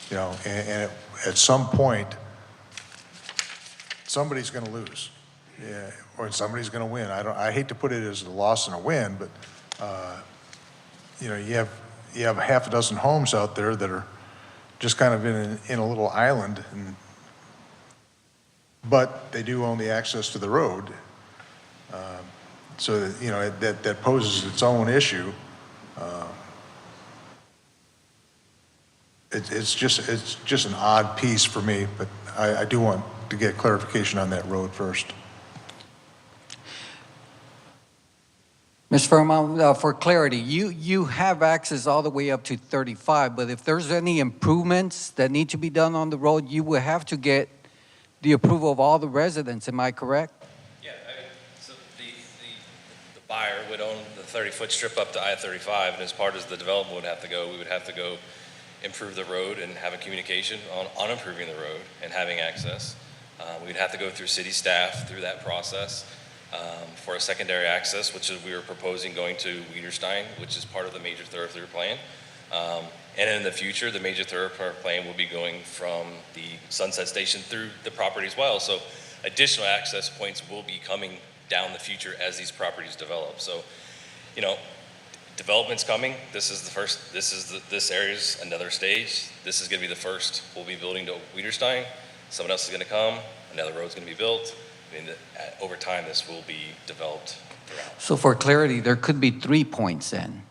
You know, and at some point, somebody's going to lose. Yeah, or somebody's going to win. I hate to put it as a loss and a win, but you know, you have half a dozen homes out there that are just kind of in a little island, but they do own the access to the road. So that, you know, that poses its own issue. It's just an odd piece for me, but I do want to get clarification on that road first. Ms. Fairmount, for clarity, you have access all the way up to 35, but if there's any improvements that need to be done on the road, you will have to get the approval of all the residents, am I correct? Yeah, I mean, so the buyer would own the 30-foot strip up to I-35, and as part of the development would have to go, we would have to go improve the road and have a communication on improving the road and having access. We'd have to go through city staff through that process. For a secondary access, which is we were proposing going to Wiederstein, which is part of the major thoroughfare plan. And in the future, the major thoroughfare plan will be going from the Sunset Station through the property as well. So additional access points will be coming down the future as these properties develop. So, you know, development's coming. This is the first, this area's another stage. This is gonna be the first. We'll be building to Wiederstein. Someone else is gonna come. Another road's gonna be built. I mean, over time, this will be developed throughout. So for clarity, there could be 3 points then.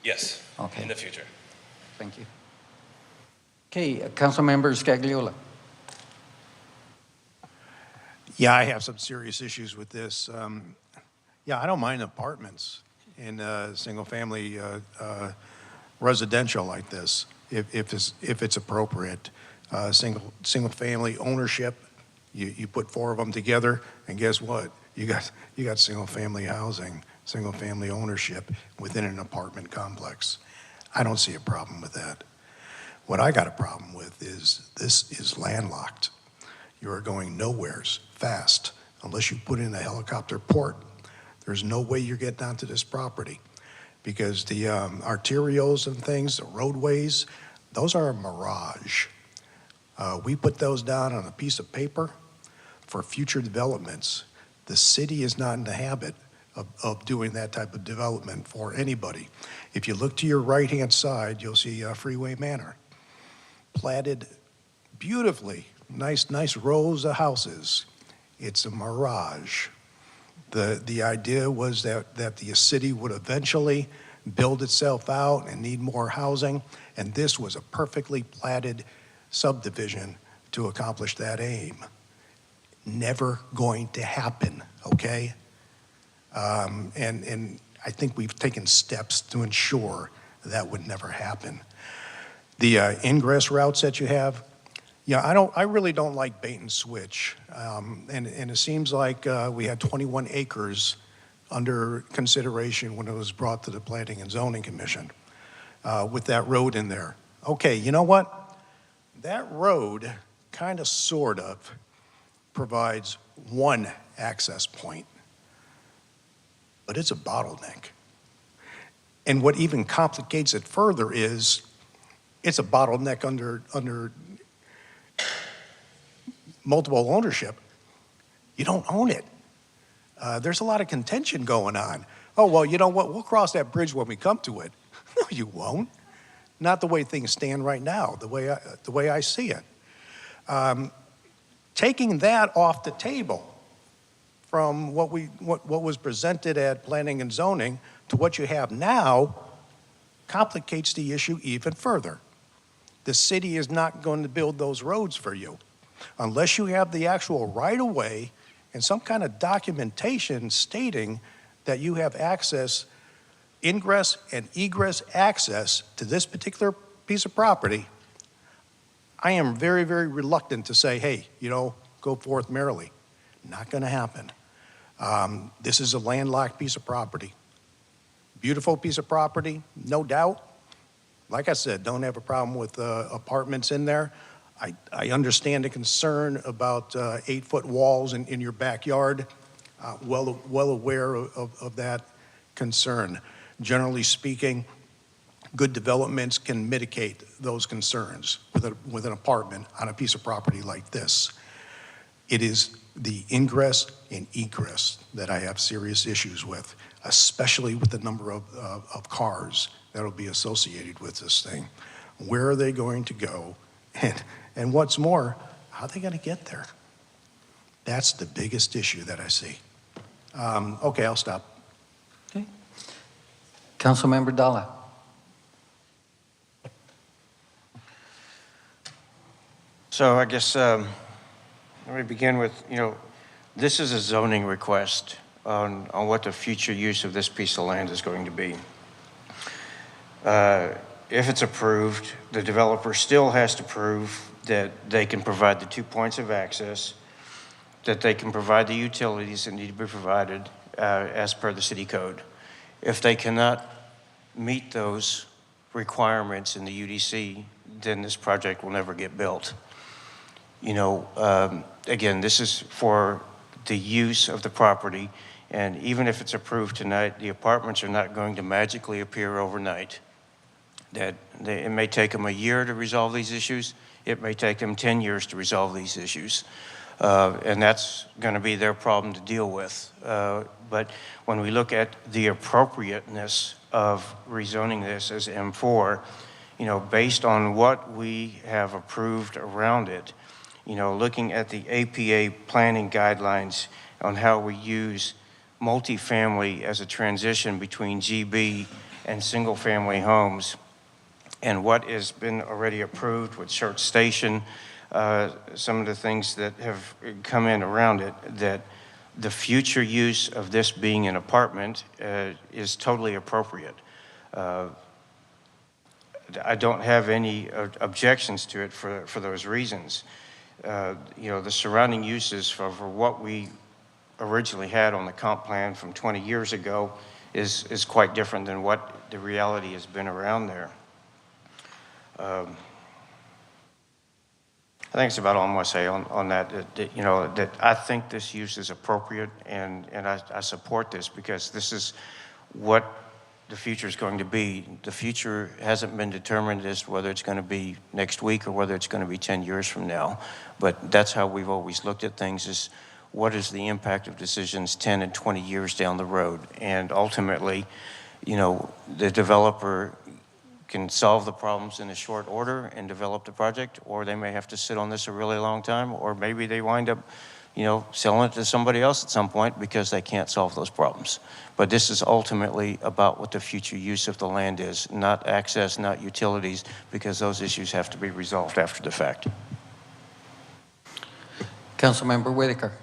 Yes, Okay. in the future. Thank you. Okay, Councilmember Scagliola. Yeah, I have some serious issues with this. Yeah, I don't mind apartments in single-family residential like this, if it's appropriate. Single-family ownership, you put 4 of them together, and guess what? You got single-family housing, single-family ownership within an apartment complex. I don't see a problem with that. What I got a problem with is this is landlocked. You are going nowheres fast unless you put in a helicopter port. There's no way you're getting onto this property because the arterials and things, the roadways, those are a mirage. We put those down on a piece of paper for future developments. The city is not in the habit of doing that type of development for anybody. If you look to your right-hand side, you'll see Freeway Manor, platted beautifully, nice rows of houses. It's a mirage. The idea was that the city would eventually build itself out and need more housing, and this was a perfectly platted subdivision to accomplish that aim. Never going to happen, okay? And I think we've taken steps to ensure that would never happen. The ingress routes that you have, yeah, I really don't like bait and switch. And it seems like we had 21 acres under consideration when it was brought to the Planning and Zoning Commission with that road in there. Okay, you know what? That road kind of sort of provides one access point, but it's a bottleneck. And what even complicates it further is it's a bottleneck under multiple ownership. You don't own it. There's a lot of contention going on. Oh, well, you know what? We'll cross that bridge when we come to it. No, you won't. Not the way things stand right now, the way I see it. Taking that off the table from what was presented at Planning and Zoning to what you have now complicates the issue even further. The city is not going to build those roads for you unless you have the actual right-of-way and some kind of documentation stating that you have access, ingress and egress access to this particular piece of property. I am very, very reluctant to say, hey, you know, go forth merrily. Not going to happen. This is a landlocked piece of property. Beautiful piece of property, no doubt. Like I said, don't have a problem with apartments in there. I understand the concern about 8-foot walls in your backyard. Well aware of that concern. Generally speaking, good developments can mitigate those concerns with an apartment on a piece of property like this. It is the ingress and egress that I have serious issues with, especially with the number of cars that will be associated with this thing. Where are they going to go? And what's more, how are they going to get there? That's the biggest issue that I see. Okay, I'll stop. Councilmember Dalla. So I guess let me begin with, this is a zoning request on what the future use of this piece of land is going to be. If it's approved, the developer still has to prove that they can provide the 2 points of access, that they can provide the utilities that need to be provided as per the city code. If they cannot meet those requirements in the UDC, then this project will never get built. Again, this is for the use of the property, and even if it's approved tonight, the apartments are not going to magically appear overnight. It may take them a year to resolve these issues. It may take them 10 years to resolve these issues. And that's going to be their problem to deal with. But when we look at the appropriateness of rezoning this as M4, based on what we have approved around it, looking at the APA planning guidelines on how we use multifamily as a transition between GB and single-family homes, and what has been already approved with Schertz Station, some of the things that have come in around it, that the future use of this being an apartment is totally appropriate. I don't have any objections to it for those reasons. The surrounding uses for what we originally had on the comp plan from 20 years ago is quite different than what the reality has been around there. I think it's about all I'm going to say on that, that I think this use is appropriate, and I support this because this is what the future is going to be. The future hasn't been determined as to whether it's going to be next week or whether it's going to be 10 years from now. But that's how we've always looked at things, is what is the impact of decisions 10 and 20 years down the road? And ultimately, the developer can solve the problems in a short order and develop the project, or they may have to sit on this a really long time, or maybe they wind up, selling it to somebody else at some point because they can't solve those problems. But this is ultimately about what the future use of the land is, not access, not utilities, because those issues have to be resolved after the fact. Councilmember Whitaker.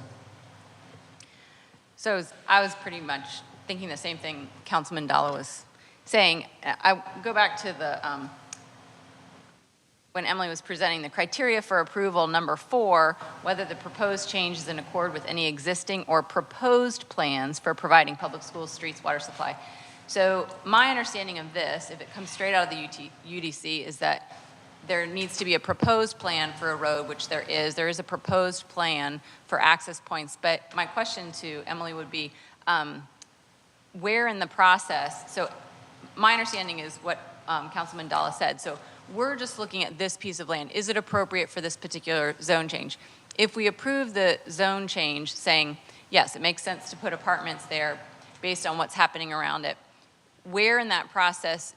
So I was pretty much thinking the same thing Councilman Dalla was saying. I go back to the when Emily was presenting the criteria for approval, number 4, whether the proposed change is in accord with any existing or proposed plans for providing public schools, streets, water supply. So my understanding of this, if it comes straight out of the UDC, is that there needs to be a proposed plan for a road, which there is. There is a proposed plan for access points. But my question to Emily would be, where in the process, so my understanding is what Councilman Dalla said. So we're just looking at this piece of land. Is it appropriate for this particular zone change? If we approve the zone change saying, yes, it makes sense to put apartments there based on what's happening around it, where in that process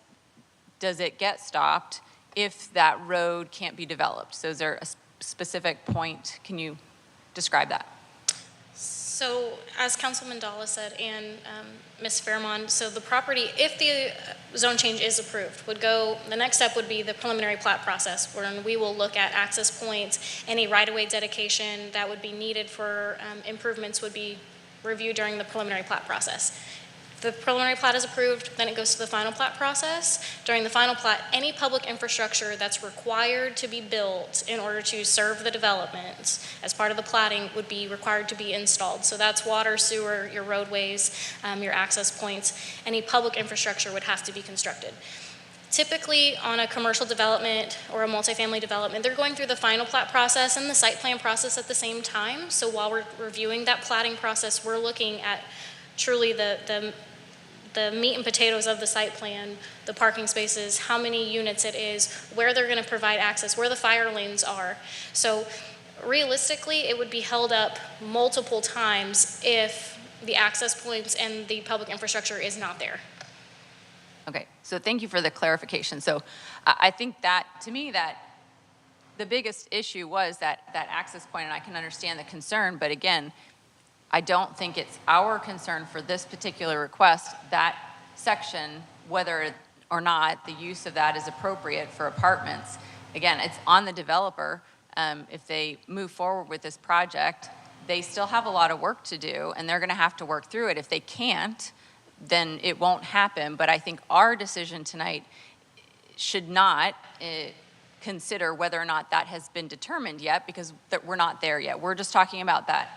does it get stopped if that road can't be developed? So is there a specific point? Can you describe that? So, as Councilman Dalla said and Ms. Fairmont, so the property, if the zone change is approved, the next step would be the preliminary plat process, where we will look at access points, any right-of-way dedication that would be needed for improvements would be reviewed during the preliminary plat process. The preliminary plat is approved, then it goes to the final plat process. During the final plat, any public infrastructure that's required to be built in order to serve the development as part of the platting would be required to be installed. So that's water, sewer, your roadways, your access points. Any public infrastructure would have to be constructed. Typically, on a commercial development or a multifamily development, they're going through the final plat process and the site plan process at the same time. So while we're reviewing that platting process, we're looking at truly the meat and potatoes of the site plan, the parking spaces, how many units it is, where they're going to provide access, where the fire lanes are. So realistically, it would be held up multiple times if the access points and the public infrastructure is not there. Okay, so thank you for the clarification. So I think that, to me, that the biggest issue was that access point, and I can understand the concern, but again, I don't think it's our concern for this particular request, that section, whether or not the use of that is appropriate for apartments. Again, it's on the developer. If they move forward with this project, they still have a lot of work to do, and they're going to have to work through it. If they can't, then it won't happen. But I think our decision tonight should not consider whether or not that has been determined yet, because we're not there yet. We're just talking about that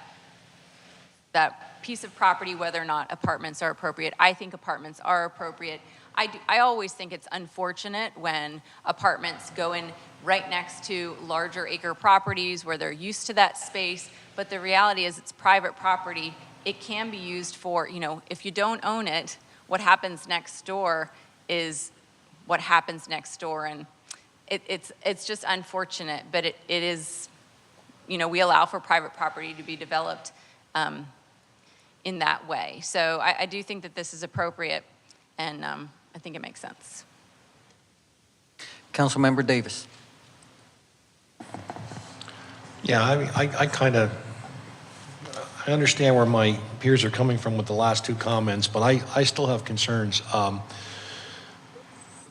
piece of property, whether or not apartments are appropriate. I think apartments are appropriate. I always think it's unfortunate when apartments go in right next to larger acre properties where they're used to that space, but the reality is it's private property. It can be used for, if you don't own it, what happens next door is what happens next door, and it's just unfortunate, but it is, we allow for private property to be developed in that way. So I do think that this is appropriate, and I think it makes sense. Councilmember Davis. Yeah, I mean, I understand where my peers are coming from with the last two comments, but I still have concerns.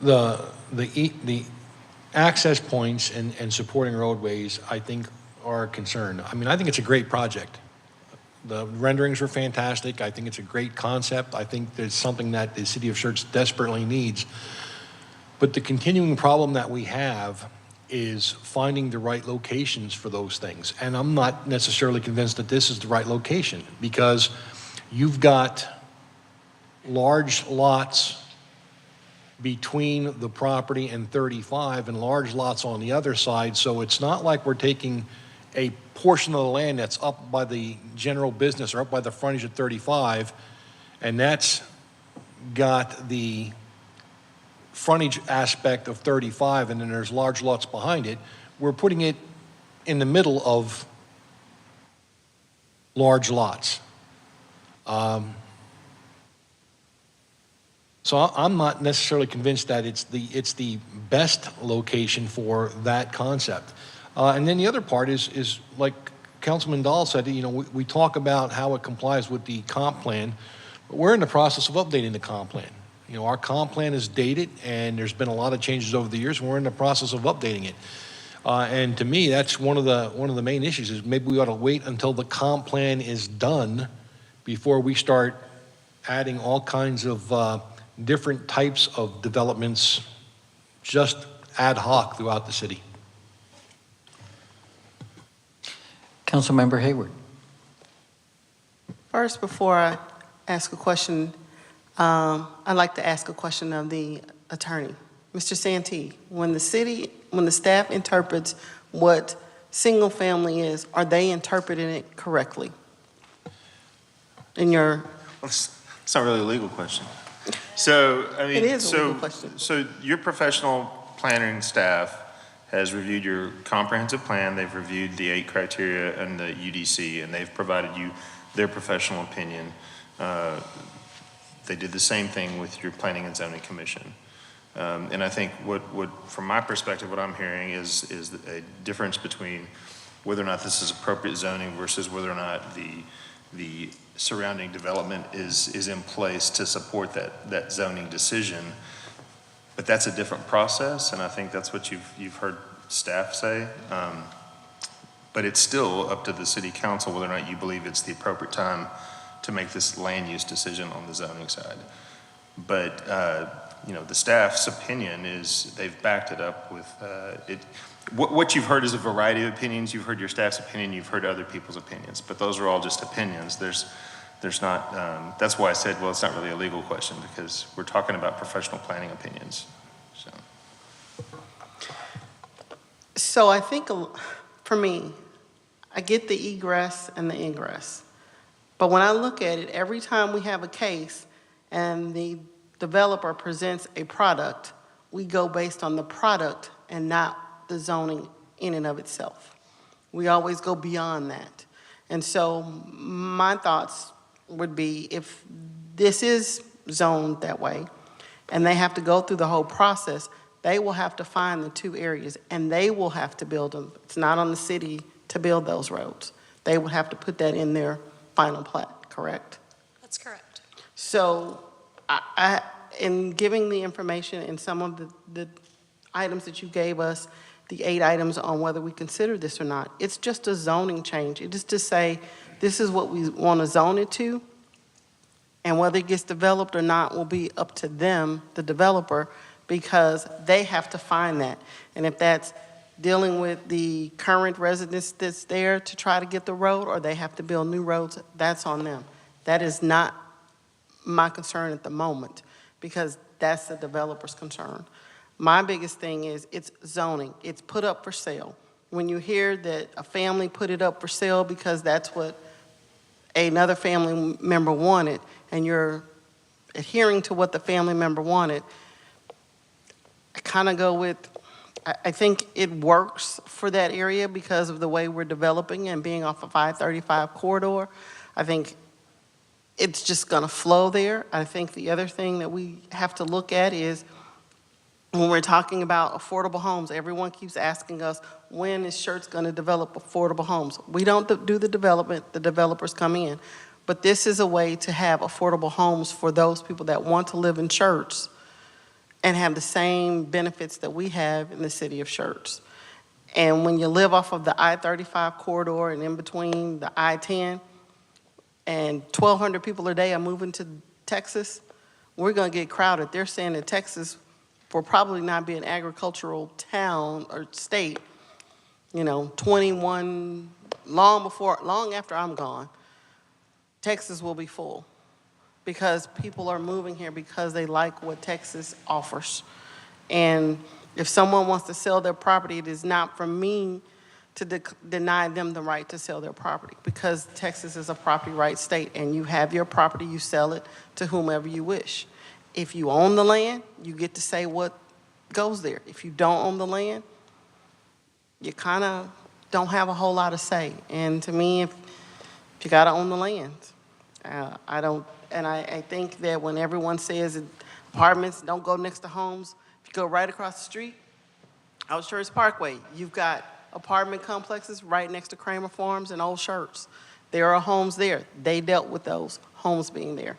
The access points and supporting roadways, I think, are a concern. I mean, I think it's a great project. The renderings were fantastic. I think it's a great concept. I think there's something that the city of Schertz desperately needs. But the continuing problem that we have is finding the right locations for those things. And I'm not necessarily convinced that this is the right location, because you've got large lots between the property and 35 and large lots on the other side. So it's not like we're taking a portion of the land that's up by the general business or up by the frontage at 35, and that's got the frontage aspect of 35, and then there's large lots behind it. We're putting it in the middle of large lots. So I'm not necessarily convinced that it's the best location for that concept. And then the other part is like Councilman Dahl said, we talk about how it complies with the comp plan, but we're in the process of updating the comp plan. Our comp plan is dated, and there's been a lot of changes over the years, and we're in the process of updating it. And to me, that's one of the main issues, is maybe we ought to wait until the comp plan is done before we start adding all kinds of different types of developments just ad hoc throughout the city. Councilmember Hayward. First, before I ask a question, I'd like to ask a question of the attorney. Mr. Santee, when the staff interprets what single family is, are they interpreting it correctly? It's not really a legal question. So, I mean, It is a legal so, question. so your professional planning staff has reviewed your comprehensive plan, they've reviewed the 8 criteria and the UDC, and they've provided you their professional opinion. They did the same thing with your Planning and Zoning Commission. And I think from my perspective, what I'm hearing is a difference between whether or not this is appropriate zoning versus whether or not the surrounding development is in place to support that zoning decision. But that's a different process, and I think that's what you've heard staff say. But it's still up to the city council whether or not you believe it's the appropriate time to make this land use decision on the zoning side. But, the staff's opinion is they've backed it up with, what you've heard is a variety of opinions. You've heard your staff's opinion, you've heard other people's opinions, but those are all just opinions. There's not, that's why I said, well, it's not really a legal question because we're talking about professional planning opinions, so. So I think, for me, I get the egress and the ingress. But when I look at it, every time we have a case and the developer presents a product, we go based on the product and not the zoning in and of itself. We always go beyond that. And so my thoughts would be if this is zoned that way and they have to go through the whole process, they will have to find the 2 areas and they will have to build them. It's not on the city to build those roads. They would have to put that in their final plat, correct? That's correct. So in giving the information and some of the items that you gave us, the 8 items on whether we consider this or not, it's just a zoning change. It is to say, this is what we want to zone it to, and whether it gets developed or not will be up to them, the developer, because they have to find that. And if that's dealing with the current residents that's there to try to get the road, or they have to build new roads, that's on them. That is not my concern at the moment, because that's the developer's concern. My biggest thing is it's zoning. It's put up for sale. When you hear that a family put it up for sale because that's what another family member wanted, and you're adhering to what the family member wanted, I kind of go with, I think it works for that area because of the way we're developing and being off of I-35 corridor. I think it's just going to flow there. I think the other thing that we have to look at is when we're talking about affordable homes, everyone keeps asking us, when is Schertz going to develop affordable homes? We don't do the development, the developers come in. But this is a way to have affordable homes for those people that want to live in Schertz and have the same benefits that we have in the city of Schertz. And when you live off of the I-35 corridor and in between the I-10, and 1,200 people a day are moving to Texas, we're going to get crowded. They're saying that Texas will probably not be an agricultural town or state, 21, long after I'm gone, Texas will be full because people are moving here because they like what Texas offers. And if someone wants to sell their property, it is not for me to deny them the right to sell their property, because Texas is a property rights state, and you have your property, you sell it to whomever you wish. If you own the land, you get to say what goes there. If you don't own the land, you kind of don't have a whole lot of say. And to me, if you got to own the land, I think that when everyone says that apartments don't go next to homes, if you go right across the street, out Schertz Parkway, you've got apartment complexes right next to Kramer Farms and Old Schertz. There are homes there. They dealt with those homes being there.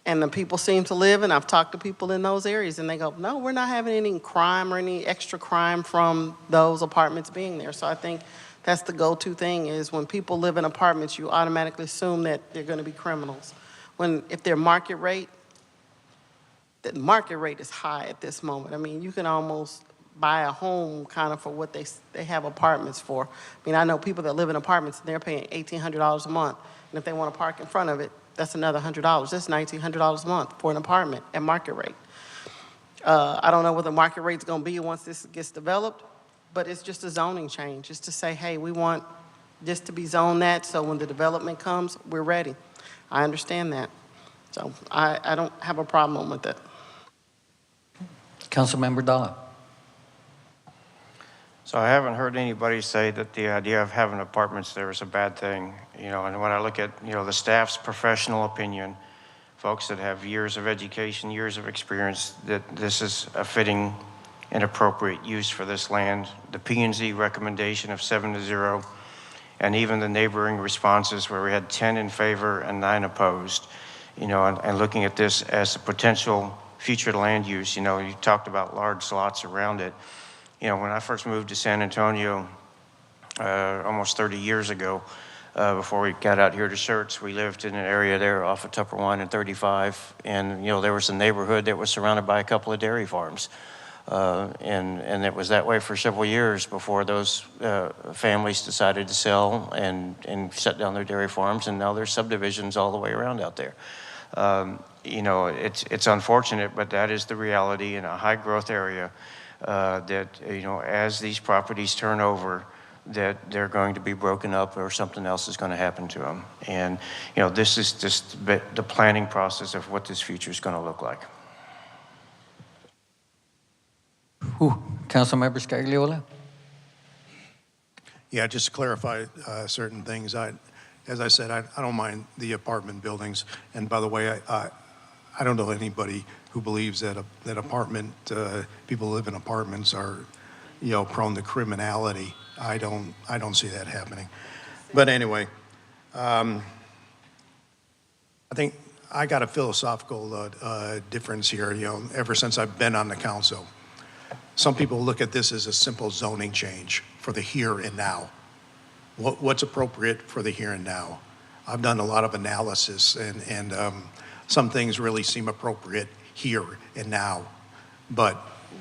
And the people seem to live, and I've talked to people in those areas, and they go, no, we're not having any crime or any extra crime from those apartments being there. So I think that's the go-to thing is when people live in apartments, you automatically assume that they're going to be criminals. If their market rate, the market rate is high at this moment. I mean, you can almost buy a home kind of for what they have apartments for. I mean, I know people that live in apartments and they're paying $1,800 a month. And if they want to park in front of it, that's another $100. That's $1,900 a month for an apartment at market rate. I don't know what the market rate's going to be once this gets developed, but it's just a zoning change. It's to say, hey, we want this to be zoned that, so when the development comes, we're ready. I understand that. So I don't have a problem with it. Councilmember Dalla. So I haven't heard anybody say that the idea of having apartments there is a bad thing. You know, and when I look at, you know, the staff's professional opinion, folks that have years of education, years of experience, that this is a fitting and appropriate use for this land. The P&Z recommendation of 7-0, and even the neighboring responses where we had 10 in favor and 9 opposed, you know, and looking at this as a potential future land use. You know, you talked about large lots around it. You know, when I first moved to San Antonio almost 30 years ago, before we got out here to Schertz, we lived in an area there off of Tupper 1 and 35, and, you know, there was a neighborhood that was surrounded by a couple of dairy farms. And it was that way for several years before those families decided to sell and shut down their dairy farms, and now there's subdivisions all the way around out there. You know, it's unfortunate, but that is the reality in a high-growth area. That, you know, as these properties turn over, that they're going to be broken up or something else is going to happen to them. And, you know, this is just the planning process of what this future is going to look like. Councilmember Scagliola. Yeah, just to clarify certain things, as I said, I don't mind the apartment buildings. And by the way, I don't know anybody who believes that apartment people who live in apartments are, you know, prone to criminality. I don't see that happening. But anyway, I think I got a philosophical difference here. You know, ever since I've been on the council, some people look at this as a simple zoning change for the here and now. What's appropriate for the here and now? I've done a lot of analysis, and some things really seem appropriate here and now. But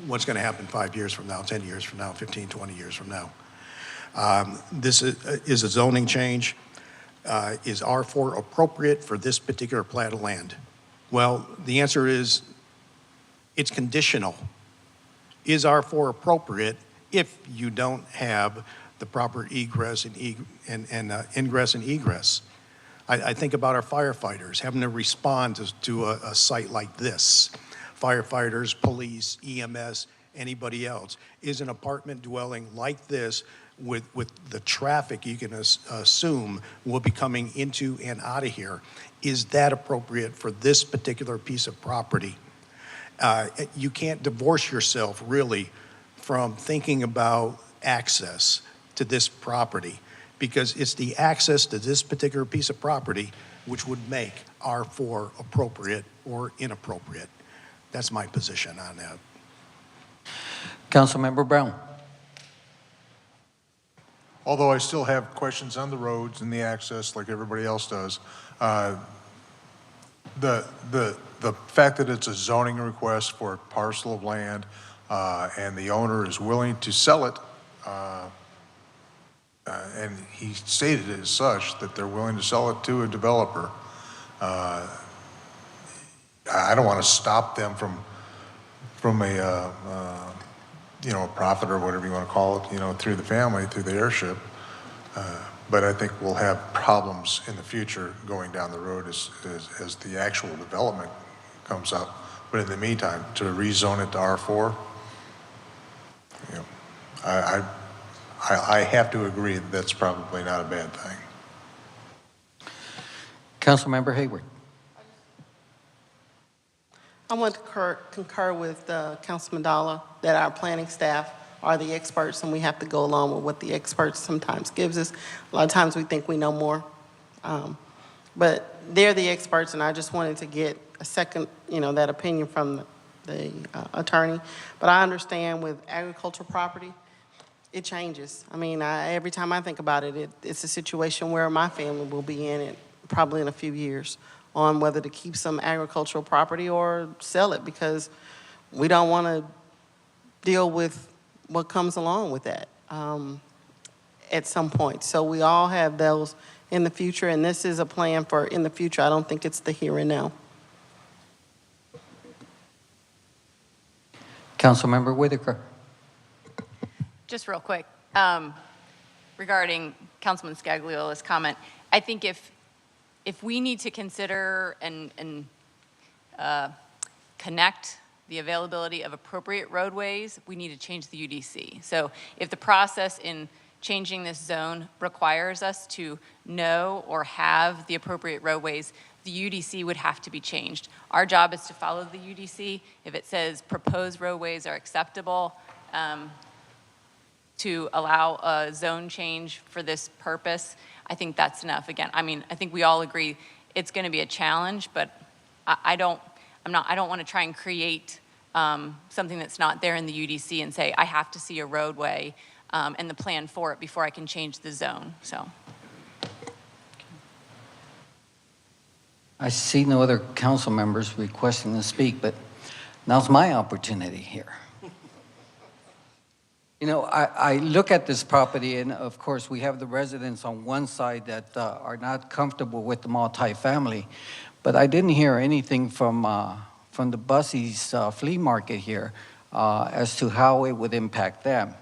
what's going to happen 5 years from now, 10 years from now, 15, 20 years from now? This is a zoning change. Is R4 appropriate for this particular plat of land? Well, the answer is it's conditional. Is R4 appropriate if you don't have the proper egress and ingress and egress? I think about our firefighters having to respond to a site like this. Firefighters, police, EMS, anybody else. Is an apartment dwelling like this with the traffic you can assume will be coming into and out of here, is that appropriate for this particular piece of property? You can't divorce yourself really from thinking about access to this property, because it's the access to this particular piece of property which would make R4 appropriate or inappropriate. That's my position on that. Councilmember Brown. Although I still have questions on the roads and the access like everybody else does, the fact that it's a zoning request for a parcel of land and the owner is willing to sell it, and he stated it as such, that they're willing to sell it to a developer. I don't want to stop them from a you know, a profit or whatever you want to call it, you know, through the family, through the heirship. But I think we'll have problems in the future going down the road as the actual development comes up. But in the meantime, to rezone it to R4, you know, I have to agree that that's probably not a bad thing. Councilmember Hayward. I want to concur with Councilman Dalla that our planning staff are the experts, and we have to go along with what the experts sometimes gives us. A lot of times we think we know more, but they're the experts, and I just wanted to get a second, you know, that opinion from the attorney. But I understand with agricultural property, it changes. I mean, every time I think about it, it's a situation where my family will be in it probably in a few years on whether to keep some agricultural property or sell it, because we don't want to deal with what comes along with that at some point. So we all have those in the future, and this is a plan for in the future. I don't think it's the here and now. Councilmember Whitaker. Just real quick, regarding Councilman Scagliola's comment, I think if we need to consider and connect the availability of appropriate roadways, we need to change the UDC. So if the process in changing this zone requires us to know or have the appropriate roadways, the UDC would have to be changed. Our job is to follow the UDC. If it says proposed roadways are acceptable to allow a zone change for this purpose, I think that's enough. Again, I mean, I think we all agree it's going to be a challenge, but I don't want to try and create something that's not there in the UDC and say, I have to see a roadway and the plan for it before I can change the zone, so. I see no other council members requesting to speak, but now's my opportunity here. You know, I look at this property, and of course, we have the residents on one side that are not comfortable with the multifamily, but I didn't hear anything from the Bussey's flea market here as to how it would impact them.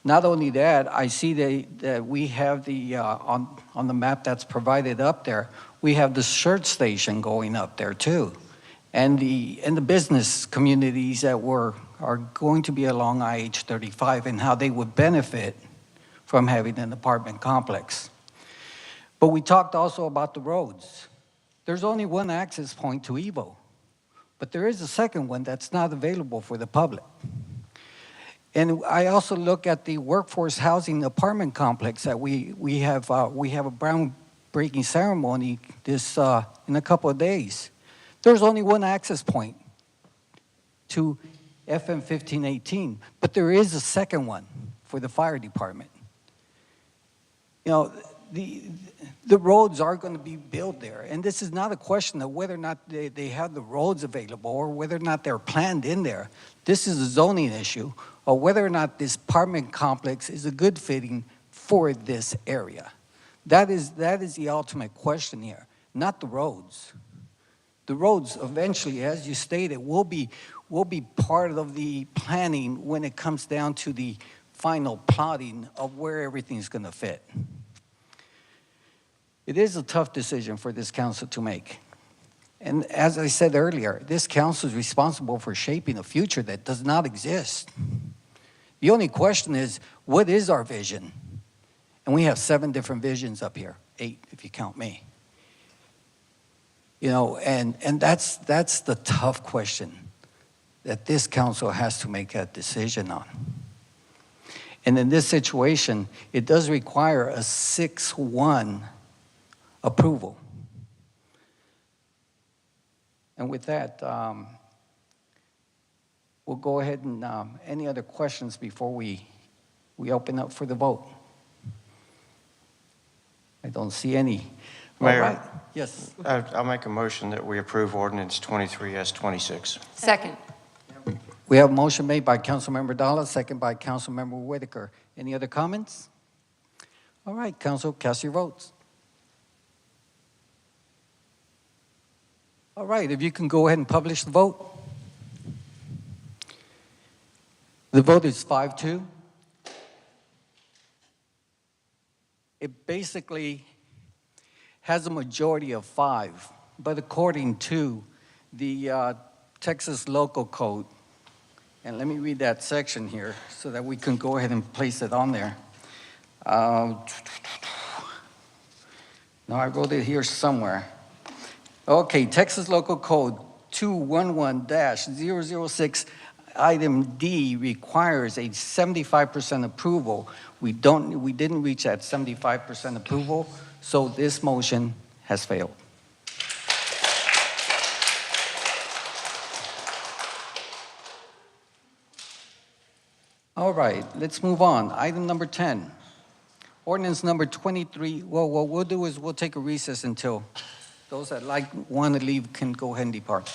Not only that, I see that we have the, on the map that's provided up there, we have the Schertz station going up there too. And the business communities that are going to be along IH-35 and how they would benefit from having an apartment complex. But we talked also about the roads. There's only one access point to Evo, but there is a second one that's not available for the public. And I also look at the workforce housing apartment complex that we have a groundbreaking ceremony this in a couple of days. There's only one access point to FM 1518, but there is a second one for the fire department. You know, the roads are going to be built there, and this is not a question of whether or not they have the roads available or whether or not they're planned in there. This is a zoning issue, or whether or not this apartment complex is a good fitting for this area. That is the ultimate question here, not the roads. The roads eventually, as you stated, will be part of the planning when it comes down to the final plotting of where everything's going to fit. It is a tough decision for this council to make. And as I said earlier, this council is responsible for shaping a future that does not exist. The only question is, what is our vision? And we have 7 different visions up here, 8 if you count me. You know, and that's the tough question that this council has to make a decision on. And in this situation, it does require a 6-1 approval. And with that, we'll go ahead and any other questions before we open up for the vote? I don't see any. Mayor, All right. Yes. I'll make a motion that we approve ordinance 23S26. Second. We have a motion made by Councilmember Dalla, second by Councilmember Whitaker. Any other comments? All right, Council, cast your votes. All right, if you can go ahead and publish the vote. The vote is 5-2. It basically has a majority of 5, but according to the Texas Local Code, and let me read that section here so that we can go ahead and place it on there. No, I wrote it here somewhere. Okay, Texas Local Code 211-006, item D requires a 75% approval. We didn't reach that 75% approval, so this motion has failed. All right, let's move on. Item number 10, ordinance number 23. Well, what we'll do is we'll take a recess until those that want to leave can go ahead and depart.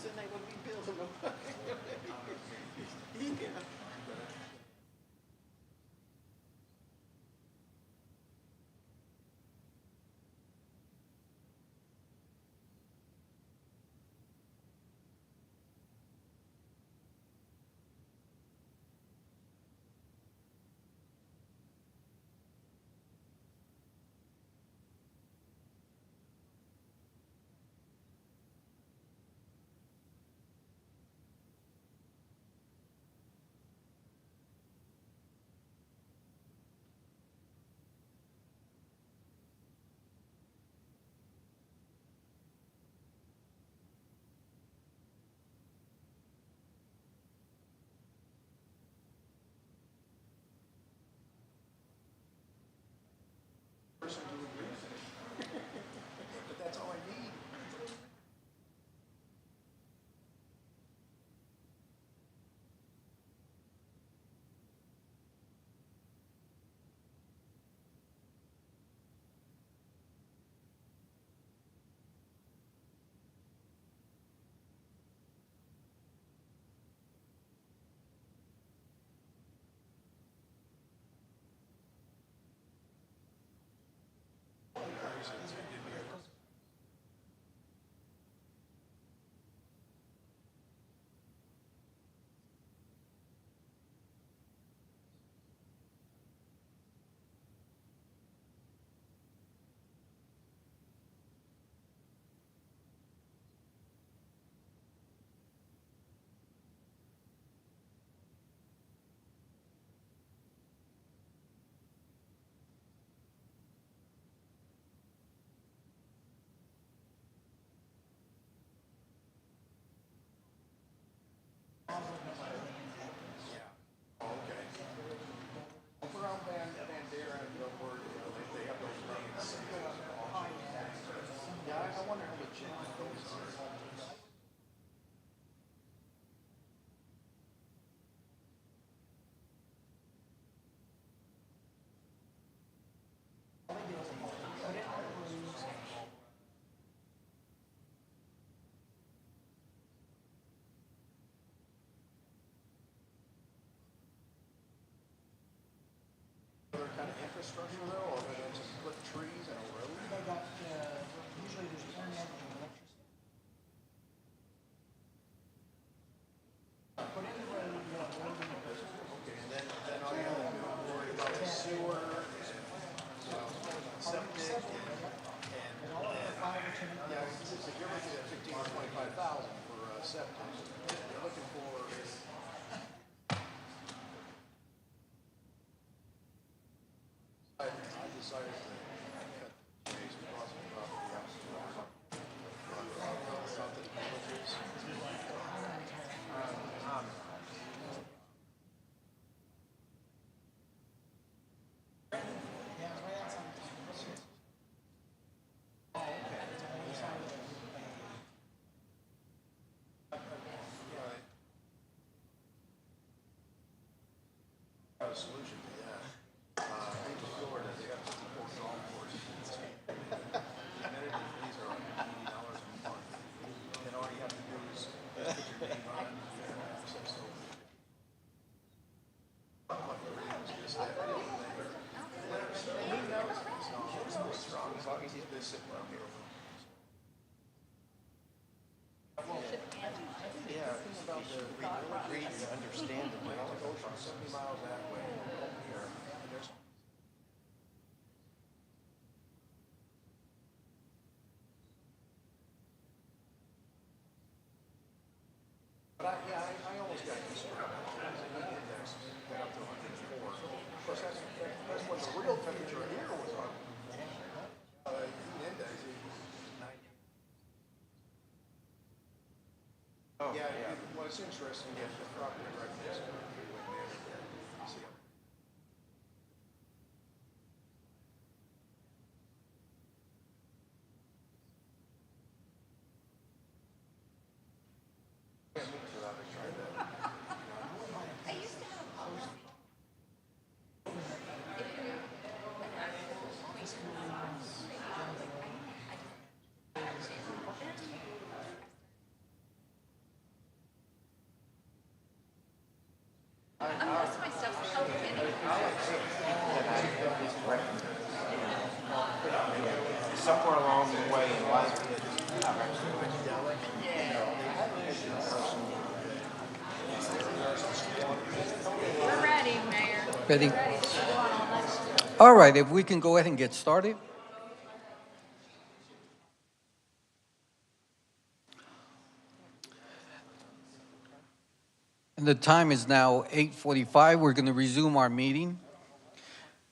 Then they would be building them. Yeah. But that's all I need. Around Bandera and Gilbert, they have those lanes. Yeah, I wonder how legit those are. Other kind of infrastructure though, or they just put trees and a road? They got, usually there's plenty of electricity. Put in the road, you got road in the business. Okay, and then all you have to do is worry about the sewer, septic, and all the 5 or 10. Yeah, it's like you're looking at 15 or 25,000 for septic. You're looking for I decided to cut trees across the property out south of the villages. Got a solution to that. Florida, they got 54 golf courses. Amenity fees are like $80 a month. And all you have to do is put your name on it, you have access to it. Like the rooms, this, that, the other thing. And he knows he's so strong as long as he's been sitting around here. Yeah, it's about the read and understand it. Well, it goes from 70 miles that way over here. And there's But I almost got concerned. The index went up to 104. Of course, that's what the real temperature here was on. The index is 90. Oh, yeah. Well, it's interesting. Yeah, the property right next to it. See. Can't move without it. Try that. I used to have a post. somewhere along the way in life. We're ready, Mayor. Ready? We're ready. This will go on all night. All right, if we can go ahead and get started. And the time is now 8:45. We're going to resume our meeting.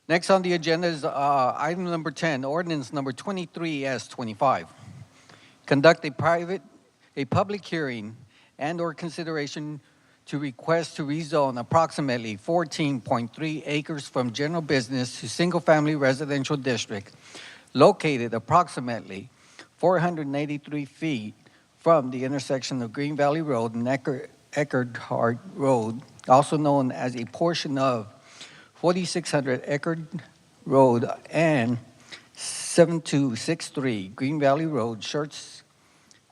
Next on the agenda is item number 10, ordinance number 23S25. Conduct a public hearing and/or consideration to request to rezone approximately 14.3 acres from general business to single-family residential district located approximately 483 feet from the intersection of Green Valley Road and Eckhart Road, also known as a portion of 4600 Eckhart Road and 7263 Green Valley Road, Schertz,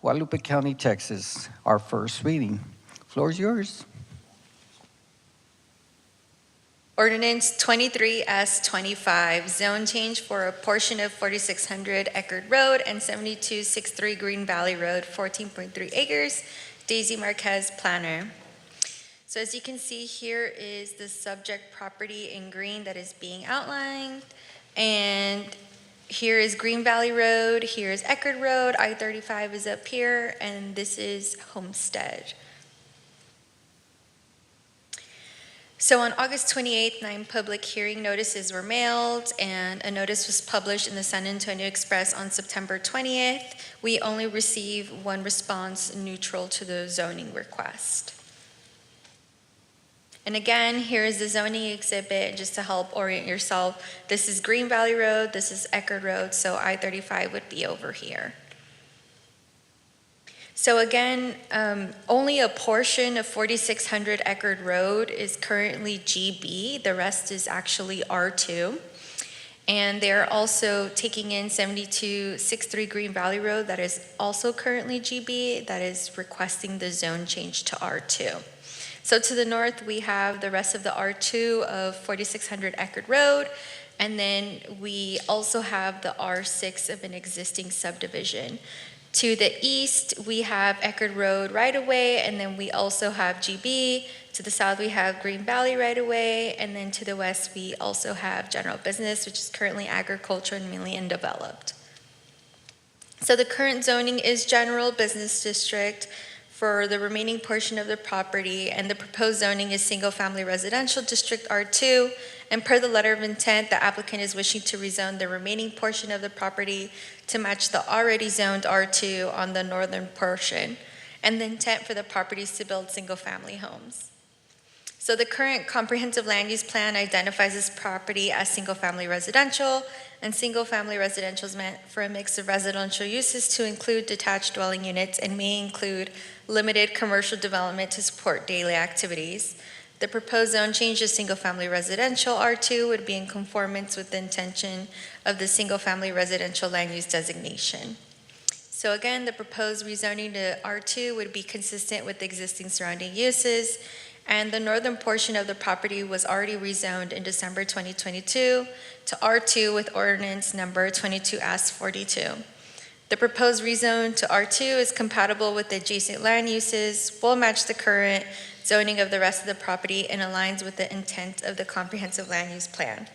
Guadalupe County, Texas. Our first reading. Floor is yours. Ordinance 23S25, zone change for a portion of 4600 Eckerd Road and 7263 Green Valley Road, 14.3 acres. Daisy Marquez, planner. So as you can see, here is the subject property in green that is being outlined. And here is Green Valley Road, here is Eckerd Road, I-35 is up here, and this is Homestead. So on August 28th, 9 public hearing notices were mailed and a notice was published in the San Antonio Express on September 20th. We only received one response neutral to the zoning request. And again, here is the zoning exhibit just to help orient yourself. This is Green Valley Road, this is Eckerd Road, so I-35 would be over here. So again, only a portion of 4600 Eckerd Road is currently GB. The rest is actually R2. And they're also taking in 7263 Green Valley Road that is also currently GB, that is requesting the zone change to R2. So to the north, we have the rest of the R2 of 4600 Eckerd Road. And then we also have the R6 of an existing subdivision. To the east, we have Eckerd Road right-of-way, and then we also have GB. To the south, we have Green Valley right-of-way, and then to the west, we also have general business, which is currently agriculture and mainly undeveloped. So the current zoning is general business district for the remaining portion of the property, and the proposed zoning is single-family residential district R2. And per the letter of intent, the applicant is wishing to rezone the remaining portion of the property to match the already zoned R2 on the northern portion, and the intent for the properties to build single-family homes. So the current comprehensive land use plan identifies this property as single-family residential, and single-family residential is meant for a mix of residential uses to include detached dwelling units and may include limited commercial development to support daily activities. The proposed zone change to single-family residential R2 would be in conformance with the intention of the single-family residential land use designation. So again, the proposed rezoning to R2 would be consistent with the existing surrounding uses, and the northern portion of the property was already rezoned in December 2022 to R2 with ordinance number 22S42. The proposed rezone to R2 is compatible with the adjacent land uses, will match the current zoning of the rest of the property, and aligns with the intent of the comprehensive land use plan.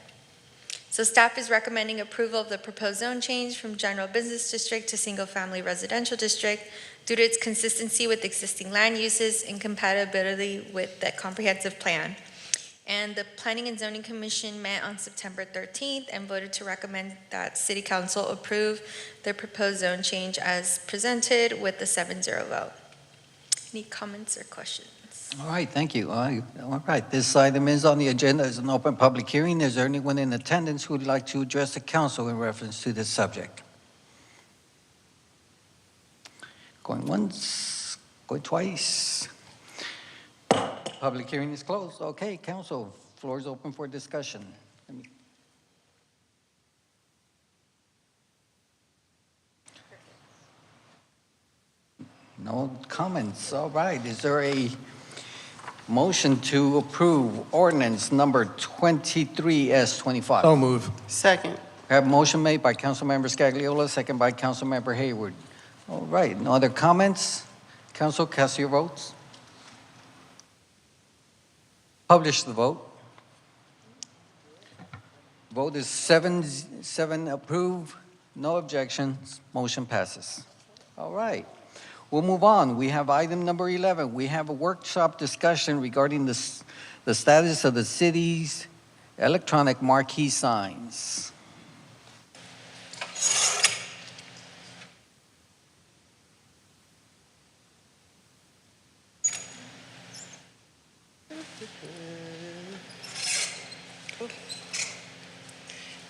So staff is recommending approval of the proposed zone change from general business district to single-family residential district due to its consistency with existing land uses and compatibility with the comprehensive plan. And the Planning and Zoning Commission met on September 13th and voted to recommend that City Council approve the proposed zone change as presented with the 7-0 vote. Any comments or questions? All right, thank you. All right, this item is on the agenda as an open public hearing. Is there anyone in attendance who would like to address the council in reference to this subject? Going once, going twice. Public hearing is closed. Okay, council, floor is open for discussion. No comments. All right, is there a motion to approve ordinance number 23S25? So move. Second. I have a motion made by Councilmember Scagliola, second by Councilmember Hayward. All right, no other comments? Council, cast your votes. Publish the vote. Vote is 7 approve, no objections, motion passes. All right, we'll move on. We have item number 11. We have a workshop discussion regarding the status of the city's electronic marquee signs.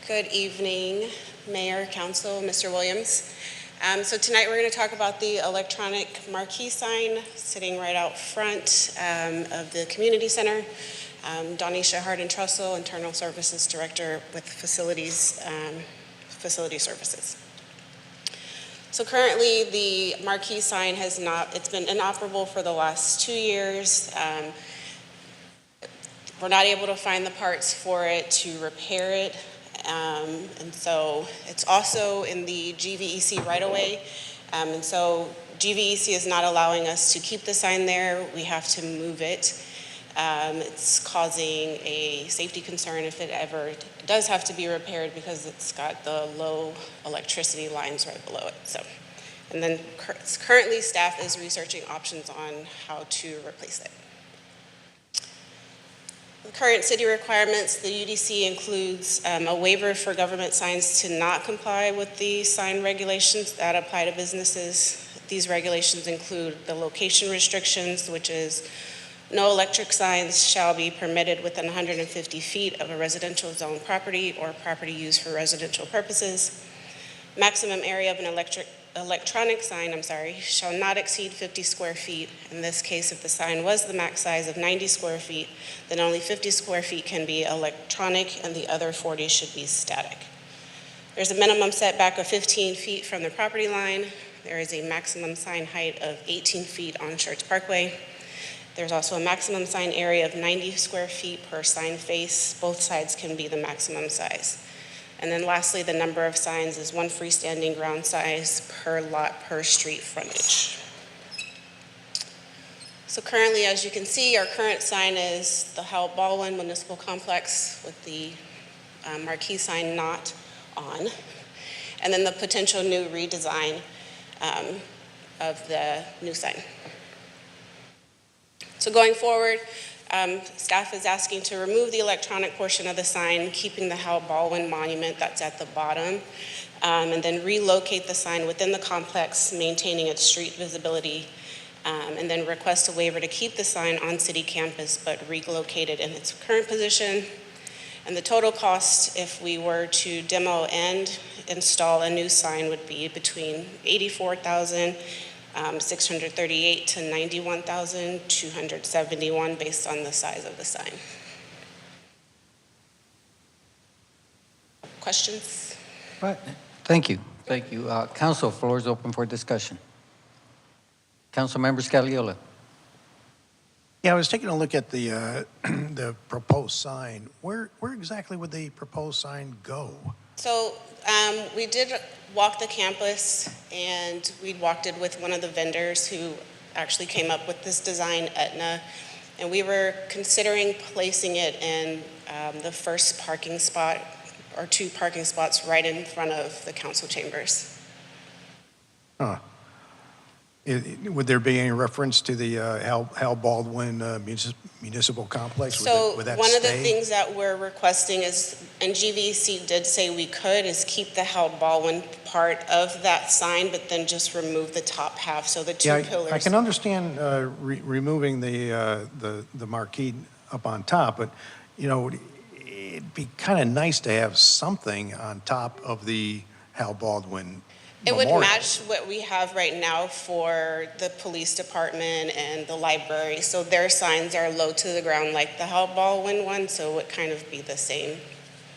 Good evening, Mayor, Council, Mr. Williams. So tonight we're going to talk about the electronic marquee sign sitting right out front of the community center. Donisha Harden-Trussell, Internal Services Director with Facility Services. So currently the marquee sign it's been inoperable for the last 2 years. We're not able to find the parts for it to repair it. And so it's also in the GVEC right-of-way. And so GVEC is not allowing us to keep the sign there. We have to move it. It's causing a safety concern if it ever does have to be repaired because it's got the low electricity lines right below it. So, and then currently staff is researching options on how to replace it. The current city requirements, the UDC includes a waiver for government signs to not comply with the sign regulations that apply to businesses. These regulations include the location restrictions, which is no electric signs shall be permitted within 150 feet of a residential zone property or property used for residential purposes. Maximum area of an electronic sign, shall not exceed 50 square feet. In this case, if the sign was the max size of 90 square feet, then only 50 square feet can be electronic and the other 40 should be static. There's a minimum setback of 15 feet from the property line. There is a maximum sign height of 18 feet on Schertz Parkway. There's also a maximum sign area of 90 square feet per sign face. Both sides can be the maximum size. And then lastly, the number of signs is 1 freestanding ground size per lot per street frontage. So currently, as you can see, our current sign is the Hal Baldwin Municipal Complex with the marquee sign not on. And then the potential new redesign of the new sign. So going forward, staff is asking to remove the electronic portion of the sign, keeping the Hal Baldwin monument that's at the bottom, and then relocate the sign within the complex, maintaining its street visibility, and then request a waiver to keep the sign on city campus, but relocate it in its current position. And the total cost, if we were to demo and install a new sign, would be between $84,638 to $91,271 based on the size of the sign. Questions? Right. Thank you. Thank you. Council, floor is open for discussion. Councilmember Scagliola. Yeah, I was taking a look at the the proposed sign. Where exactly would the proposed sign go? So we did walk the campus, and we walked it with one of the vendors who actually came up with this design, Aetna, and we were considering placing it in the first parking spot or 2 parking spots right in front of the council chambers. Huh. Would there be any reference to the Hal Baldwin Municipal Complex? So would that one of the stay? things that we're requesting is, and GVC did say we could, is keep the Hal Baldwin part of that sign, but then just remove the top half, so the 2 pillars. I can understand removing the marquee up on top, but it'd be kind of nice to have something on top of the Hal Baldwin It would Memorial. match what we have right now for the police department and the library. So their signs are low to the ground like the Hal Baldwin one, so it would kind of be the same.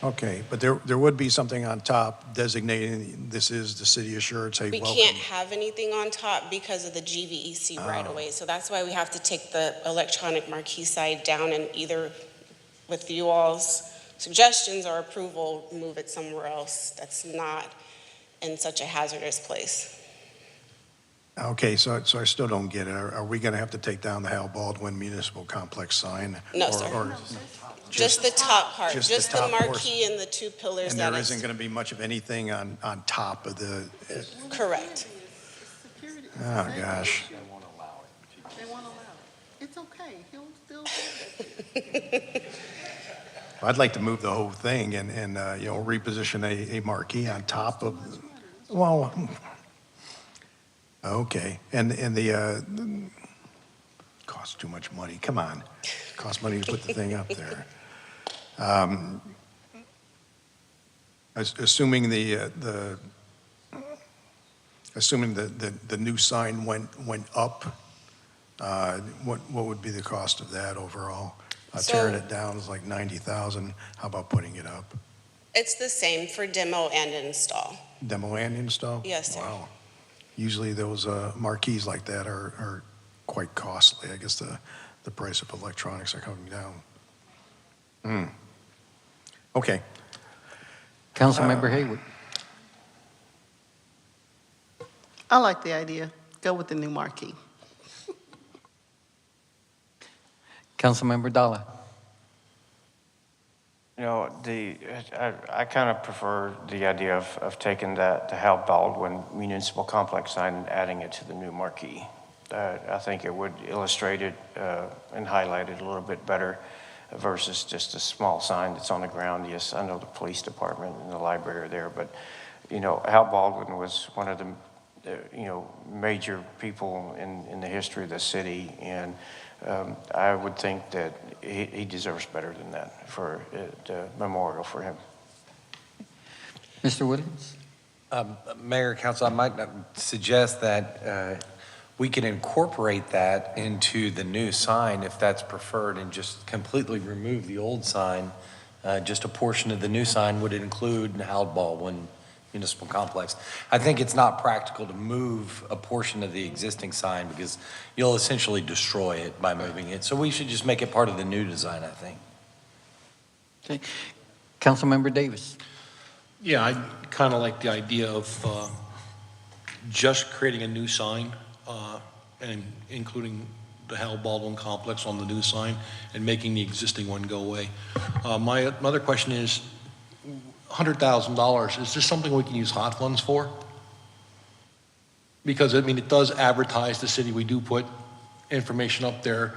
Okay, but there would be something on top designating this is the city of Schertz, hey, We welcome. can't have anything on top because of the GVEC right away. So that's why we have to take the electronic marquee side down, and either with you all's suggestions or approval, move it somewhere else that's not in such a hazardous place. Okay, so I still don't get it. Are we going to have to take down the Hal Baldwin Municipal Complex sign? No, sir. Just the top part, just just the the top marquee portion. and the two pillars And that there is isn't going to be much of anything on top of the, correct. oh, gosh. They won't allow it. It's okay, he'll still do it. I'd like to move the whole thing and you know, reposition a marquee on top of, well, okay. And the, costs too much money. Come on. Costs money to put the thing up there. Assuming assuming the new sign went up, what would be the cost of that overall? Tearing it down is like 90,000. How about putting it up? It's the same for demo and install. Demo and install? Yes, sir. Wow. Usually those marquees like that are quite costly. I guess the price of electronics are coming down. Okay. Councilmember Hayward. I like the idea. Go with the new marquee. Councilmember Dalla. You know, I kind of prefer the idea of taking the Hal Baldwin Municipal Complex sign and adding it to the new marquee. I think it would illustrate it and highlight it a little bit better versus just a small sign that's on the ground. Yes, I know the police department and the library are there, but, you know, Hal Baldwin was one of the, you know, major people in the history of the city, and I would think that he deserves better than that for the memorial for him. Mr. Williams? Mayor, Council, I might suggest that we can incorporate that into the new sign if that's preferred and just completely remove the old sign. Just a portion of the new sign would include Hal Baldwin Municipal Complex. I think it's not practical to move a portion of the existing sign because you'll essentially destroy it by moving it. So we should just make it part of the new design, I think. Okay. Councilmember Davis. Yeah, I kind of like the idea of just creating a new sign and including the Hal Baldwin complex on the new sign and making the existing one go away. My other question is, $100,000, is this something we can use hot funds for? Because, I mean, it does advertise the city. We do put information up there.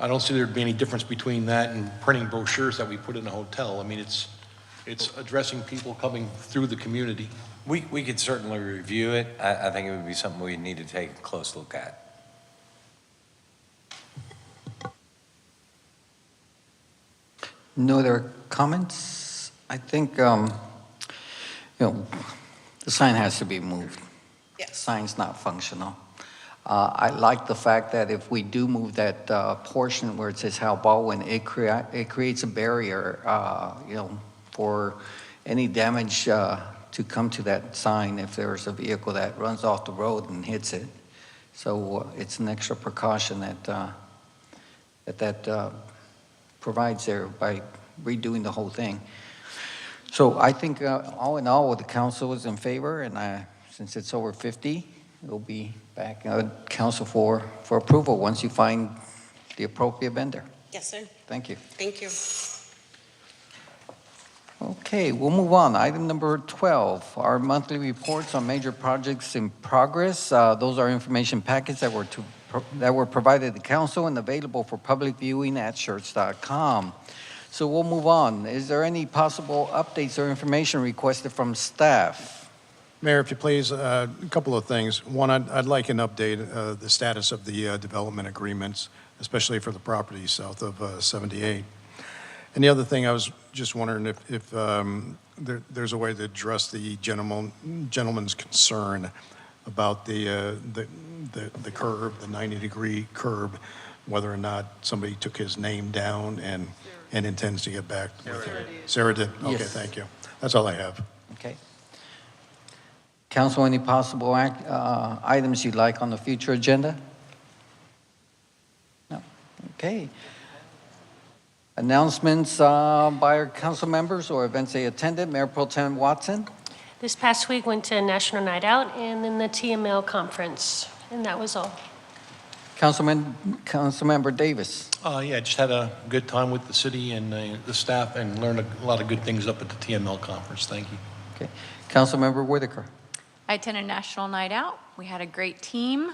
I don't see there'd be any difference between that and printing brochures that we put in a hotel. I mean, it's addressing people coming through the community. We could certainly review it. I think it would be something we need to take a close look at. No other comments? I think, you know, the sign has to be moved. Yes. The sign's not functional. I like the fact that if we do move that portion where it says Hal Baldwin, it creates a barrier, you know, for any damage to come to that sign if there's a vehicle that runs off the road and hits it. So it's an extra precaution that provides there by redoing the whole thing. So I think all in all, the council is in favor, and since it's over 50, it'll be back council for approval once you find the appropriate vendor. Yes, sir. Thank you. Thank you. Okay, we'll move on. Item number 12, our monthly reports on major projects in progress. Those are information packets that were provided to council and available for public viewing at Schertz.com. So we'll move on. Is there any possible updates or information requested from staff? Mayor, if you please, a couple of things. One, I'd like an update, the status of the development agreements, especially for the property south of 78. And the other thing, I was just wondering if there's a way to address the gentleman's concern about the curb, the 90-degree curb, whether or not somebody took his name down and intends to get back with him. Sarah did? Okay, Yes. thank you. That's all I have. Okay. Council, any possible items you'd like on the future agenda? No. Okay. Announcements by our council members or events they attended. Mayor Pro Tem Watson. This past week went to National Night Out and then the TML conference, and that was all. Councilmember Davis. Yeah, just had a good time with the city and the staff and learned a lot of good things up at the TML conference. Thank you. Okay. Councilmember Whitaker. I attended National Night Out. We had a great team,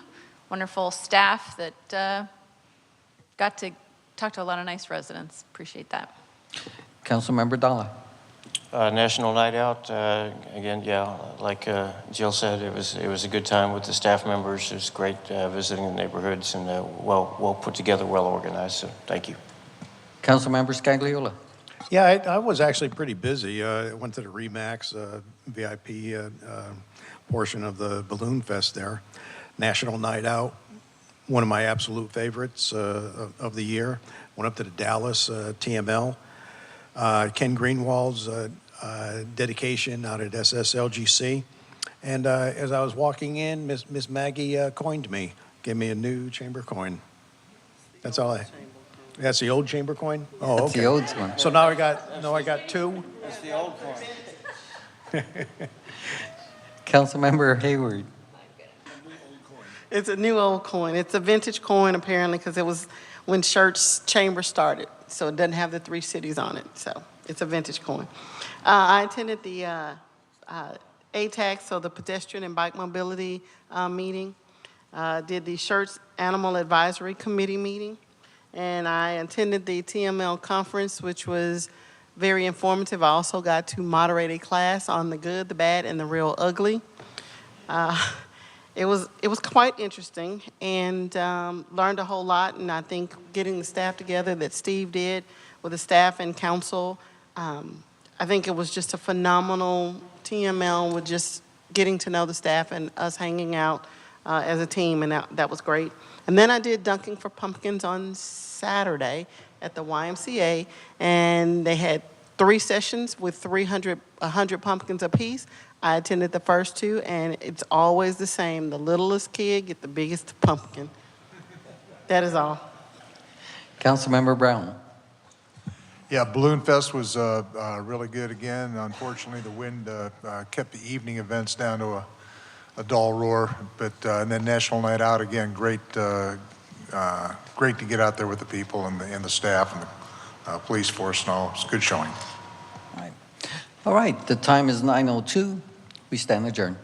wonderful staff that got to talk to a lot of nice residents. Appreciate that. Councilmember Dalla. National Night Out, again, yeah, like Jill said, it was a good time with the staff members. It was great visiting the neighborhoods and well put together, well organized, so thank you. Councilmember Scagliola. Yeah, I was actually pretty busy. I went to the RE/MAX VIP portion of the Balloon Fest there. National Night Out, one of my absolute favorites of the year. Went up to the Dallas TML. Ken Greenwald's dedication out at SSLGC. And as I was walking in, Miss Maggie coined me, gave me a new chamber coin. That's all that's the old chamber coin? Oh, That's okay. the old one. So now I got two? It's the old coin. Councilmember Hayward. It's a new old coin. It's a vintage coin apparently because it was when Schertz Chamber started. So it doesn't have the 3 cities on it. So it's a vintage coin. I attended the ATAC, so the Pedestrian and Bike Mobility meeting. Did the Schertz Animal Advisory Committee meeting. And I attended the TML conference, which was very informative. I also got to moderate a class on the good, the bad, and the real ugly. It was quite interesting and learned a whole lot. And I think getting the staff together that Steve did with the staff and council, I think it was just a phenomenal TML with just getting to know the staff and us hanging out as a team, and that was great. And then I did Dunking for Pumpkins on Saturday at the YMCA, and they had 3 sessions with 100 pumpkins apiece. I attended the first 2, and it's always the same. The littlest kid get the biggest pumpkin. That is all. Councilmember Brown. Yeah, Balloon Fest was really good again. Unfortunately, the wind kept the evening events down to a dull roar. But and then National Night Out again, great to get out there with the people and the staff and the police force and all. It's a good showing. All right, the time is 9:02. We stand adjourned.